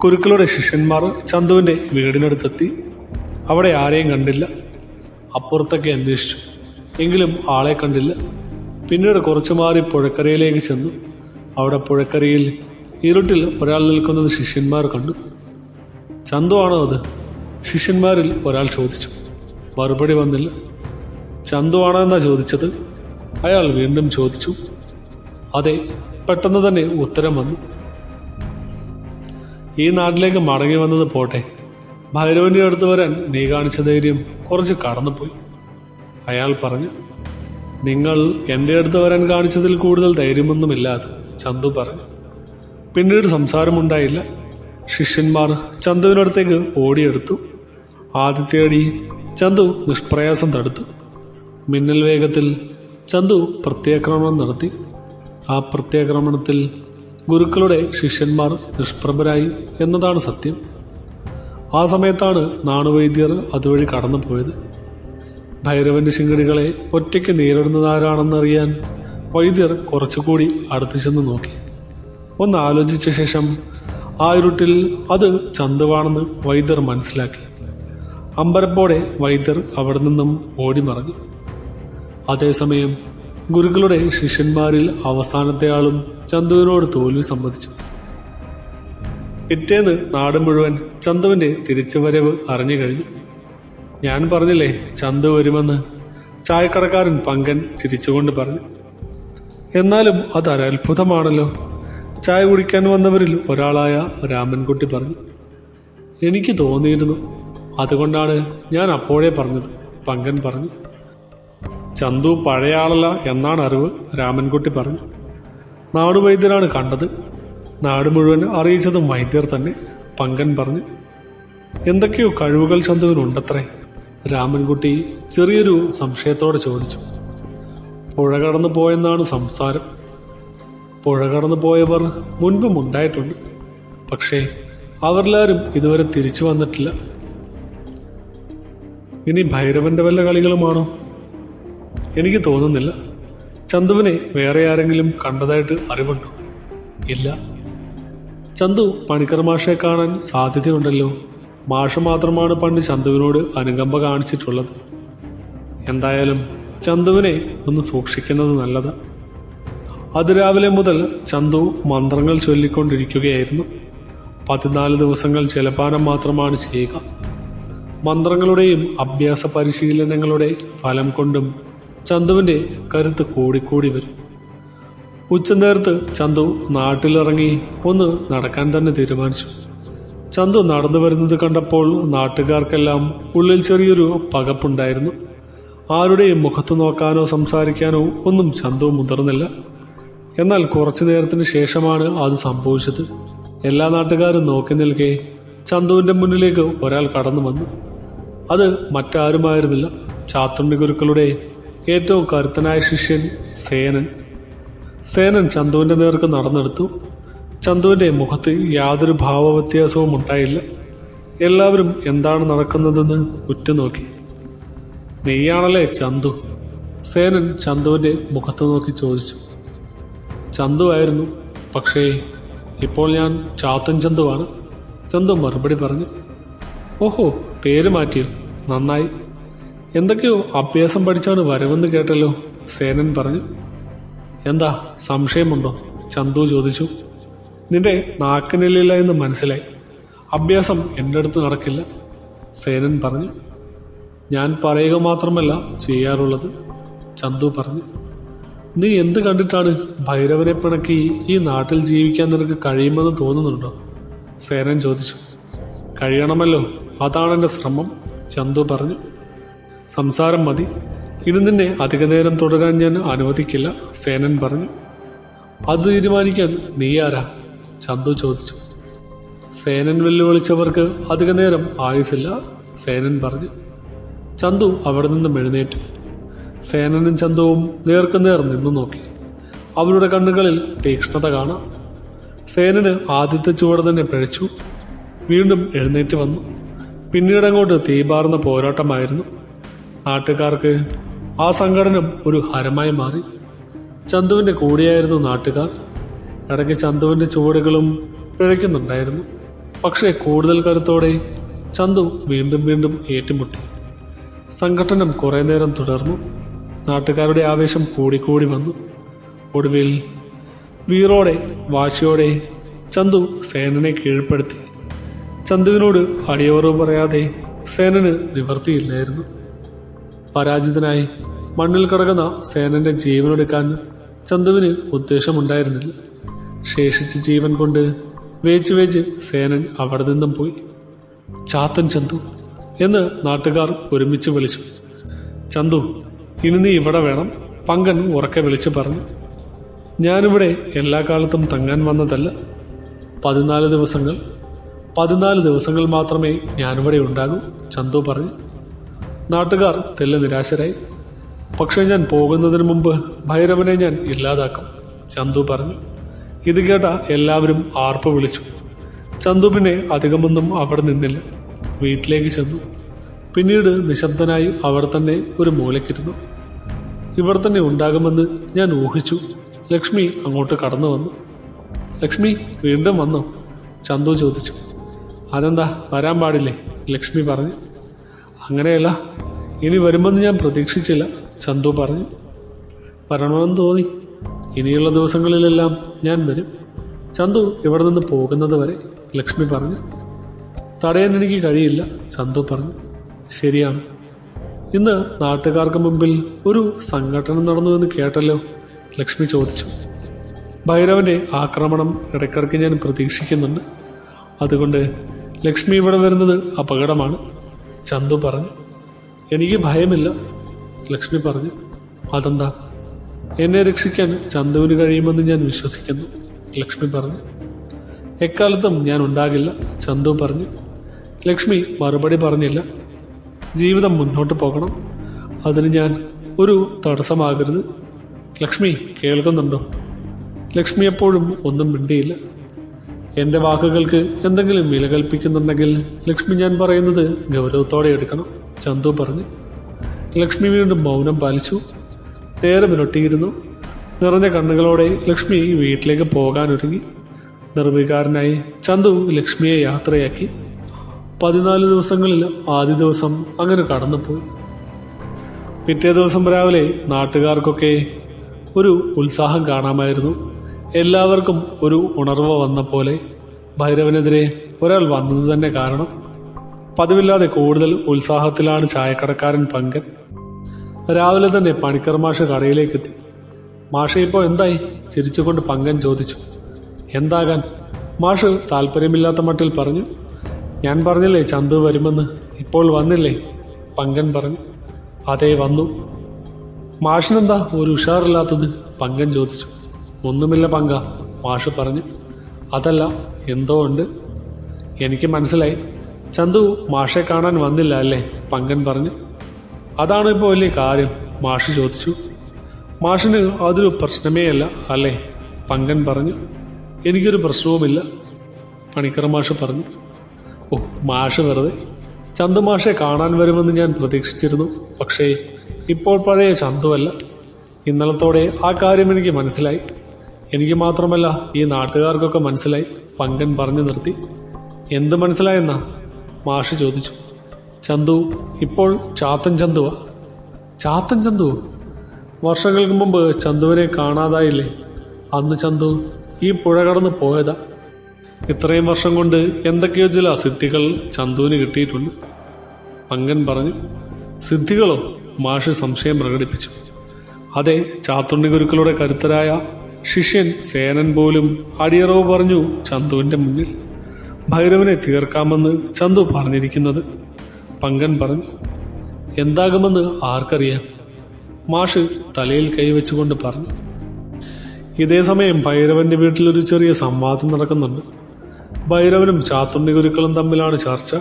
ഗുരുക്കളുടെ ശിഷ്യന്മാർ ചന്തുവിൻ്റെ വീടിനടുത്തെത്തി. അവിടെ ആരെയും കണ്ടില്ല. അപ്പുറത്തൊക്കെ അന്വേഷിച്ചു, എങ്കിലും ആളെ കണ്ടില്ല. പിന്നീട് കുറച്ചു മാറി പുഴക്കരയിലേക്ക് ചെന്നു. അവിടെ പുഴക്കരയിൽ ഇരുട്ടിൽ ഒരാൾ നിൽക്കുന്നത് ശിഷ്യന്മാർ കണ്ടു. ചന്തു ആണോ അത്? ശിഷ്യന്മാരിൽ ഒരാൾ ചോദിച്ചു. മറുപടി വന്നില്ല. ചന്തു ആണോ എന്നാ ചോദിച്ചത്? അയാൾ വീണ്ടും ചോദിച്ചു. അതെ. പെട്ടെന്ന് തന്നെ ഉത്തരം വന്നു. ഈ നാട്ടിലേക്ക് മടങ്ങി വന്നത് പോട്ടെ, ഭൈരവന്റെ അടുത്ത് വരാൻ നീ കാണിച്ച ധൈര്യം കുറച്ച് കടന്നുപോയി, അയാൾ പറഞ്ഞു. നിങ്ങൾ എൻ്റെ അടുത്ത് വരാൻ കാണിച്ചതിൽ കൂടുതൽ ധൈര്യമൊന്നുമില്ലാതെ, ചന്തു പറഞ്ഞു. പിന്നീട് സംസാരമുണ്ടായില്ല. ശിഷ്യന്മാർ ചന്തുവിനടുത്തേക്ക് ഓടിയെടുത്തു. ആദ്യത്തെ അടി ചന്തു നിഷ്പ്രയാസം തടുത്തു. മിന്നൽ വേഗത്തിൽ ചന്തു പ്രത്യാക്രമണം നടത്തി. ആ പ്രത്യാക്രമണത്തിൽ ഗുരുക്കളുടെ ശിഷ്യന്മാർ നിഷ്പ്രഭരായി എന്നതാണ് സത്യം. ആ സമയത്താണ് നാണുവൈദ്യർ അതുവഴി കടന്നു പോയത്. ഭൈരവന്റെ ശിങ്കടികളെ ഒറ്റയ്ക്ക് നേരിടുന്നതാരാണെന്നറിയാൻ വൈദ്യർ കുറച്ചുകൂടി അടുത്തു ചെന്ന് നോക്കി. ഒന്ന് ആലോചിച്ച ശേഷം ആ ഇരുട്ടിൽ അത് ചന്തുവാണെന്ന് വൈദ്യർ മനസ്സിലാക്കി. അമ്പരപ്പോടെ വൈദ്യർ അവിടെ നിന്നും ഓടിമറഞ്ഞു. അതേസമയം ഗുരുക്കളുടെ ശിഷ്യന്മാരിൽ അവസാനത്തെ ആളും ചന്തുവിനോട് തോൽവി സമ്മതിച്ചു. പിറ്റേന്ന് നാട് മുഴുവൻ ചന്തുവിന്റെ തിരിച്ചുവരവ് അറിഞ്ഞു കഴിഞ്ഞു. ഞാൻ പറഞ്ഞില്ലേ ചന്തു വരുമെന്ന്, ചായക്കടക്കാരൻ പങ്കൻ ചിരിച്ചുകൊണ്ട് പറഞ്ഞു. എന്നാലും അതൊരത്ഭുതമാണല്ലോ, ചായ കുടിക്കാൻ വന്നവരിൽ ഒരാളായ രാമൻകുട്ടി പറഞ്ഞു. എനിക്ക് തോന്നിയിരുന്നു, അതുകൊണ്ടാണ് ഞാൻ അപ്പോഴേ പറഞ്ഞത്, പങ്കൻ പറഞ്ഞു. ചന്തു പഴയ ആളല്ല എന്നാണ് അറിവ്, രാമൻകുട്ടി പറഞ്ഞു. നാടുവൈദ്യരാണ് കണ്ടത്, നാട് മുഴുവൻ അറിയിച്ചതും വൈദ്യർ തന്നെ, പങ്കൻ പറഞ്ഞു. എന്തൊക്കെയോ കഴിവുകൾ ചന്തുവിനുണ്ടത്രേ, രാമൻകുട്ടി ചെറിയൊരു സംശയത്തോടെ ചോദിച്ചു. പുഴ കടന്നു പോയെന്നാണ് സംസാരം. പുഴ കടന്നു പോയവർ മുൻപും ഉണ്ടായിട്ടുണ്ട്, പക്ഷേ അവരെല്ലാവരും ഇതുവരെ തിരിച്ചു വന്നിട്ടില്ല. ഇനി ഭൈരവന്റെ വല്ല കളികളുമാണോ? എനിക്ക് തോന്നുന്നില്ല. ചന്തുവിനെ വേറെ ആരെങ്കിലും കണ്ടതായിട്ട് അറിവുണ്ടോ? ഇല്ല. ചന്തു പണിക്കർ മാഷെ കാണാൻ സാധ്യതയുണ്ടല്ലോ. മാഷ് മാത്രമാണ് പണ്ട് ചന്തുവിനോട് അനുകമ്പ കാണിച്ചിട്ടുള്ളത്. എന്തായാലും ചന്തുവിനെ ഒന്ന് സൂക്ഷിക്കുന്നത് നല്ലത്. അതിരാവിലെ മുതൽ ചന്തു മന്ത്രങ്ങൾ ചൊല്ലിക്കൊണ്ടിരിക്കുകയായിരുന്നു. 14 ദിവസങ്ങൾ ജലപാനം മാത്രമാണ് ചെയ്യുക. മന്ത്രങ്ങളുടെയും അഭ്യാസ പരിശീലനങ്ങളുടെ ഫലം കൊണ്ടും ചന്തുവിൻ്റെ കരുത്ത് കൂടിക്കൂടി വരും. ഉച്ചനേരത്ത് ചന്തു നാട്ടിലിറങ്ങി ഒന്ന് നടക്കാൻ തന്നെ തീരുമാനിച്ചു. ചന്തു നടന്നു വരുന്നത് കണ്ടപ്പോൾ നാട്ടുകാർക്കെല്ലാം ഉള്ളിൽ ചെറിയൊരു പകപ്പുണ്ടായിരുന്നു. ആരുടെയും മുഖത്ത് നോക്കാനോ സംസാരിക്കാനോ ഒന്നും ചന്തു മുതിർന്നില്ല. എന്നാൽ കുറച്ചു നേരത്തിന് ശേഷമാണ് അത് സംഭവിച്ചത്. എല്ലാ നാട്ടുകാരും നോക്കി നിൽക്കെ ചന്തുവിൻ്റെ മുന്നിലേക്ക് ഒരാൾ കടന്നു വന്നു. അത് മറ്റാരുമായിരുന്നില്ല, ചാത്തുണ്ണി ഗുരുക്കളുടെ ഏറ്റവും കരുത്തനായ ശിഷ്യൻ സേനൻ. സേനൻ ചന്തുവിൻ്റെ നേർക്ക് നടന്നെടുത്തു. ചന്തുവിൻ്റെ മുഖത്ത് യാതൊരു ഭാവവ്യത്യാസവും ഉണ്ടായില്ല. എല്ലാവരും എന്താണ് നടക്കുന്നതെന്ന് ഉറ്റുനോക്കി. നീയാണല്ലേ ചന്തു? സേനൻ ചന്തുവിൻ്റെ മുഖത്ത് നോക്കി ചോദിച്ചു. ചന്തു ആയിരുന്നു, പക്ഷേ ഇപ്പോൾ ഞാൻ ചാത്തൻ ചന്തുവാണ്, ചന്തു മറുപടി പറഞ്ഞു. ഓഹോ, പേര് മാറ്റിയോ? നന്നായി. എന്തൊക്കെയോ അഭ്യാസം പഠിച്ചാണ് വരവെന്ന് കേട്ടല്ലോ, സേനൻ പറഞ്ഞു. എന്താ സംശയമുണ്ടോ? ചന്തു ചോദിച്ചു. നിന്റെ നാക്കിനില്ല എന്ന് മനസ്സിലായി. അഭ്യാസം എൻ്റെ അടുത്ത് നടക്കില്ല, സേനൻ പറഞ്ഞു. ഞാൻ പറയുക മാത്രമല്ല ചെയ്യാറുള്ളത്, ചന്തു പറഞ്ഞു. നീ എന്ത് കണ്ടിട്ടാണ് ഭൈരവനെ പിണക്കി ഈ നാട്ടിൽ ജീവിക്കാൻ നിനക്ക് കഴിയുമെന്ന് തോന്നുന്നുണ്ടോ? സേനൻ ചോദിച്ചു. കഴിയണമല്ലോ, അതാണെൻ്റെ ശ്രമം, ചന്തു പറഞ്ഞു. സംസാരം മതി, ഇനി നിന്നെ അധിക നേരം തുടരാൻ ഞാൻ അനുവദിക്കില്ല, സേനൻ പറഞ്ഞു. അത് തീരുമാനിക്കാൻ നീ ആരാ? ചന്തു ചോദിച്ചു. സേനൻ വെല്ലുവിളിച്ചവർക്ക് അധിക നേരം ആയുസില്ല, സേനൻ പറഞ്ഞു. ചന്തു അവിടെ നിന്നും എഴുന്നേറ്റു. സേനനും ചന്തുവും നേർക്കുനേർ നിന്നു നോക്കി. അവരുടെ കണ്ണുകളിൽ തീക്ഷ്ണത കാണാം. സേനന് ആദ്യത്തെ ചുവട് തന്നെ പിഴച്ചു. വീണ്ടും എഴുന്നേറ്റ് വന്നു. പിന്നീട് അങ്ങോട്ട് തീപാർന്ന പോരാട്ടമായിരുന്നു. നാട്ടുകാർക്ക് ആ സംഘടനം ഒരു ഹരമായി മാറി. ചന്തുവിൻ്റെ കൂടെയായിരുന്നു നാട്ടുകാർ. ഇടയ്ക്ക് ചന്തുവിൻ്റെ ചുവടുകളും പിഴയ്ക്കുന്നുണ്ടായിരുന്നു. പക്ഷേ കൂടുതൽ കരുത്തോടെ ചന്തു വീണ്ടും വീണ്ടും ഏറ്റുമുട്ടി. സംഘട്ടനം കുറേ നേരം തുടർന്നു. നാട്ടുകാരുടെ ആവേശം കൂടിക്കൂടി വന്നു. ഒടുവിൽ വീറോടെ വാശിയോടെ ചന്തു സേനനെ കീഴ്പ്പെടുത്തി. ചന്തുവിനോട് അടിയോറവ് പറയാതെ സേനന് നിവർത്തിയില്ലായിരുന്നു. പരാജിതനായി മണ്ണിൽ കിടക്കുന്ന സേനന്റെ ജീവനെടുക്കാൻ ചന്തുവിന് ഉദ്ദേശമുണ്ടായിരുന്നില്ല. ശേഷിച്ച ജീവൻ കൊണ്ട് വേച്ച് സേനൻ അവിടെ നിന്നും പോയി. ചാത്തൻ ചന്തു എന്ന് നാട്ടുകാർ ഒരുമിച്ച് വിളിച്ചു. ചന്തു, ഇനി നീ ഇവിടെ വേണം, പങ്കൻ ഉറക്കെ വിളിച്ചു പറഞ്ഞു. ഞാനിവിടെ എല്ലാ കാലത്തും തങ്ങാൻ വന്നതല്ല. 14 ദിവസങ്ങൾ മാത്രമേ ഞാനിവിടെ ഉണ്ടാകൂ, ചന്തു പറഞ്ഞു. നാട്ടുകാർ തെല്ല് നിരാശരായി. പക്ഷെ ഞാൻ പോകുന്നതിന് മുമ്പ് ഭൈരവനെ ഞാൻ ഇല്ലാതാക്കും, ചന്തു പറഞ്ഞു. ഇത് കേട്ട എല്ലാവരും ആർപ്പ് വിളിച്ചു. ചന്തു പിന്നെ അധികമൊന്നും അവിടെ നിന്നില്ല. വീട്ടിലേക്ക് ചെന്നു. പിന്നീട് നിശബ്ദനായി അവിടെ തന്നെ ഒരു മൂലക്കിരുന്നു. ഇവിടെ തന്നെ ഉണ്ടാകുമെന്ന് ഞാൻ ഊഹിച്ചു. ലക്ഷ്മി അങ്ങോട്ട് കടന്നു വന്നു. ലക്ഷ്മി വീണ്ടും വന്നോ? ചന്തു ചോദിച്ചു. അതെന്താ, വരാൻ പാടില്ലേ? ലക്ഷ്മി പറഞ്ഞു. അങ്ങനെയല്ല, ഇനി വരുമെന്ന് ഞാൻ പ്രതീക്ഷിച്ചില്ല, ചന്തു പറഞ്ഞു. വരണമെന്ന് തോന്നി. ഇനിയുള്ള ദിവസങ്ങളിലെല്ലാം ഞാൻ വരും, ചന്തു ഇവിടെ നിന്ന് പോകുന്നത് വരെ, ലക്ഷ്മി പറഞ്ഞു. തടയാൻ എനിക്ക് കഴിയില്ല, ചന്തു പറഞ്ഞു. ശരിയാണ്. ഇന്ന് നാട്ടുകാർക്ക് മുമ്പിൽ ഒരു സംഘടന നടന്നുവെന്ന് കേട്ടല്ലോ, ലക്ഷ്മി ചോദിച്ചു. ഭൈരവന്റെ ആക്രമണം ഇടയ്ക്കിടയ്ക്ക് ഞാൻ പ്രതീക്ഷിക്കുന്നുണ്ട്. അതുകൊണ്ട് ലക്ഷ്മി ഇവിടെ വരുന്നത് അപകടമാണ്, ചന്തു പറഞ്ഞു. എനിക്ക് ഭയമില്ല, ലക്ഷ്മി പറഞ്ഞു. അതെന്താ? എന്നെ രക്ഷിക്കാൻ ചന്തുവിന് കഴിയുമെന്ന് ഞാൻ വിശ്വസിക്കുന്നു, ലക്ഷ്മി പറഞ്ഞു. എക്കാലത്തും ഞാൻ ഉണ്ടാകില്ല, ചന്തു പറഞ്ഞു. ലക്ഷ്മി മറുപടി പറഞ്ഞില്ല. ജീവിതം മുന്നോട്ട് പോകണം, അതിന് ഞാൻ ഒരു തടസ്സമാകരുത്. ലക്ഷ്മി കേൾക്കുന്നുണ്ടോ? ലക്ഷ്മി എപ്പോഴും ഒന്നും മിണ്ടിയില്ല. എൻ്റെ വാക്കുകൾക്ക് എന്തെങ്കിലും വില കൽപ്പിക്കുന്നുണ്ടെങ്കിൽ ലക്ഷ്മി ഞാൻ പറയുന്നത് ഗൗരവത്തോടെ എടുക്കണം, ചന്തു പറഞ്ഞു. ലക്ഷ്മി വീണ്ടും മൗനം പാലിച്ചു. നേരെ വിരട്ടിയിരുന്നു. നിറഞ്ഞ കണ്ണുകളോടെ ലക്ഷ്മി വീട്ടിലേക്ക് പോകാനൊരുങ്ങി. നിർവികാരനായി ചന്തു ലക്ഷ്മിയെ യാത്രയാക്കി. 14 ദിവസങ്ങളിൽ ആദ്യ ദിവസം അങ്ങനെ കടന്നുപോയി. പിറ്റേ ദിവസം രാവിലെ നാട്ടുകാർക്കൊക്കെ ഒരു ഉത്സാഹം കാണാമായിരുന്നു. എല്ലാവർക്കും ഒരു ഉണർവ് വന്ന പോലെ. ഭൈരവനെതിരെ ഒരാൾ വന്നത് തന്നെ കാരണം. പതിവില്ലാതെ കൂടുതൽ ഉത്സാഹത്തിലാണ് ചായക്കടക്കാരൻ പങ്കൻ. രാവിലെ തന്നെ പണിക്കർ മാഷ് കടയിലേക്കെത്തി. മാഷ് ഇപ്പോൾ എന്തായി? ചിരിച്ചുകൊണ്ട് പങ്കൻ ചോദിച്ചു. എന്താകാൻ? മാഷ് താല്പര്യമില്ലാത്ത മട്ടിൽ പറഞ്ഞു. ഞാൻ പറഞ്ഞില്ലേ ചന്തു വരുമെന്ന്, ഇപ്പോൾ വന്നില്ലേ? പങ്കൻ പറഞ്ഞു. അതേ വന്നു. മാഷിനെന്താ ഒരു ഉഷാറില്ലാത്തത്? പങ്കൻ ചോദിച്ചു. ഒന്നുമില്ല പങ്ക, മാഷ് പറഞ്ഞു. അതല്ല, എന്തോ ഉണ്ട്. എനിക്ക് മനസ്സിലായി. ചന്തു മാഷെ കാണാൻ വന്നില്ല അല്ലേ? പങ്കൻ പറഞ്ഞു. അതാണ് ഇപ്പോൾ വലിയ കാര്യം, മാഷ് ചോദിച്ചു. മാഷിന് അതൊരു പ്രശ്നമേ അല്ല അല്ലേ? പങ്കൻ പറഞ്ഞു. എനിക്കൊരു പ്രശ്നവുമില്ല, പണിക്കർ മാഷ് പറഞ്ഞു. ഓ, മാഷ് വെറുതെ. ചന്തു മാഷെ കാണാൻ വരുമെന്ന് ഞാൻ പ്രതീക്ഷിച്ചിരുന്നു. പക്ഷേ ഇപ്പോൾ പഴയ ചന്തുവല്ല. ഇന്നലത്തോടെ ആ കാര്യം എനിക്ക് മനസ്സിലായി. എനിക്ക് മാത്രമല്ല, ഈ നാട്ടുകാർക്കൊക്കെ മനസ്സിലായി, പങ്കൻ പറഞ്ഞു നിർത്തി. എന്ത് മനസ്സിലായെന്നാ? മാഷ് ചോദിച്ചു. ചന്തു ഇപ്പോൾ ചാത്തൻ ചന്തുവാ. ചാത്തൻ ചന്തുവോ? വർഷങ്ങൾക്ക് മുമ്പ് ചന്തുവിനെ കാണാതായില്ലേ? അന്ന് ചന്തു ഈ പുഴ കടന്ന് പോയതാ. ഇത്രയും വർഷം കൊണ്ട് എന്തൊക്കെയോ ചില സിദ്ധികൾ ചന്തുവിന് കിട്ടിയിട്ടുണ്ട്, പങ്കൻ പറഞ്ഞു. സിദ്ധികളോ? മാഷ് സംശയം പ്രകടിപ്പിച്ചു. അതെ, ചാത്തുണ്ണി ഗുരുക്കളുടെ കരുത്തരായ ശിഷ്യൻ സേനൻ പോലും അടിയറവ് പറഞ്ഞു ചന്തുവിൻ്റെ മുന്നിൽ. ഭൈരവനെ തീർക്കാമെന്ന് ചന്തു പറഞ്ഞിരിക്കുന്നത്, പങ്കൻ പറഞ്ഞു. എന്താകുമെന്ന് ആർക്കറിയാം, മാഷ് തലയിൽ കൈവച്ചുകൊണ്ട് പറഞ്ഞു. ഇതേ സമയം ഭൈരവന്റെ വീട്ടിലൊരു ചെറിയ സംവാദം നടക്കുന്നുണ്ട്. ഭൈരവനും ചാത്തുണ്ണി ഗുരുക്കളും തമ്മിലാണ് ചർച്ച.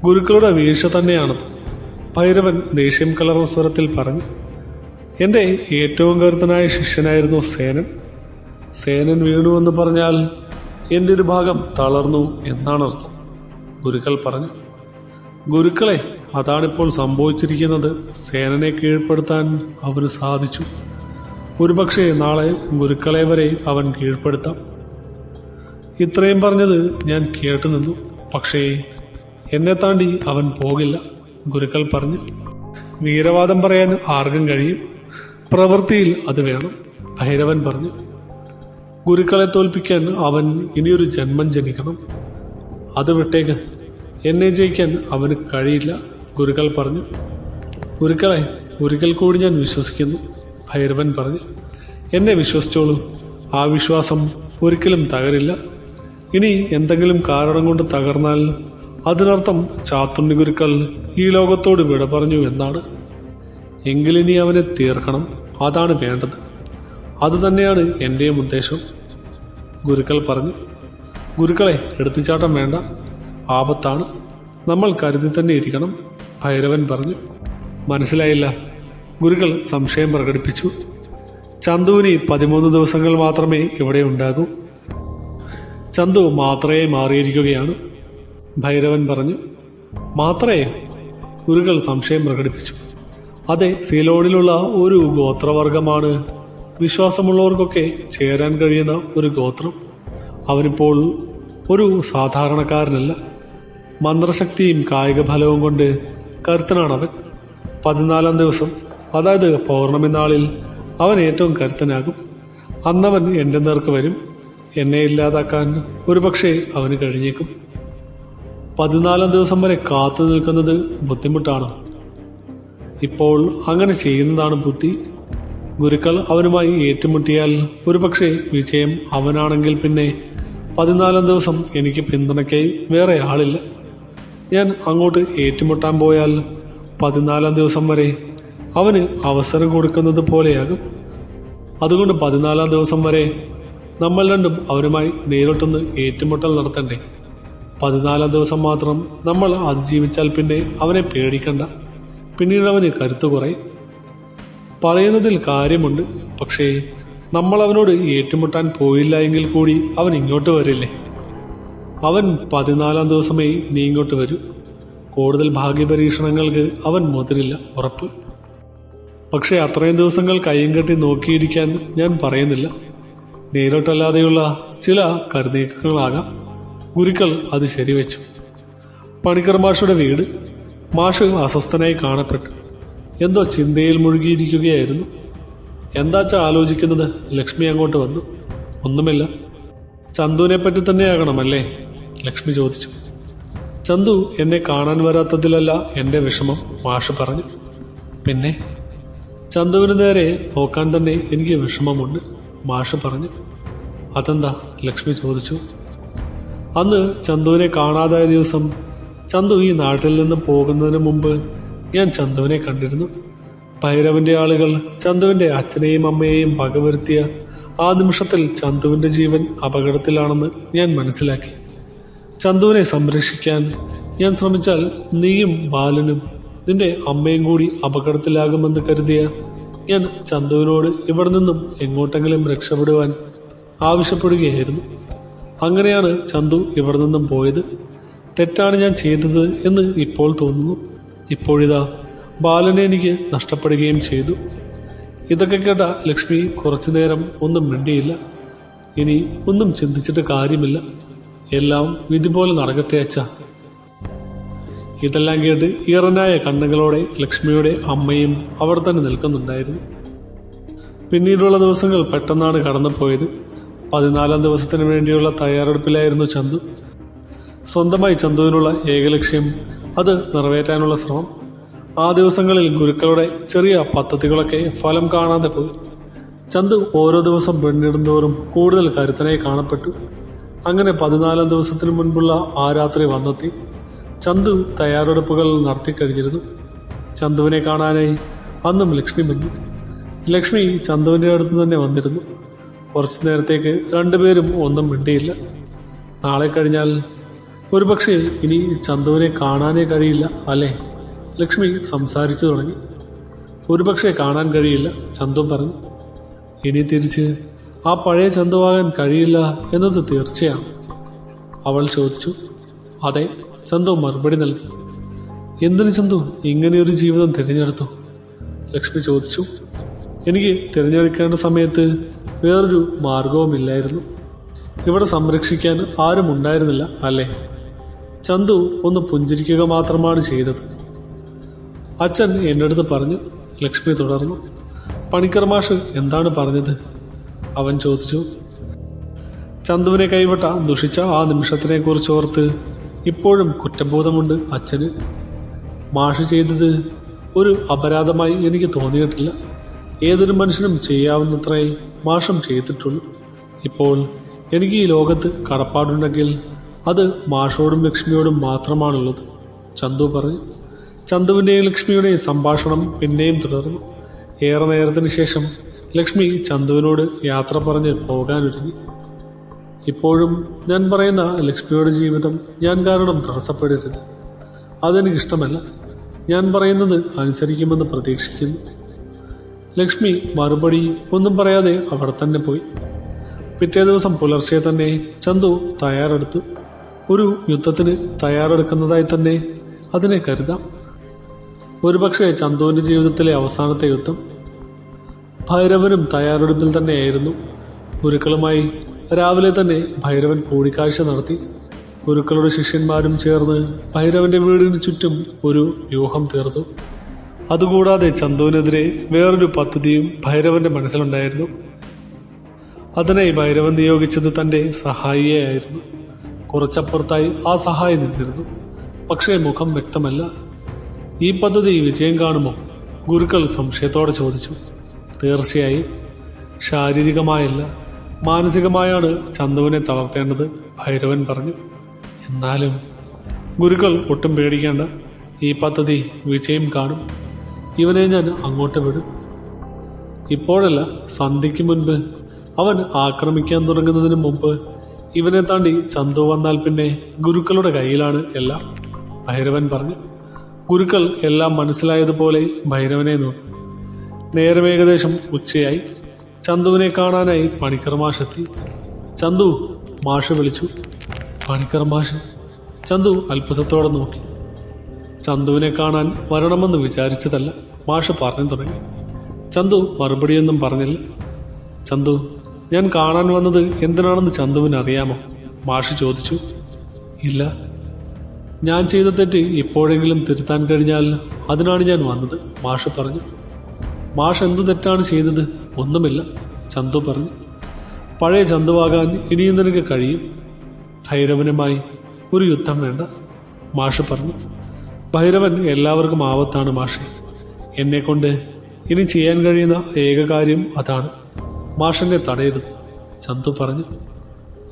ഗുരുക്കളുടെ വീഴ്ച തന്നെയാണത്. ഭൈരവൻ ദേഷ്യം കലർന്ന സ്വരത്തിൽ പറഞ്ഞു. എൻ്റെ ഏറ്റവും കരുത്തനായ ശിഷ്യനായിരുന്നു സേനൻ. സേനൻ വീണുവെന്ന് പറഞ്ഞാൽ എൻ്റെ ഒരു ഭാഗം തളർന്നു എന്നാണർത്ഥം, ഗുരുക്കൾ പറഞ്ഞു. ഗുരുക്കളെ, അതാണിപ്പോൾ സംഭവിച്ചിരിക്കുന്നത്. സേനനെ കീഴ്പ്പെടുത്താൻ അവന് സാധിച്ചു. ഒരുപക്ഷെ നാളെ ഗുരുക്കളെ വരെ അവൻ കീഴ്പ്പെടുത്താം. ഇത്രയും പറഞ്ഞത് ഞാൻ കേട്ടുനിന്നു. പക്ഷേ എന്നെ താണ്ടി അവൻ പോകില്ല, ഗുരുക്കൾ പറഞ്ഞു. വീരവാദം പറയാൻ ആർക്കും കഴിയും, പ്രവൃത്തിയിൽ അത് വേണം, ഭൈരവൻ പറഞ്ഞു. ഗുരുക്കളെ തോൽപ്പിക്കാൻ അവൻ ഇനിയൊരു ജന്മം ജനിക്കണം. അത് വിട്ടേക്ക്, എന്നെ ജയിക്കാൻ അവന് കഴിയില്ല, ഗുരുക്കൾ പറഞ്ഞു. ഗുരുക്കളെ, ഒരിക്കൽ കൂടി ഞാൻ വിശ്വസിക്കുന്നു, ഭൈരവൻ പറഞ്ഞു. എന്നെ വിശ്വസിച്ചോളൂ, ആ വിശ്വാസം ഒരിക്കലും തകരില്ല. ഇനി എന്തെങ്കിലും കാരണം കൊണ്ട് തകർന്നാൽ അതിനർത്ഥം ചാത്തുണ്ണി ഗുരുക്കൾ ഈ ലോകത്തോട് വിട പറഞ്ഞു എന്നാണ്. എങ്കിലിനി അവനെ തീർക്കണം, അതാണ് വേണ്ടത്. അതുതന്നെയാണ് എൻ്റെയും ഉദ്ദേശം, ഗുരുക്കൾ പറഞ്ഞു. ഗുരുക്കളെ, എടുത്തുചാട്ടം വേണ്ട, ആപത്താണ്. നമ്മൾ കരുതി തന്നെ ഇരിക്കണം, ഭൈരവൻ പറഞ്ഞു. മനസ്സിലായില്ല, ഗുരുക്കൾ സംശയം പ്രകടിപ്പിച്ചു. ചന്തുവിന് 13 ദിവസങ്ങൾ മാത്രമേ ഇവിടെ ഉണ്ടാകൂ. ചന്തു മാത്രയെ മാറിയിരിക്കുകയാണ്, ഭൈരവൻ പറഞ്ഞു. മാത്രയെ? ഗുരുക്കൾ സംശയം പ്രകടിപ്പിച്ചു. അതെ, സീലോണിലുള്ള ഒരു ഗോത്രവർഗമാണ്. വിശ്വാസമുള്ളവർക്കൊക്കെ ചേരാൻ കഴിയുന്ന ഒരു ഗോത്രം. അവനിപ്പോൾ ഒരു സാധാരണക്കാരനല്ല. മന്ത്രശക്തിയും കായിക ഫലവും കൊണ്ട് കരുത്തനാണവൻ. 14-ാം ദിവസം, അതായത് പൗർണമി നാളിൽ അവൻ ഏറ്റവും കരുത്തനാകും. അന്നവൻ എൻ്റെ നേർക്ക് വരും. എന്നെ ഇല്ലാതാക്കാൻ ഒരുപക്ഷെ അവന് കഴിഞ്ഞേക്കും. 14-ാം ദിവസം വരെ കാത്തു നിൽക്കുന്നത് ബുദ്ധിമുട്ടാണ്. ഇപ്പോൾ അങ്ങനെ ചെയ്യുന്നതാണ് ബുദ്ധി. ഗുരുക്കൾ അവനുമായി ഏറ്റുമുട്ടിയാൽ ഒരുപക്ഷെ വിജയം അവനാണെങ്കിൽ പിന്നെ 14-ാം ദിവസം എനിക്ക് പിന്തുണയ്ക്കായി വേറെ ആളില്ല. ഞാൻ അങ്ങോട്ട് ഏറ്റുമുട്ടാൻ പോയാൽ 14-ാം ദിവസം വരെ അവന് അവസരം കൊടുക്കുന്നത് പോലെയാകും. അതുകൊണ്ട് 14-ാം ദിവസം വരെ നമ്മൾ രണ്ടും അവനുമായി നേരിട്ടൊന്ന് ഏറ്റുമുട്ടൽ നടത്തണ്ടേ? 14-ാം ദിവസം മാത്രം നമ്മൾ അതിജീവിച്ചാൽ പിന്നെ അവനെ പേടിക്കണ്ട. പിന്നീട് അവന് കരുത്തു കുറയും. പറയുന്നതിൽ കാര്യമുണ്ട്. പക്ഷേ നമ്മൾ അവനോട് ഏറ്റുമുട്ടാൻ പോയില്ല എങ്കിൽ കൂടി അവൻ ഇങ്ങോട്ട് വരില്ലേ? അവൻ 14-ാം ദിവസമേ നീ ഇങ്ങോട്ട് വരൂ. കൂടുതൽ ഭാഗ്യപരീക്ഷണങ്ങൾക്ക് അവൻ മുതിരില്ല, ഉറപ്പ്. പക്ഷേ അത്രയും ദിവസങ്ങൾ കയ്യും കെട്ടി നോക്കിയിരിക്കാൻ ഞാൻ പറയുന്നില്ല. നേരിട്ടല്ലാതെയുള്ള ചില കരുനീക്കങ്ങളാകാം. ഗുരുക്കൾ അത് ശരിവെച്ചു. പണിക്കർ മാഷുടെ വീട്. മാഷ് അസ്വസ്ഥനായി കാണപ്പെട്ടു. എന്തോ ചിന്തയിൽ മുഴുകിയിരിക്കുകയായിരുന്നു. എന്താച്ചാ ആലോചിക്കുന്നത്? ലക്ഷ്മി അങ്ങോട്ട് വന്നു. ഒന്നുമില്ല. ചന്തുവിനെ പറ്റി തന്നെയാകണമല്ലേ? ലക്ഷ്മി ചോദിച്ചു. ചന്തു എന്നെ കാണാൻ വരാത്തതിലല്ല എൻ്റെ വിഷമം, മാഷ് പറഞ്ഞു. പിന്നെ ചന്തുവിന് നേരെ നോക്കാൻ തന്നെ എനിക്ക് വിഷമമുണ്ട്, മാഷ് പറഞ്ഞു. അതെന്താ? ലക്ഷ്മി ചോദിച്ചു. അന്ന് ചന്തുവിനെ കാണാതായ ദിവസം, ചന്തു ഈ നാട്ടിൽ നിന്ന് പോകുന്നതിന് മുമ്പ് ഞാൻ ചന്തുവിനെ കണ്ടിരുന്നു. ഭൈരവന്റെ ആളുകൾ ചന്തുവിൻ്റെ അച്ഛനെയും അമ്മയെയും പകവരുത്തിയ ആ നിമിഷത്തിൽ ചന്തുവിൻ്റെ ജീവൻ അപകടത്തിലാണെന്ന് ഞാൻ മനസ്സിലാക്കി. ചന്തുവിനെ സംരക്ഷിക്കാൻ ഞാൻ ശ്രമിച്ചാൽ നീയും ബാലനും നിന്റെ അമ്മയും കൂടി അപകടത്തിലാകുമെന്ന് കരുതിയ ഞാൻ ചന്തുവിനോട് ഇവിടെ നിന്നും എങ്ങോട്ടെങ്കിലും രക്ഷപ്പെടുവാൻ ആവശ്യപ്പെടുകയായിരുന്നു. അങ്ങനെയാണ് ചന്തു ഇവിടെ നിന്നും പോയത്. തെറ്റാണ് ഞാൻ ചെയ്തത് എന്ന് ഇപ്പോൾ തോന്നുന്നു. ഇപ്പോഴിതാ ബാലനെ എനിക്ക് നഷ്ടപ്പെടുകയും ചെയ്തു. ഇതൊക്കെ കേട്ട ലക്ഷ്മി കുറച്ചു നേരം ഒന്നും മിണ്ടിയില്ല. ഇനി ഒന്നും ചിന്തിച്ചിട്ട് കാര്യമില്ല, എല്ലാം വിധി പോലെ നടക്കട്ടെ അച്ഛാ. ഇതെല്ലാം കേട്ട് ഈറനായ കണ്ണുകളോടെ ലക്ഷ്മിയുടെ അമ്മയും അവിടെ തന്നെ നിൽക്കുന്നുണ്ടായിരുന്നു. പിന്നീടുള്ള ദിവസങ്ങൾ പെട്ടെന്നാണ് കടന്നുപോയത്. 14-ാം ദിവസത്തിന് വേണ്ടിയുള്ള തയ്യാറെടുപ്പിലായിരുന്നു ചന്തു. സ്വന്തമായി ചന്തുവിനുള്ള ഏകലക്ഷ്യം അത് നിറവേറ്റാനുള്ള ശ്രമം. ആ ദിവസങ്ങളിൽ ഗുരുക്കളുടെ ചെറിയ പദ്ധതികളൊക്കെ ഫലം കാണാതെ പോയി. ചന്തു ഓരോ ദിവസം പിന്നിടുന്തോറും കൂടുതൽ കരുത്തനായി കാണപ്പെട്ടു. അങ്ങനെ 14-ാം ദിവസത്തിന് മുൻപുള്ള ആ രാത്രി വന്നെത്തി. ചന്തു തയ്യാറെടുപ്പുകൾ നടത്തിക്കഴിഞ്ഞിരുന്നു. ചന്തുവിനെ കാണാനായി അന്നും ലക്ഷ്മി വന്നു. ലക്ഷ്മി ചന്തുവിൻ്റെ അടുത്ത് തന്നെ വന്നിരുന്നു. കുറച്ചു നേരത്തേക്ക് രണ്ടുപേരും ഒന്നും മിണ്ടിയില്ല. നാളെ കഴിഞ്ഞാൽ ഒരുപക്ഷെ ഇനി ചന്തുവിനെ കാണാനേ കഴിയില്ല അല്ലേ? ലക്ഷ്മി സംസാരിച്ചു തുടങ്ങി. ഒരുപക്ഷെ കാണാൻ കഴിയില്ല, ചന്തു പറഞ്ഞു. ഇനി തിരിച്ച് ആ പഴയ ചന്തുവാകാൻ കഴിയില്ല എന്നത് തീർച്ചയാണ്, അവൾ ചോദിച്ചു. അതെ, ചന്തു മറുപടി നൽകി. എന്തിന് ചന്തു ഇങ്ങനെയൊരു ജീവിതം തിരഞ്ഞെടുത്തു? ലക്ഷ്മി ചോദിച്ചു. എനിക്ക് തിരഞ്ഞെടുക്കേണ്ട സമയത്ത് വേറൊരു മാർഗവുമില്ലായിരുന്നു. ഇവിടെ സംരക്ഷിക്കാൻ ആരും ഉണ്ടായിരുന്നില്ല അല്ലേ? ചന്തു ഒന്ന് പുഞ്ചിരിക്കുക മാത്രമാണ് ചെയ്തത്. അച്ഛൻ എൻ്റെ അടുത്ത് പറഞ്ഞു, ലക്ഷ്മി തുടർന്നു. പണിക്കർ മാഷ് എന്താണ് പറഞ്ഞത്? അവൻ ചോദിച്ചു. ചന്തുവിനെ കൈവിട്ട ദുഷിച്ച ആ നിമിഷത്തിനെ കുറിച്ച് ഓർത്ത് ഇപ്പോഴും കുറ്റബോധമുണ്ട് അച്ഛന്. മാഷ് ചെയ്തത് ഒരു അപരാധമായി എനിക്ക് തോന്നിയിട്ടില്ല. ഏതൊരു മനുഷ്യനും ചെയ്യാവുന്നത്രേ മാഷും ചെയ്തിട്ടുള്ളൂ. ഇപ്പോൾ എനിക്ക് ഈ ലോകത്ത് കടപ്പാടുണ്ടെങ്കിൽ അത് മാഷോടും ലക്ഷ്മിയോടും മാത്രമാണുള്ളത്, ചന്തു പറഞ്ഞു. ചന്തുവിൻ്റെയും ലക്ഷ്മിയുടെയും സംഭാഷണം പിന്നെയും തുടർന്നു. ഏറെ നേരത്തിന് ശേഷം ലക്ഷ്മി ചന്തുവിനോട് യാത്ര പറഞ്ഞ് പോകാനൊരുങ്ങി. ഇപ്പോഴും ഞാൻ പറയുന്ന ലക്ഷ്മിയുടെ ജീവിതം ഞാൻ കാരണം തടസ്സപ്പെടരുത്. അതെനിക്കിഷ്ടമല്ല. ഞാൻ പറയുന്നത് അനുസരിക്കുമെന്ന് പ്രതീക്ഷിക്കുന്നു. ലക്ഷ്മി മറുപടി ഒന്നും പറയാതെ അവിടെ തന്നെ പോയി. പിറ്റേ ദിവസം പുലർച്ചെ തന്നെ ചന്തു തയ്യാറെടുത്തു. ഒരു യുദ്ധത്തിന് തയ്യാറെടുക്കുന്നതായി തന്നെ അതിനെ കരുതാം. ഒരുപക്ഷെ ചന്തുവിൻ്റെ ജീവിതത്തിലെ അവസാനത്തെ യുദ്ധം. ഭൈരവനും തയ്യാറെടുപ്പിൽ തന്നെയായിരുന്നു. ഗുരുക്കളുമായി രാവിലെ തന്നെ ഭൈരവൻ കൂടിക്കാഴ്ച നടത്തി. ഗുരുക്കളുടെ ശിഷ്യന്മാരും ചേർന്ന് ഭൈരവന്റെ വീടിന് ചുറ്റും ഒരു വ്യൂഹം തീർത്തു. അതുകൂടാതെ ചന്തുവിനെതിരെ വേറൊരു പദ്ധതിയും ഭൈരവന്റെ മനസ്സിലുണ്ടായിരുന്നു. അതിനായി ഭൈരവൻ നിയോഗിച്ചത് തന്റെ സഹായിയായിരുന്നു. കുറച്ചപ്പുറത്തായി ആ സഹായി നിന്നിരുന്നു. പക്ഷേ മുഖം വ്യക്തമല്ല. ഈ പദ്ധതി വിജയം കാണുമോ? ഗുരുക്കൾ സംശയത്തോടെ ചോദിച്ചു. തീർച്ചയായും. ശാരീരികമായല്ല, മാനസികമായാണ് ചന്തുവിനെ തളർത്തേണ്ടത്, ഭൈരവൻ പറഞ്ഞു. എന്നാലും ഗുരുക്കൾ ഒട്ടും പേടിക്കേണ്ട. ഈ പദ്ധതി വിജയം കാണും. ഇവനെ ഞാൻ അങ്ങോട്ട് വിടും. ഇപ്പോഴല്ല, സന്ധ്യയ്ക്ക് മുൻപ്. അവൻ ആക്രമിക്കാൻ തുടങ്ങുന്നതിന് മുമ്പ് ഇവനെ താണ്ടി ചന്തു വന്നാൽ പിന്നെ ഗുരുക്കളുടെ കയ്യിലാണ് എല്ലാം, ഭൈരവൻ പറഞ്ഞു. ഗുരുക്കൾ എല്ലാം മനസ്സിലായതുപോലെ ഭൈരവനെ നോക്കി. നേരം ഏകദേശം ഉച്ചയായി. ചന്തുവിനെ കാണാനായി പണിക്കർ മാഷ് എത്തി. ചന്തു, മാഷ് വിളിച്ചു. പണിക്കർ മാഷ്? ചന്തു അത്ഭുതത്തോടെ നോക്കി. ചന്തുവിനെ കാണാൻ വരണമെന്ന് വിചാരിച്ചതല്ല, മാഷ് പറഞ്ഞു തുടങ്ങി. ചന്തു മറുപടിയൊന്നും പറഞ്ഞില്ല. ചന്തു, ഞാൻ കാണാൻ വന്നത് എന്തിനാണെന്ന് ചന്തുവിന് അറിയാമോ? മാഷ് ചോദിച്ചു. ഇല്ല. ഞാൻ ചെയ്ത തെറ്റ് ഇപ്പോഴെങ്കിലും തിരുത്താൻ കഴിഞ്ഞാൽ അതിനാണ് ഞാൻ വന്നത്, മാഷ് പറഞ്ഞു. മാഷ് എന്തു തെറ്റാണ് ചെയ്തത്? ഒന്നുമില്ല, ചന്തു പറഞ്ഞു. പഴയ ചന്തുവാകാൻ ഇനിയും നിനക്ക് കഴിയും. ഭൈരവനുമായി ഒരു യുദ്ധം വേണ്ട, മാഷ് പറഞ്ഞു. ഭൈരവൻ എല്ലാവർക്കും ആപത്താണ് മാഷെ. എന്നെക്കൊണ്ട് ഇനി ചെയ്യാൻ കഴിയുന്ന ഏക കാര്യം അതാണ്. മാഷിനെ തടയരുത്, ചന്തു പറഞ്ഞു.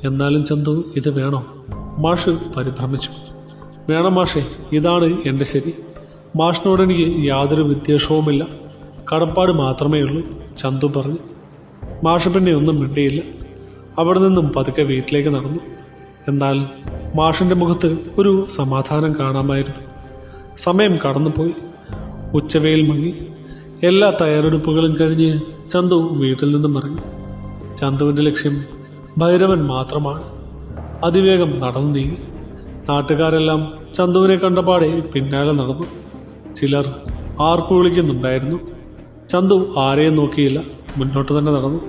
എന്നാലും ചന്തു, ഇത് വേണോ? മാഷ് പരിഭ്രമിച്ചു. വേണം മാഷെ, ഇതാണ് എൻ്റെ ശരി. മാഷിനോട് എനിക്ക് യാതൊരു വിദ്വേഷവുമില്ല, കടപ്പാട് മാത്രമേ ഉള്ളൂ, ചന്തു പറഞ്ഞു. മാഷ് പിന്നെ ഒന്നും മിണ്ടിയില്ല. അവിടെ നിന്നും പതുക്കെ വീട്ടിലേക്ക് നടന്നു. എന്നാൽ മാഷിൻ്റെ മുഖത്ത് ഒരു സമാധാനം കാണാമായിരുന്നു. സമയം കടന്നുപോയി. ഉച്ചവെയിൽ മങ്ങി. എല്ലാ തയ്യാറെടുപ്പുകളും കഴിഞ്ഞ് ചന്തു വീട്ടിൽ നിന്നും ഇറങ്ങി. ചന്തുവിൻ്റെ ലക്ഷ്യം ഭൈരവൻ മാത്രമാണ്. അതിവേഗം നടന്നു നീങ്ങി. നാട്ടുകാരെല്ലാം ചന്തുവിനെ കണ്ടപാടെ പിന്നാലെ നടന്നു. ചിലർ ആർപ്പ് വിളിക്കുന്നുണ്ടായിരുന്നു. ചന്തു ആരെയും നോക്കിയില്ല, മുന്നോട്ട് തന്നെ നടന്നു.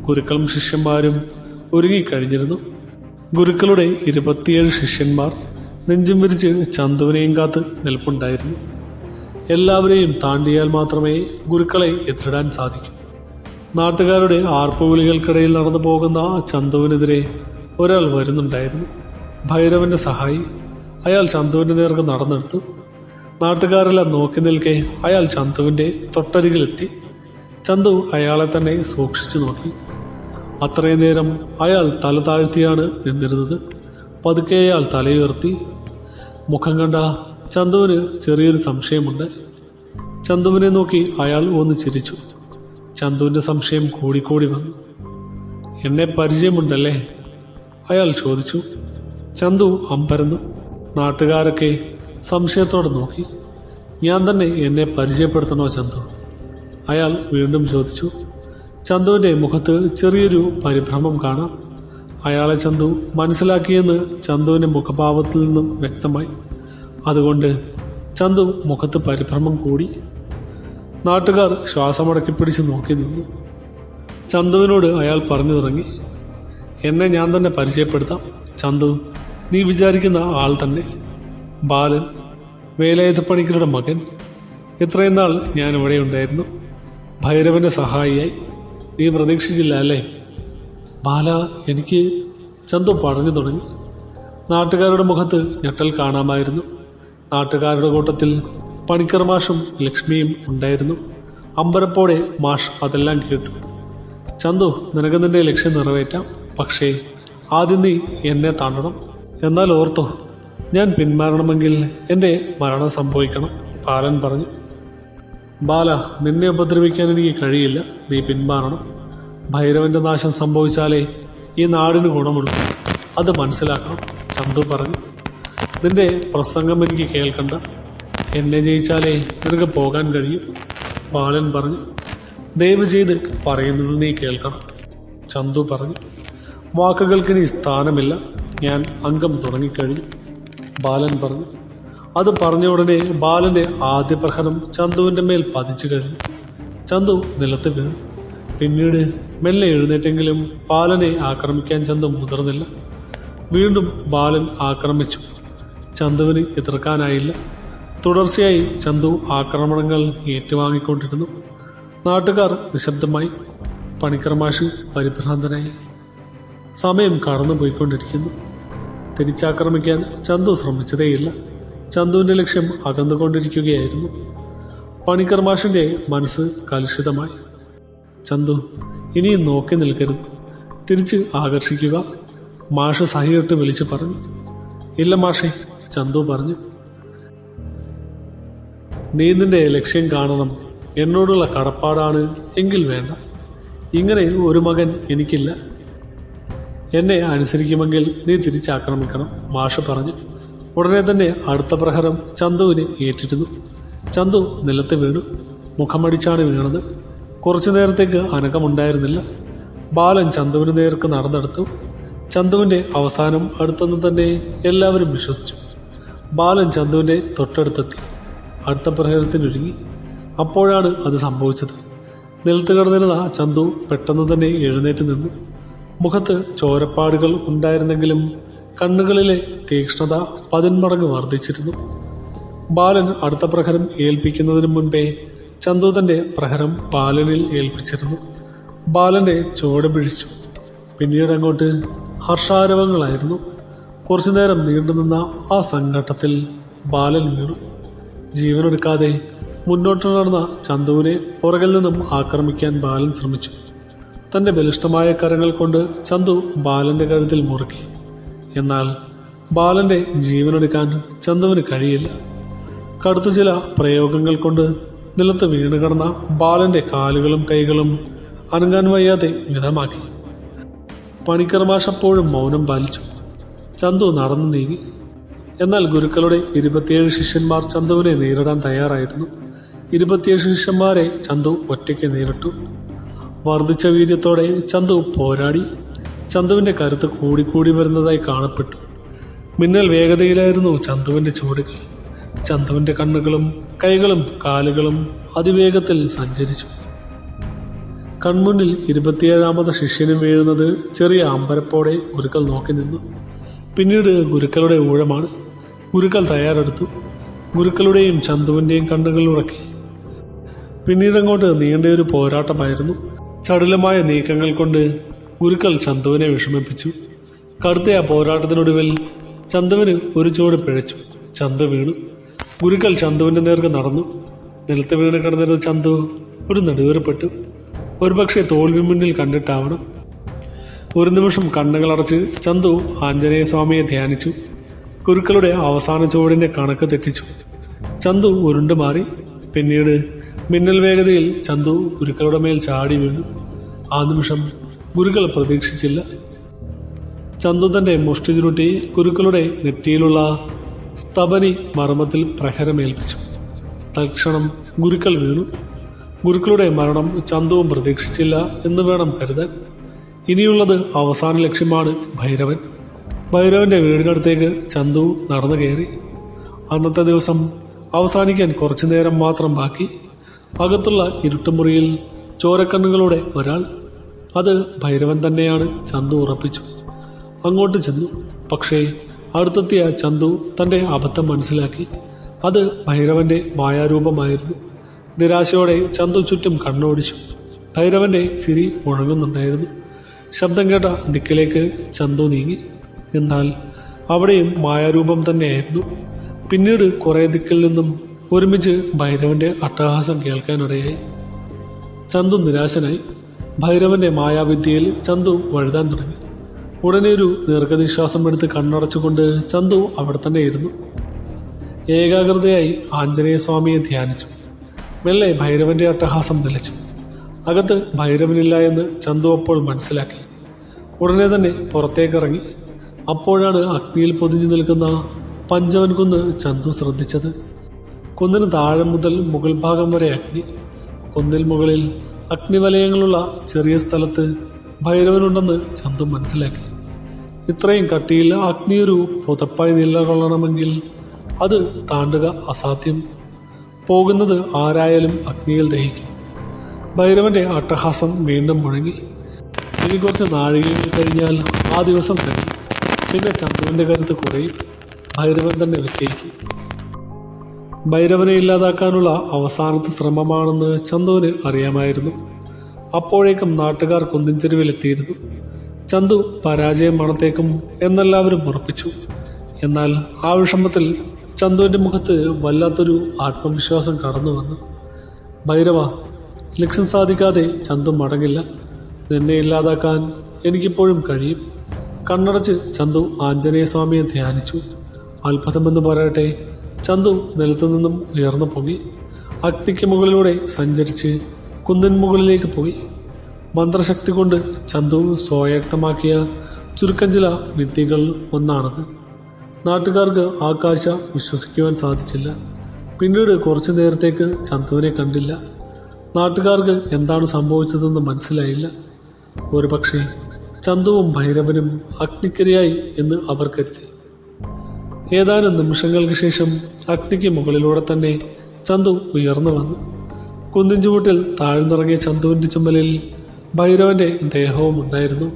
ഗുരുക്കളും ശിഷ്യന്മാരും ഒരുങ്ങിക്കഴിഞ്ഞിരുന്നു. ഗുരുക്കളുടെ 27 ശിഷ്യന്മാർ നെഞ്ചും വിരിച്ച് ചന്തുവിനെയും കാത്ത് നിൽപ്പുണ്ടായിരുന്നു. എല്ലാവരെയും താണ്ടിയാൽ മാത്രമേ ഗുരുക്കളെ എതിരിടാൻ സാധിക്കൂ. നാട്ടുകാരുടെ ആർപ്പുവിളികൾക്കിടയിൽ നടന്നു പോകുന്ന ചന്തുവിനെതിരെ ഒരാൾ വരുന്നുണ്ടായിരുന്നു. ഭൈരവന്റെ സഹായി. അയാൾ ചന്തുവിൻ്റെ നേർക്ക് നടന്നെടുത്തു. നാട്ടുകാരെല്ലാം നോക്കി നിൽക്കെ അയാൾ ചന്തുവിൻ്റെ തൊട്ടരികിലെത്തി. ചന്തു അയാളെ തന്നെ സൂക്ഷിച്ചു നോക്കി. അത്രയും നേരം അയാൾ തല താഴ്ത്തിയാണ് നിന്നിരുന്നത്. പതുക്കെ അയാൾ തലയുയർത്തി. മുഖം കണ്ട ചന്തുവിന് ചെറിയൊരു സംശയമുണ്ട്. ചന്തുവിനെ നോക്കി അയാൾ ഒന്ന് ചിരിച്ചു. ചന്തുവിൻ്റെ സംശയം കൂടിക്കൂടി വന്നു. എന്നെ പരിചയമുണ്ടല്ലേ? അയാൾ ചോദിച്ചു. ചന്തു അമ്പരന്നു. നാട്ടുകാരൊക്കെ സംശയത്തോടെ നോക്കി. ഞാൻ തന്നെ എന്നെ പരിചയപ്പെടുത്തണോ ചന്തു? അയാൾ വീണ്ടും ചോദിച്ചു. ചന്തുവിൻ്റെ മുഖത്ത് ചെറിയൊരു പരിഭ്രമം കാണാം. അയാളെ ചന്തു മനസ്സിലാക്കിയെന്ന് ചന്തുവിൻ്റെ മുഖഭാവത്തിൽ നിന്നും വ്യക്തമായി. അതുകൊണ്ട് ചന്തു മുഖത്ത് പരിഭ്രമം കൂടി. നാട്ടുകാർ ശ്വാസമടക്കി പിടിച്ച് നോക്കി നിന്നു. ചന്തുവിനോട് അയാൾ പറഞ്ഞു തുടങ്ങി. എന്നെ ഞാൻ തന്നെ പരിചയപ്പെടുത്താം. ചന്തു, നീ വിചാരിക്കുന്ന ആൾ തന്നെ. ബാലൻ, വേലായുധപ്പണിക്കരുടെ മകൻ. ഇത്രയും നാൾ ഞാൻ ഇവിടെ ഉണ്ടായിരുന്നു, ഭൈരവന്റെ സഹായിയായി. നീ പ്രതീക്ഷിച്ചില്ല അല്ലേ? ബാല, എനിക്ക് ചന്തു പറഞ്ഞു തുടങ്ങി. നാട്ടുകാരുടെ മുഖത്ത് ഞെട്ടൽ കാണാമായിരുന്നു. നാട്ടുകാരുടെ കൂട്ടത്തിൽ പണിക്കർ മാഷും ലക്ഷ്മിയും ഉണ്ടായിരുന്നു. അമ്പരപ്പോടെ മാഷ് അതെല്ലാം കേട്ടു. ചന്തു, നിനക്ക് നിന്റെ ലക്ഷ്യം നിറവേറ്റാം. പക്ഷേ ആദ്യം നീ എന്നെ താണ്ടണം. എന്നാൽ ഓർത്തോ, ഞാൻ പിന്മാറണമെങ്കിൽ എൻ്റെ മരണം സംഭവിക്കണം, ബാലൻ പറഞ്ഞു. ബാല, നിന്നെ ഉപദ്രവിക്കാൻ എനിക്ക് കഴിയില്ല. നീ പിന്മാറണം. ഭൈരവന്റെ നാശം സംഭവിച്ചാലേ ഈ നാടിന് ഗുണമുള്ളൂ. അത് മനസ്സിലാക്കണം, ചന്തു പറഞ്ഞു. നിന്റെ പ്രസംഗം എനിക്ക് കേൾക്കണ്ട. എന്നെ ജയിച്ചാലേ നിനക്ക് പോകാൻ കഴിയും, ബാലൻ പറഞ്ഞു. ദയവ് ചെയ്ത് പറയുന്നത് നീ കേൾക്കണം, ചന്തു പറഞ്ഞു. വാക്കുകൾക്കിനി സ്ഥാനമില്ല. ഞാൻ അംഗം തുടങ്ങിക്കഴിഞ്ഞു, ബാലൻ പറഞ്ഞു. അത് പറഞ്ഞ ഉടനെ ബാലന്റെ ആദ്യ പ്രഹരം ചന്തുവിൻ്റെ മേൽ പതിച്ചു കഴിഞ്ഞു. ചന്തു നിലത്ത് വീണു. പിന്നീട് മെല്ലെ എഴുന്നേറ്റെങ്കിലും ബാലനെ ആക്രമിക്കാൻ ചന്തു മുതിർന്നില്ല. വീണ്ടും ബാലൻ ആക്രമിച്ചു. ചന്തുവിന് എതിർക്കാനായില്ല. തുടർച്ചയായി ചന്തു ആക്രമണങ്ങൾ ഏറ്റുവാങ്ങിക്കൊണ്ടിരുന്നു. നാട്ടുകാർ നിശബ്ദമായി. പണിക്കർ മാഷ് പരിഭ്രാന്തനായി. സമയം കടന്നുപോയിക്കൊണ്ടിരിക്കുന്നു. തിരിച്ചാക്രമിക്കാൻ ചന്തു ശ്രമിച്ചതേയില്ല. ചന്തുവിൻ്റെ ലക്ഷ്യം അകന്നുകൊണ്ടിരിക്കുകയായിരുന്നു. പണിക്കർ മാഷിൻ്റെ മനസ്സ് കലുഷിതമായി. ചന്തു, ഇനിയും നോക്കി നിൽക്കരുത്, തിരിച്ച് ആകർഷിക്കുക, മാഷ് സഹിയിട്ട് വിളിച്ചു പറഞ്ഞു. ഇല്ല മാഷേ, ചന്തു പറഞ്ഞു. നീ നിന്റെ ലക്ഷ്യം കാണണം. എന്നോടുള്ള കടപ്പാടാണ് എങ്കിൽ വേണ്ട. ഇങ്ങനെ ഒരു മകൻ എനിക്കില്ല. എന്നെ അനുസരിക്കുമെങ്കിൽ നീ തിരിച്ചാക്രമിക്കണം, മാഷ് പറഞ്ഞു. ഉടനെ തന്നെ അടുത്ത പ്രഹരം ചന്തുവിന് ഏറ്റിരുന്നു. ചന്തു നിലത്ത് വീണു. മുഖമടിച്ചാണ് വീണത്. കുറച്ചു നേരത്തേക്ക് അനക്കമുണ്ടായിരുന്നില്ല. ബാലൻ ചന്തുവിന് നേർക്ക് നടന്നെടുത്തു. ചന്തുവിൻ്റെ അവസാനം അടുത്തെന്ന് തന്നെ എല്ലാവരും വിശ്വസിച്ചു. ബാലൻ ചന്തുവിൻ്റെ തൊട്ടടുത്തെത്തി. അടുത്ത പ്രഹരത്തിനൊരുങ്ങി. അപ്പോഴാണ് അത് സംഭവിച്ചത്. നിലത്ത് കിടന്നിരുന്ന ചന്തു പെട്ടെന്ന് തന്നെ എഴുന്നേറ്റ് നിന്നു. മുഖത്ത് ചോരപ്പാടുകൾ ഉണ്ടായിരുന്നെങ്കിലും കണ്ണുകളിലെ തീക്ഷ്ണത 10 മടങ്ങ് വർദ്ധിച്ചിരുന്നു. ബാലൻ അടുത്ത പ്രഹരം ഏൽപ്പിക്കുന്നതിന് മുൻപേ ചന്തു തന്റെ പ്രഹരം ബാലനിൽ ഏൽപ്പിച്ചിരുന്നു. ബാലന്റെ ചുവട് പിഴിച്ചു. പിന്നീട് അങ്ങോട്ട് ഹർഷാരവങ്ങളായിരുന്നു. കുറച്ചുനേരം നീണ്ടുനിന്ന ആ സംഘട്ടത്തിൽ ബാലൻ വീണു. ജീവനെടുക്കാതെ മുന്നോട്ട് നടന്ന ചന്തുവിനെ പുറകിൽ നിന്നും ആക്രമിക്കാൻ ബാലൻ ശ്രമിച്ചു. തന്റെ ബലിഷ്ഠമായ കരങ്ങൾ കൊണ്ട് ചന്തു ബാലന്റെ കഴുത്തിൽ മുറുക്കി. എന്നാൽ ബാലന്റെ ജീവനെടുക്കാൻ ചന്തുവിന് കഴിയില്ല. കടുത്ത ചില പ്രയോഗങ്ങൾ കൊണ്ട് നിലത്ത് വീണ് കിടന്ന ബാലന്റെ കാലുകളും കൈകളും അനങ്ങാൻ വയ്യാതെ വിധമാക്കി. പണിക്കർ മാഷ് അപ്പോഴും മൗനം പാലിച്ചു. ചന്തു നടന്നു നീങ്ങി. എന്നാൽ ഗുരുക്കളുടെ 27 ശിഷ്യന്മാർ ചന്തുവിനെ നേരിടാൻ തയ്യാറായിരുന്നു. 27 ശിഷ്യന്മാരെ ചന്തു ഒറ്റയ്ക്ക് നേരിട്ടു. വർദ്ധിച്ച വീര്യത്തോടെ ചന്തു പോരാടി. ചന്തുവിന്റെ കരുത്ത് കൂടിക്കൂടി വരുന്നതായി കാണപ്പെട്ടു. മിന്നൽ വേഗതയിലായിരുന്നു ചന്തുവിന്റെ ചുവടുകൾ. ചന്തുവിന്റെ കണ്ണുകളും കൈകളും കാലുകളും അതിവേഗത്തിൽ സഞ്ചരിച്ചു. കൺമുന്നിൽ 27ാമത് ശിഷ്യനും വീഴുന്നത് ചെറിയ അമ്പരപ്പോടെ ഗുരുക്കൾ നോക്കി നിന്നു. പിന്നീട് ഗുരുക്കളുടെ ഊഴമാണ്. ഗുരുക്കൾ തയ്യാറെടുത്തു. ഗുരുക്കളുടെയും ചന്തുവിൻ്റെയും കണ്ണുകൾ ഉറക്കി. പിന്നീടങ്ങോട്ട് നീണ്ടൊരു പോരാട്ടമായിരുന്നു. ചടുലമായ നീക്കങ്ങൾ കൊണ്ട് ഗുരുക്കൾ ചന്തുവിനെ വിഷമിപ്പിച്ചു. കടുത്ത ആ പോരാട്ടത്തിനൊടുവിൽ ചന്തുവിന് ഒരു ചുവട് പിഴച്ചു. ചന്തു വീണു. ഗുരുക്കൾ ചന്തുവിൻ്റെ നേർക്ക് നടന്നു. നിലത്ത് വീണ് കിടന്നിരുന്ന ചന്തു ഒരു നെടുവേർപ്പെട്ടു. ഒരുപക്ഷെ തോൽവി മുന്നിൽ കണ്ടിട്ടാവണം. ഒരു നിമിഷം കണ്ണുകളടച്ച് ചന്തു ആഞ്ജനേയ സ്വാമിയെ ധ്യാനിച്ചു. ഗുരുക്കളുടെ അവസാന ചുവടിന്റെ കണക്ക് തെറ്റിച്ചു. ചന്തു ഉരുണ്ടു മാറി. പിന്നീട് മിന്നൽ വേഗതയിൽ ചന്തു ഗുരുക്കളുടെ മേൽ ചാടി വീണു. ആ നിമിഷം ഗുരുക്കൾ പ്രതീക്ഷിച്ചില്ല. ചന്തു തൻ്റെ മുഷ്ടി ചുരുട്ടി ഗുരുക്കളുടെ നെറ്റിയിലുള്ള സ്തബനി മർമ്മത്തിൽ പ്രഹരമേൽപ്പിച്ചു. തൽക്ഷണം ഗുരുക്കൾ വീണു. ഗുരുക്കളുടെ മരണം ചന്തുവും പ്രതീക്ഷിച്ചില്ല എന്ന് വേണം കരുതാൻ. ഇനിയുള്ളത് അവസാന ലക്ഷ്യമാണ് ഭൈരവൻ. ഭൈരവന്റെ വീടിനടുത്തേക്ക് ചന്തു നടന്നു കയറി. അന്നത്തെ ദിവസം അവസാനിക്കാൻ കുറച്ചു നേരം മാത്രം ബാക്കി. അകത്തുള്ള ഇരുട്ടുമുറിയിൽ ചോരക്കണ്ണുകളോടെ ഒരാൾ. അത് ഭൈരവൻ തന്നെയാണ് ചന്തു ഉറപ്പിച്ചു. അങ്ങോട്ട് ചെന്നു. പക്ഷേ അടുത്തെത്തിയ ചന്തു തൻ്റെ അബദ്ധം മനസ്സിലാക്കി. അത് ഭൈരവന്റെ മായാരൂപമായിരുന്നു. നിരാശയോടെ ചന്തു ചുറ്റും കണ്ണോടിച്ചു. ഭൈരവന്റെ ചിരി മുഴങ്ങുന്നുണ്ടായിരുന്നു. ശബ്ദം കേട്ട ദിക്കിലേക്ക് ചന്തു നീങ്ങി. എന്നാൽ അവിടെയും മായാരൂപം തന്നെയായിരുന്നു. പിന്നീട് കുറേ ദിക്കിൽ നിന്നും ഒരുമിച്ച് ഭൈരവന്റെ അട്ടഹാസം കേൾക്കാനിടയായി. ചന്തു നിരാശനായി. ഭൈരവന്റെ മായാവിദ്യയിൽ ചന്തു വഴുതാൻ തുടങ്ങി. ഉടനെ ഒരു ദീർഘനിശ്വാസം എടുത്ത് കണ്ണടച്ചുകൊണ്ട് ചന്തു അവിടെ തന്നെ ഇരുന്നു. ഏകാഗ്രതയായി ആഞ്ജനേയ സ്വാമിയെ ധ്യാനിച്ചു. മെല്ലെ ഭൈരവന്റെ അട്ടഹാസം നിലച്ചു. അകത്ത് ഭൈരവനില്ല എന്ന് ചന്തു അപ്പോൾ മനസ്സിലാക്കി. ഉടനെ തന്നെ പുറത്തേക്കിറങ്ങി. അപ്പോഴാണ് അഗ്നിയിൽ പൊതിഞ്ഞു നിൽക്കുന്ന പഞ്ചവൻ കുന്ന് ചന്തു ശ്രദ്ധിച്ചത്. കുന്നിന് താഴെ മുതൽ മുകൾ ഭാഗം വരെ അഗ്നി. കുന്നിൽ മുകളിൽ അഗ്നിവലയങ്ങളുള്ള ചെറിയ സ്ഥലത്ത് ഭൈരവനുണ്ടെന്ന് ചന്തു മനസ്സിലാക്കി. ഇത്രയും കട്ടിയിൽ അഗ്നിയൊരു പുതപ്പായി നിലകൊള്ളണമെങ്കിൽ അത് താണ്ടുക അസാധ്യം. പോകുന്നത് ആരായാലും അഗ്നിയിൽ ദഹിക്കും. ഭൈരവന്റെ അട്ടഹാസം വീണ്ടും മുഴങ്ങി. ഇനി കുറച്ച് നാഴികകൾ കഴിഞ്ഞാൽ ആ ദിവസം കഴിയും. പിന്നെ ചന്തുവിന്റെ കരുത്ത് കുറയും. ഭൈരവൻ തന്നെ വിജയിക്കും. ഭൈരവനെ ഇല്ലാതാക്കാനുള്ള അവസാനത്തെ ശ്രമമാണെന്ന് ചന്തുവിന് അറിയാമായിരുന്നു. അപ്പോഴേക്കും നാട്ടുകാർ കുന്നിൻ ചെരുവിലെത്തിയിരുന്നു. ചന്തു പരാജയം മണത്തേക്കും എന്നെല്ലാവരും ഉറപ്പിച്ചു. എന്നാൽ ആ വിഷമത്തിൽ ചന്തുവിന്റെ മുഖത്ത് വല്ലാത്തൊരു ആത്മവിശ്വാസം കടന്നു വന്നു. ഭൈരവ, ലക്ഷ്യം സാധിക്കാതെ ചന്തു മടങ്ങില്ല. നിന്നെ ഇല്ലാതാക്കാൻ എനിക്കിപ്പോഴും കഴിയും. കണ്ണടച്ച് ചന്തു ആഞ്ജനേയ സ്വാമിയെ ധ്യാനിച്ചു. അത്ഭുതമെന്ന് പറയട്ടെ, ചന്തു നിലത്തു നിന്നും ഉയർന്നു പോയി. അഗ്നിക്ക് മുകളിലൂടെ സഞ്ചരിച്ച് കുന്നിൻ മുകളിലേക്ക് പോയി. മന്ത്രശക്തി കൊണ്ട് ചന്തു സ്വായക്തമാക്കിയ ചുരുക്കം ചില വിദ്യകൾ ഒന്നാണത്. നാട്ടുകാർക്ക് ആ കാഴ്ച വിശ്വസിക്കുവാൻ സാധിച്ചില്ല. പിന്നീട് കുറച്ചു നേരത്തേക്ക് ചന്തുവിനെ കണ്ടില്ല. നാട്ടുകാർക്ക് എന്താണ് സംഭവിച്ചതെന്ന് മനസ്സിലായില്ല. ഒരുപക്ഷെ ചന്തുവും ഭൈരവനും അഗ്നിക്കരിയായി എന്ന് അവർ കരുതി. ഏതാനും നിമിഷങ്ങൾക്ക് ശേഷം അഗ്നിക്ക് മുകളിലൂടെ തന്നെ ചന്തു ഉയർന്നു വന്നു. കുന്നിൻ ചുവട്ടിൽ താഴ്ന്നിറങ്ങിയ ചന്തുവിന്റെ ചുമലിൽ ഭൈരവന്റെ ദേഹവും ഉണ്ടായിരുന്നു.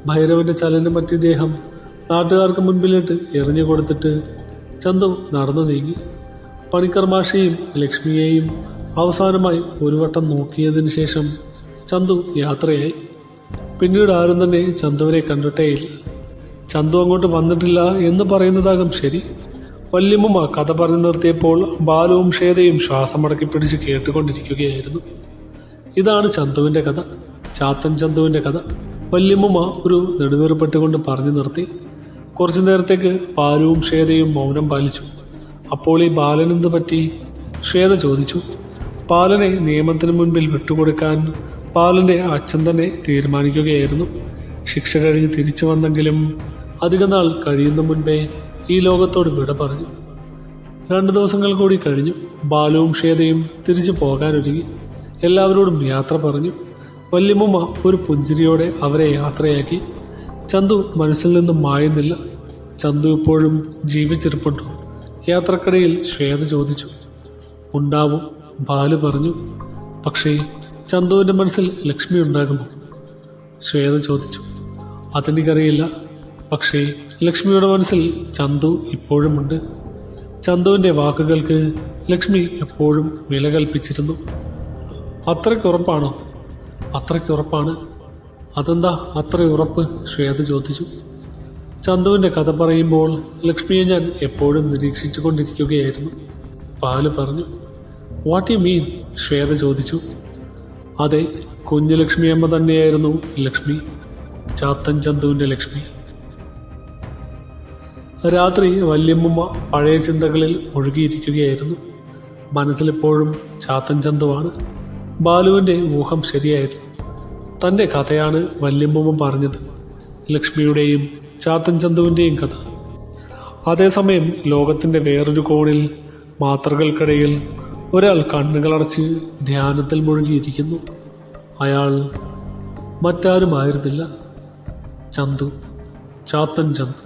ഭൈരവന്റെ ചലനമറ്റ ദേഹം നാട്ടുകാർക്ക് മുൻപിലിട്ട് എറിഞ്ഞു കൊടുത്തിട്ട് ചന്തു നടന്നു നീങ്ങി. പണിക്കർ മാഷയെയും ലക്ഷ്മിയെയും അവസാനമായി ഒരു വട്ടം നോക്കിയതിനു ശേഷം ചന്തു യാത്രയായി. പിന്നീട് ആരും തന്നെ ചന്തുവിനെ കണ്ടിട്ടേയില്ല. ചന്തു അങ്ങോട്ട് വന്നിട്ടില്ല എന്ന് പറയുന്നതാകും ശരി. വല്യമ്മ കഥ പറഞ്ഞു നിർത്തിയപ്പോൾ ബാലുവും ശ്വേതയും ശ്വാസമടക്കി പിടിച്ച് കേട്ടുകൊണ്ടിരിക്കുകയായിരുന്നു. ഇതാണ് ചന്തുവിന്റെ കഥ, ചാത്തൻ ചന്തുവിന്റെ കഥ. വല്യമ്മ ഒരു നെടുവേർപ്പെട്ടുകൊണ്ട് പറഞ്ഞു നിർത്തി. കുറച്ചു നേരത്തേക്ക് ബാലുവും ശ്വേതയും മൗനം പാലിച്ചു. അപ്പോൾ ഈ ബാലനെന്ത് പറ്റി? ശ്വേത ചോദിച്ചു. ബാലനെ നിയമത്തിന് മുൻപിൽ വിട്ടുകൊടുക്കാൻ ബാലന്റെ അച്ഛൻ തന്നെ തീരുമാനിക്കുകയായിരുന്നു. ശിക്ഷ കഴിഞ്ഞ് തിരിച്ചു വന്നെങ്കിലും അധിക നാൾ കഴിയുന്ന മുൻപേ ഈ ലോകത്തോട് വിട പറഞ്ഞു. 2 ദിവസങ്ങൾ കൂടി കഴിഞ്ഞു. ബാലുവും ശ്വേതയും തിരിച്ചു പോകാനൊരുങ്ങി. എല്ലാവരോടും യാത്ര പറഞ്ഞു. വല്യമ്മ ഒരു പുഞ്ചിരിയോടെ അവരെ യാത്രയാക്കി. ചന്തു മനസ്സിൽ നിന്നും മായുന്നില്ല. ചന്തു ഇപ്പോഴും ജീവിച്ചിരിപ്പുണ്ടോ? യാത്രക്കിടയിൽ ശ്വേത ചോദിച്ചു. ഉണ്ടാവും, ബാലു പറഞ്ഞു. പക്ഷേ ചന്തുവിന്റെ മനസ്സിൽ ലക്ഷ്മി ഉണ്ടാകുമോ? ശ്വേത ചോദിച്ചു. അതെനിക്കറിയില്ല. പക്ഷേ ലക്ഷ്മിയുടെ മനസ്സിൽ ചന്തു ഇപ്പോഴുമുണ്ട്. ചന്തുവിന്റെ വാക്കുകൾക്ക് ലക്ഷ്മി എപ്പോഴും വില കൽപ്പിച്ചിരുന്നു. അത്രയ്ക്കുറപ്പാണോ? അത്രയ്ക്കുറപ്പാണ്. അതെന്താ അത്ര ഉറപ്പ്? ശ്വേത ചോദിച്ചു. ചന്തുവിന്റെ കഥ പറയുമ്പോൾ ലക്ഷ്മിയെ ഞാൻ എപ്പോഴും നിരീക്ഷിച്ചു കൊണ്ടിരിക്കുകയായിരുന്നു, ബാലു പറഞ്ഞു. What you mean? ശ്വേത ചോദിച്ചു. അതെ, കുഞ്ഞു ലക്ഷ്മിയമ്മ തന്നെയായിരുന്നു ലക്ഷ്മി, ചാത്തൻ ചന്തുവിന്റെ ലക്ഷ്മി. രാത്രി വല്യമ്മ പഴയ ചിന്തകളിൽ ഒഴുകിയിരിക്കുകയായിരുന്നു. മനസ്സിലെപ്പോഴും ചാത്തൻ ചന്തുവാണ്. ബാലുവിന്റെ ഊഹം ശരിയായിരുന്നു. തൻ്റെ കഥയാണ് വല്യമ്മ പറഞ്ഞത്. ലക്ഷ്മിയുടെയും ചാത്തൻ ചന്തുവിൻ്റെയും കഥ. അതേസമയം ലോകത്തിൻ്റെ വേറൊരു കോണിൽ മാത്രകൾക്കിടയിൽ ഒരാൾ കണ്ണുകളടച്ച് ധ്യാനത്തിൽ മുഴുകിയിരിക്കുന്നു. അയാൾ മറ്റാരുമായിരുന്നില്ല, ചന്തു, ചാത്തൻ ചന്തു.